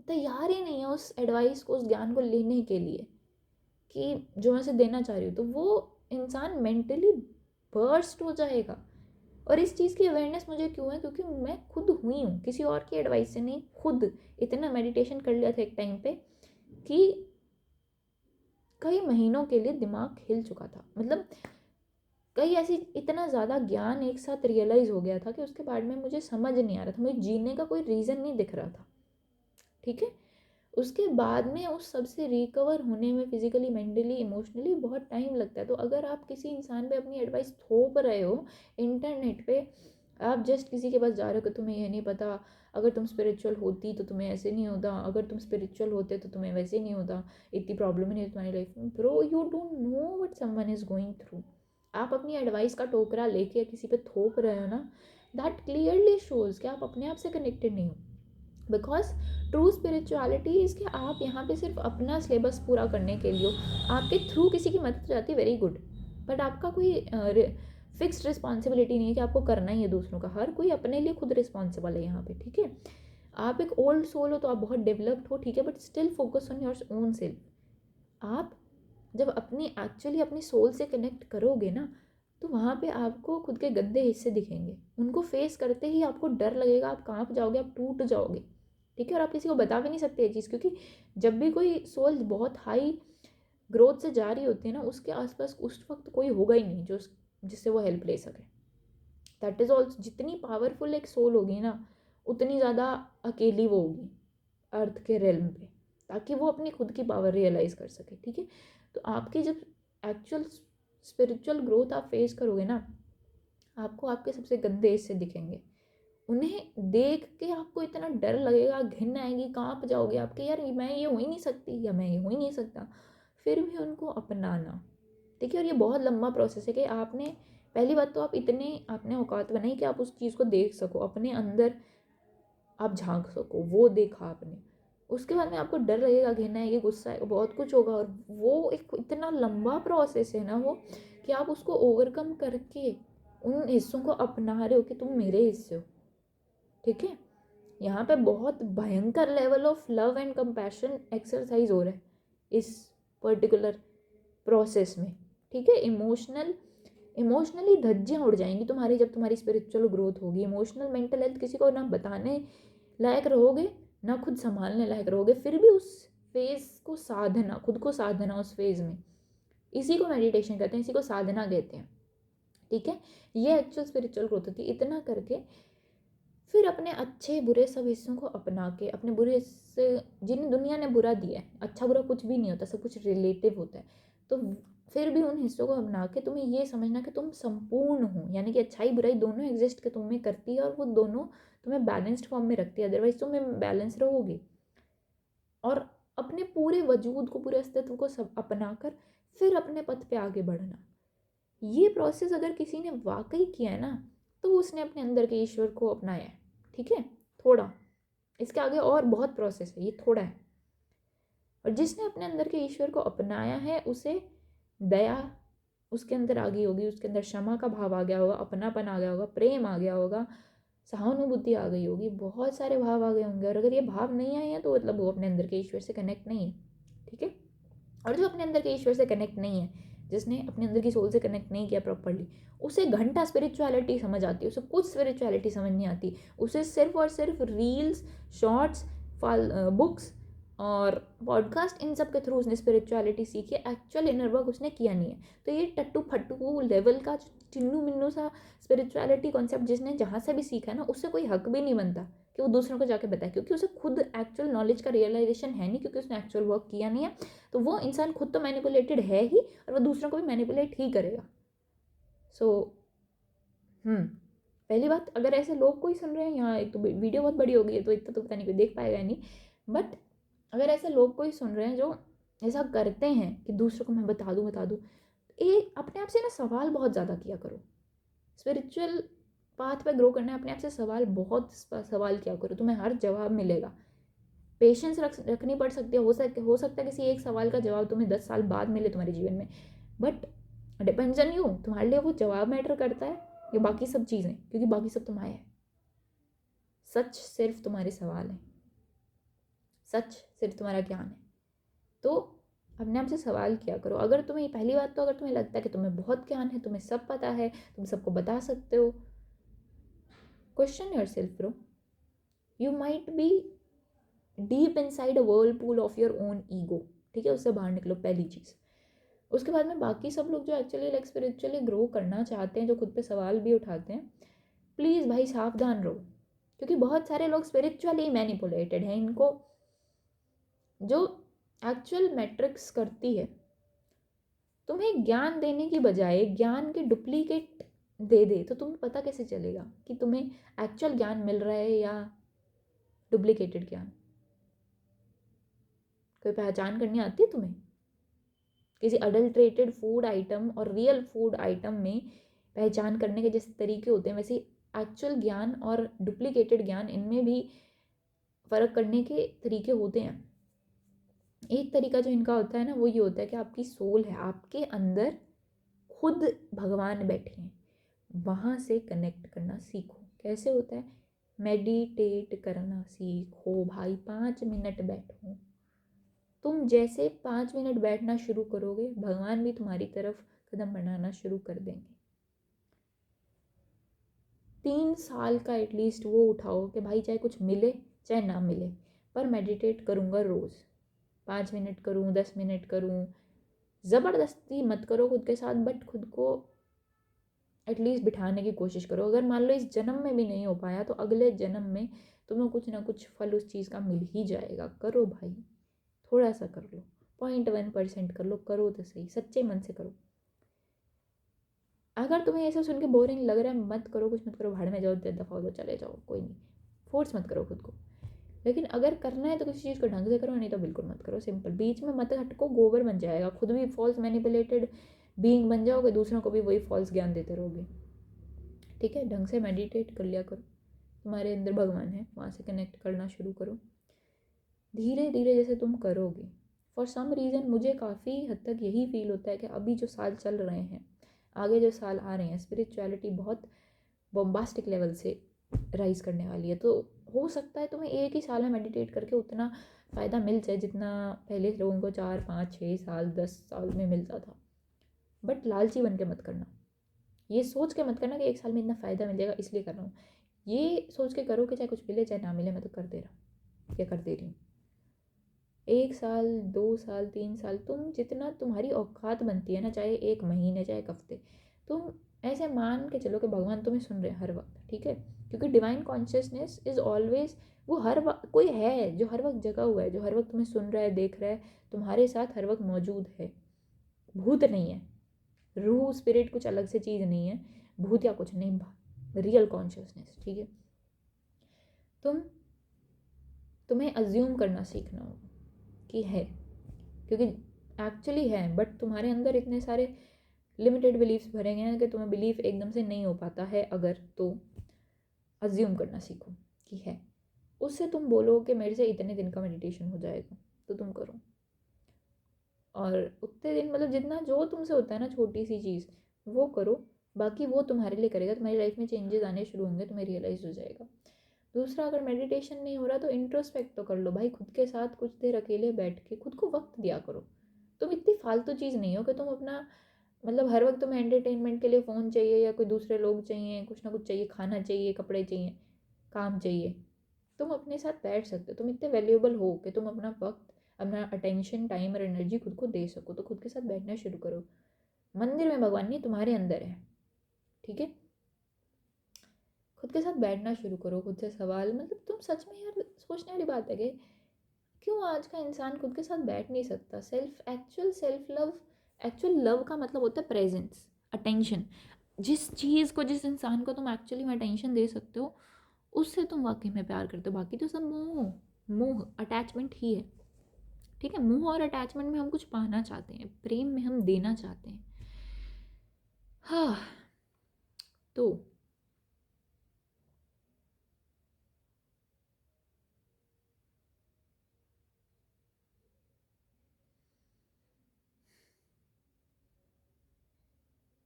तैयार ही नहीं है उस एडवाइस को, उस ज्ञान को लेने के लिए कि जो मैं उसे देना चाह रही हूँ, तो वो इंसान मेंटली बर्स्ट हो जाएगा। और इस चीज़ की अवेयरनेस मुझे क्यों है? क्योंकि मैं खुद हुई हूँ, किसी और की एडवाइस से नहीं, खुद इतना मेडिटेशन कर लिया था एक टाइम पे कि कई महीनों के लिए दिमाग हिल चुका था। मतलब कई ऐसी इतना ज़्यादा ज्ञान एक साथ रियलाइज़ हो गया था कि उसके बाद में मुझे समझ नहीं आ रहा था, मुझे जीने का कोई रीज़न नहीं दिख रहा था। ठीक है, उसके बाद में उस सब से रिकवर होने में फिजिकली, मेंटली, इमोशनली बहुत टाइम लगता है। तो अगर आप किसी इंसान पे अपनी एडवाइस थोप रहे हो इंटरनेट पे, आप जस्ट किसी के पास जा रहे हो कि तुम्हें यह नहीं पता, अगर तुम स्पिरिचुअल होती तो तुम्हें ऐसे नहीं होता, अगर तुम स्पिरिचुअल होते तो तुम्हें वैसे नहीं होता, इतनी प्रॉब्लम नहीं होती तुम्हारी लाइफ में। Bro, you don't know what someone is going through. आप अपनी एडवाइस का टोकरा लेके किसी पे थोप रहे हो ना, दैट क्लियरली शोज कि आप अपने आप से कनेक्टेड नहीं हो। बिकॉज ट्रू स्पिरिचुअलिटी इज़ कि आप यहाँ पे सिर्फ अपना सिलेबस पूरा करने के लिए हो, आपके थ्रू किसी की मदद जाती है, वेरी गुड, बट आपका कोई फिक्स्ड रिस्पॉन्सिबिलिटी नहीं है कि आपको करना ही है दूसरों का। हर कोई अपने लिए खुद रिस्पॉन्सिबल है यहाँ पे। ठीक है, आप एक ओल्ड सोल हो तो आप बहुत डेवलप्ड हो, ठीक है, but still focus on your own self. आप जब एक्चुअली अपनी सोल से कनेक्ट करोगे ना, तो वहाँ पे आपको खुद के गंदे हिस्से दिखेंगे, उनको फेस करते ही आपको डर लगेगा, आप कांप जाओगे, आप टूट जाओगे। ठीक है, और आप किसी को बता भी नहीं सकते ये चीज़, क्योंकि जब भी कोई सोल बहुत हाई ग्रोथ से जा रही होती है ना, उसके आसपास उस वक्त कोई होगा ही नहीं जो जिससे वो हेल्प ले सके। दैट इज़ ऑल्सो, जितनी पावरफुल एक सोल होगी ना, उतनी ज़्यादा अकेली वो होगी अर्थ के रेलम पे, ताकि वो अपनी खुद की पावर रियलाइज़ कर सके। ठीक है, तो आपकी जब एक्चुअल स्पिरिचुअल ग्रोथ आप फेस करोगे ना, आपको आपके सबसे गंदे हिस्से दिखेंगे। उन्हें देख के आपको इतना डर लगेगा, घिन आएगी, कांप जाओगे आपके, यार मैं ये हो ही नहीं सकती या मैं ये हो ही नहीं सकता। फिर भी उनको अपनाना। ठीक है, और ये बहुत लंबा प्रोसेस है कि आपने, पहली बात तो आप इतने आपने औकात बनाई कि आप उस चीज़ को देख सको, अपने अंदर आप झांक सको, वो देखा आपने। उसके बाद में आपको डर लगेगा, घिन आएगी, गुस्सा आएगा, बहुत कुछ होगा, और वो एक इतना लंबा प्रोसेस है ना वो, कि आप उसको ओवरकम करके उन हिस्सों को अपना रहे हो कि तुम मेरे हिस्से हो। ठीक है, यहाँ पे बहुत भयंकर level of love and compassion exercise हो रहा है इस पर्टिकुलर प्रोसेस में। ठीक है, इमोशनली धज्जियाँ उड़ जाएंगी तुम्हारी जब तुम्हारी स्पिरिचुअल ग्रोथ होगी। इमोशनल मेंटल हेल्थ किसी को ना बताने लायक रहोगे, ना खुद संभालने लायक रहोगे, फिर भी उस फेज़ को साधना, खुद को साधना उस फेज़ में, इसी को मेडिटेशन कहते हैं, इसी को साधना कहते हैं। ठीक है, ये एक्चुअल स्पिरिचुअल ग्रोथ होती है। इतना करके फिर अपने अच्छे बुरे सब हिस्सों को अपना के, अपने बुरे हिस्से जिन्हें दुनिया ने बुरा दिया है, अच्छा बुरा कुछ भी नहीं होता, सब कुछ रिलेटिव होता है, तो फिर भी उन हिस्सों को अपना के तुम्हें ये समझना कि तुम संपूर्ण हो, यानी कि अच्छाई बुराई दोनों एग्जिस्ट के तुम में करती है, और वो दोनों तुम्हें बैलेंस्ड फॉर्म में रखती है, अदरवाइज तुम बैलेंस रहोगे। और अपने पूरे वजूद को, पूरे अस्तित्व को सब अपना कर फिर अपने पथ पे आगे बढ़ना। ये प्रोसेस अगर किसी ने वाकई किया है ना, तो उसने अपने अंदर के ईश्वर को अपनाया है। ठीक है, थोड़ा इसके आगे और बहुत प्रोसेस है, ये थोड़ा है। और जिसने अपने अंदर के ईश्वर को अपनाया है, उसे दया उसके अंदर आ गई होगी, उसके अंदर क्षमा का भाव आ गया होगा, अपनापन आ गया होगा, प्रेम आ गया होगा, सहानुभूति आ गई होगी, बहुत सारे भाव आ गए होंगे। और अगर ये भाव नहीं आए हैं तो मतलब वो अपने अंदर के ईश्वर से कनेक्ट नहीं है। ठीक है, और जो अपने अंदर के ईश्वर से कनेक्ट नहीं है, जिसने अपने अंदर की सोल से कनेक्ट नहीं किया प्रॉपरली, उसे घंटा स्पिरिचुअलिटी समझ आती है, उसे कुछ स्पिरिचुअलिटी समझ नहीं आती। उसे सिर्फ और सिर्फ रील्स, शॉर्ट्स, बुक्स और पॉडकास्ट, इन सब के थ्रू उसने स्पिरिचुअलिटी सीखी, एक्चुअल इनर वर्क उसने किया नहीं है। तो ये टट्टू फट्टू लेवल का चिन्नू मिन्नू सा स्पिरिचुअलिटी कॉन्सेप्ट जिसने जहाँ से भी सीखा है ना, उससे कोई हक भी नहीं बनता कि वो दूसरों को जाके बताए, क्योंकि उसे खुद एक्चुअल नॉलेज का रियलाइजेशन है नहीं, क्योंकि उसने एक्चुअल वर्क किया नहीं है। तो वो इंसान खुद तो मैनिपुलेटेड है ही, और वो दूसरों को भी मैनिपुलेट ही करेगा। सो पहली बात, अगर ऐसे लोग कोई सुन रहे हैं यहाँ, एक तो वीडियो बहुत बड़ी हो गई है तो इतना तो पता नहीं कोई देख पाएगा नहीं, बट अगर ऐसे लोग कोई सुन रहे हैं जो ऐसा करते हैं कि दूसरों को मैं बता दूँ, एक अपने आप से ना सवाल बहुत ज़्यादा किया करो। स्पिरिचुअल पाथ पे ग्रो करना है, अपने आप से बहुत सवाल किया करो, तुम्हें हर जवाब मिलेगा। पेशेंस रखनी पड़ सकती है, हो सकता है किसी एक सवाल का जवाब तुम्हें 10 साल बाद मिले तुम्हारे जीवन में, बट डिपेंड्स ऑन यू, तुम्हारे लिए वो जवाब मैटर करता है या बाकी सब चीज़ें, क्योंकि बाकी सब तुम्हारे है। सच सिर्फ तुम्हारे सवाल हैं, सच सिर्फ तुम्हारा ज्ञान है। तो अपने आप से सवाल किया करो। अगर तुम्हें, पहली बात तो अगर तुम्हें लगता है कि तुम्हें बहुत ज्ञान है, तुम्हें सब पता है, तुम सबको बता सकते हो, question yourself bro. You might be deep inside a Whirlpool of your own ego, ठीक है, उससे बाहर निकलो, पहली चीज़। उसके बाद में बाकी सब लोग जो एक्चुअली लाइक स्पिरिचुअली ग्रो करना चाहते हैं, जो खुद पे सवाल भी उठाते हैं, प्लीज़ भाई सावधान रहो, क्योंकि बहुत सारे लोग स्पिरिचुअली मैनिपुलेटेड हैं। इनको जो एक्चुअल मैट्रिक्स करती है, तुम्हें ज्ञान देने की बजाय ज्ञान के डुप्लीकेट दे तो तुम्हें पता कैसे चलेगा कि तुम्हें एक्चुअल ज्ञान मिल रहा है या डुप्लीकेटेड ज्ञान? कोई पहचान करनी आती है तुम्हें? किसी अडल्ट्रेटेड फूड आइटम और रियल फूड आइटम में पहचान करने के जैसे तरीके होते हैं, वैसे एक्चुअल ज्ञान और डुप्लीकेटेड ज्ञान, इनमें भी फ़र्क करने के तरीके होते हैं। एक तरीका जो इनका होता है ना, वो ये होता है कि आपकी सोल है, आपके अंदर खुद भगवान बैठे हैं, वहाँ से कनेक्ट करना सीखो। कैसे होता है? मेडिटेट करना सीखो भाई। 5 मिनट बैठो। तुम जैसे 5 मिनट बैठना शुरू करोगे, भगवान भी तुम्हारी तरफ कदम बढ़ाना शुरू कर देंगे। 3 साल का एटलीस्ट वो उठाओ कि भाई चाहे कुछ मिले चाहे ना मिले, पर मेडिटेट करूँगा रोज़। 5 मिनट करूँ, 10 मिनट करूँ, ज़बरदस्ती मत करो खुद के साथ, बट खुद को एटलीस्ट बिठाने की कोशिश करो। अगर मान लो इस जन्म में भी नहीं हो पाया, तो अगले जन्म में तुम्हें कुछ ना कुछ फल उस चीज़ का मिल ही जाएगा। करो भाई, थोड़ा सा कर लो, 0.1% कर लो, करो तो सही, सच्चे मन से करो। अगर तुम्हें ऐसा सुन के बोरिंग लग रहा है, मत करो, कुछ मत करो, भाड़ में जाओ, दफा हो जाओ, चले जाओ, कोई नहीं, फोर्स मत करो खुद को। लेकिन अगर करना है तो किसी चीज़ को ढंग से करो, नहीं तो बिल्कुल मत करो। सिंपल। बीच में मत हटको, गोबर बन जाएगा, खुद भी फॉल्स मैनिपुलेटेड बीइंग बन जाओगे, दूसरों को भी वही फॉल्स ज्ञान देते रहोगे। ठीक है, ढंग से मेडिटेट कर लिया करो, तुम्हारे अंदर भगवान है, वहाँ से कनेक्ट करना शुरू करो। धीरे धीरे जैसे तुम करोगे, फॉर सम रीज़न मुझे काफ़ी हद तक यही फील होता है कि अभी जो साल चल रहे हैं, आगे जो साल आ रहे हैं, स्पिरिचुअलिटी बहुत बॉम्बास्टिक लेवल से राइज करने वाली है। तो हो सकता है तुम्हें एक ही साल में मेडिटेट करके उतना फ़ायदा मिल जाए जितना पहले लोगों को 4, 5, 6 साल, 10 साल में मिलता था। बट लालची बन के मत करना, ये सोच के मत करना कि एक साल में इतना फ़ायदा मिल जाएगा इसलिए कर रहा हूँ। ये सोच के करो कि चाहे कुछ मिले चाहे ना मिले, मैं तो कर दे रहा हूँ या कर दे रही हूँ। 1 साल, 2 साल, 3 साल, तुम जितना तुम्हारी औकात बनती है ना, चाहे 1 महीने, चाहे 1 हफ्ते, तुम ऐसे मान के चलो कि भगवान तुम्हें सुन रहे हैं हर वक्त। ठीक है, क्योंकि डिवाइन कॉन्शियसनेस इज़ ऑलवेज, वो हर वक्त कोई है जो हर वक्त जगा हुआ है, जो हर वक्त तुम्हें सुन रहा है, देख रहा है, तुम्हारे साथ हर वक्त मौजूद है। भूत नहीं है, रूह स्पिरिट कुछ अलग से चीज़ नहीं है, भूत या कुछ नहीं, रियल कॉन्शियसनेस। ठीक है, तुम्हें अज्यूम करना सीखना होगा कि है, क्योंकि एक्चुअली है, बट तुम्हारे अंदर इतने सारे लिमिटेड बिलीफ्स भरे गए हैं कि तुम्हें बिलीफ एकदम से नहीं हो पाता है। अगर तो अज्यूम करना सीखो कि है, उससे तुम बोलो कि मेरे से इतने दिन का मेडिटेशन हो जाएगा, तो तुम करो, और उतने दिन मतलब जितना जो तुमसे होता है ना, छोटी सी चीज़ वो करो, बाकी वो तुम्हारे लिए करेगा, तुम्हारी लाइफ में चेंजेस आने शुरू होंगे, तुम्हें रियलाइज़ हो जाएगा। दूसरा, अगर मेडिटेशन नहीं हो रहा तो इंट्रोस्पेक्ट तो कर लो भाई, खुद के साथ कुछ देर अकेले बैठ के खुद को वक्त दिया करो। तुम इतनी फालतू चीज़ नहीं हो कि तुम अपना मतलब हर वक्त तुम्हें एंटरटेनमेंट के लिए फ़ोन चाहिए या कोई दूसरे लोग चाहिए, कुछ ना कुछ चाहिए, खाना चाहिए, कपड़े चाहिए, काम चाहिए। तुम अपने साथ बैठ सकते हो, तुम इतने वैल्यूएबल हो कि तुम अपना वक्त, अपना अटेंशन, टाइम और एनर्जी खुद को दे सको। तो खुद के साथ बैठना शुरू करो। मंदिर में भगवान नहीं, तुम्हारे अंदर है। ठीक है, खुद के साथ बैठना शुरू करो। खुद से सवाल, मतलब तुम सच में यार सोचने वाली बात है कि क्यों आज का इंसान खुद के साथ बैठ नहीं सकता। सेल्फ लव, एक्चुअल लव का मतलब होता है प्रेजेंस, अटेंशन। जिस चीज़ को, जिस इंसान को तुम एक्चुअली में अटेंशन दे सकते हो, उससे तुम वाकई में प्यार करते हो। बाकी तो सब मोह, मोह अटैचमेंट ही है। ठीक है, मोह और अटैचमेंट में हम कुछ पाना चाहते हैं, प्रेम में हम देना चाहते हैं। हाँ, तो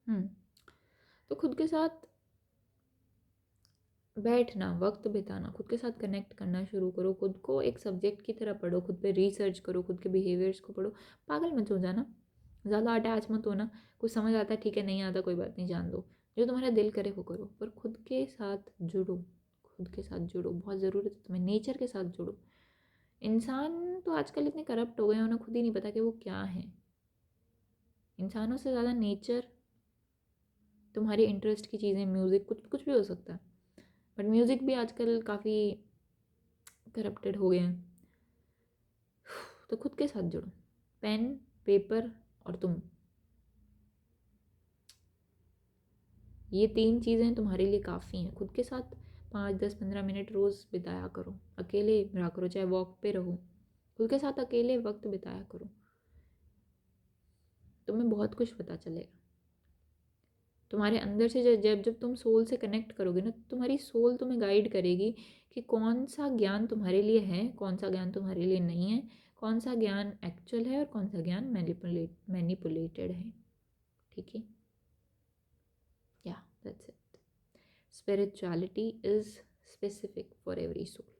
हम्म तो खुद के साथ बैठना, वक्त बिताना, खुद के साथ कनेक्ट करना शुरू करो। खुद को एक सब्जेक्ट की तरह पढ़ो, खुद पे रिसर्च करो, खुद के बिहेवियर्स को पढ़ो। पागल मत हो जाना, ज़्यादा अटैच मत होना। कुछ समझ आता है ठीक है, नहीं आता कोई बात नहीं, जान दो। जो तुम्हारा दिल करे वो करो, पर खुद के साथ जुड़ो। खुद के साथ जुड़ो, बहुत ज़रूरत है तुम्हें। नेचर के साथ जुड़ो। इंसान तो आजकल इतने करप्ट हो गए हैं, उन्हें खुद ही नहीं पता कि वो क्या है। इंसानों से ज़्यादा नेचर, तुम्हारी इंटरेस्ट की चीज़ें, म्यूज़िक, कुछ कुछ भी हो सकता है। बट म्यूज़िक भी आजकल काफ़ी करप्टेड हो गए हैं। तो खुद के साथ जुड़ो, पेन, पेपर और तुम, ये 3 चीज़ें तुम्हारे लिए काफ़ी हैं। खुद के साथ 5, 10, 15 मिनट रोज़ बिताया करो। अकेले रहा करो, चाहे वॉक पे रहो, खुद के साथ अकेले वक्त बिताया करो। तुम्हें बहुत कुछ पता चलेगा। तुम्हारे अंदर से जब जब तुम सोल से कनेक्ट करोगे ना, तो तुम्हारी सोल तुम्हें गाइड करेगी कि कौन सा ज्ञान तुम्हारे लिए है, कौन सा ज्ञान तुम्हारे लिए नहीं है, कौन सा ज्ञान एक्चुअल है और कौन सा ज्ञान मैनिपुलेटेड है। ठीक है, या that's it. Spirituality is specific for every soul.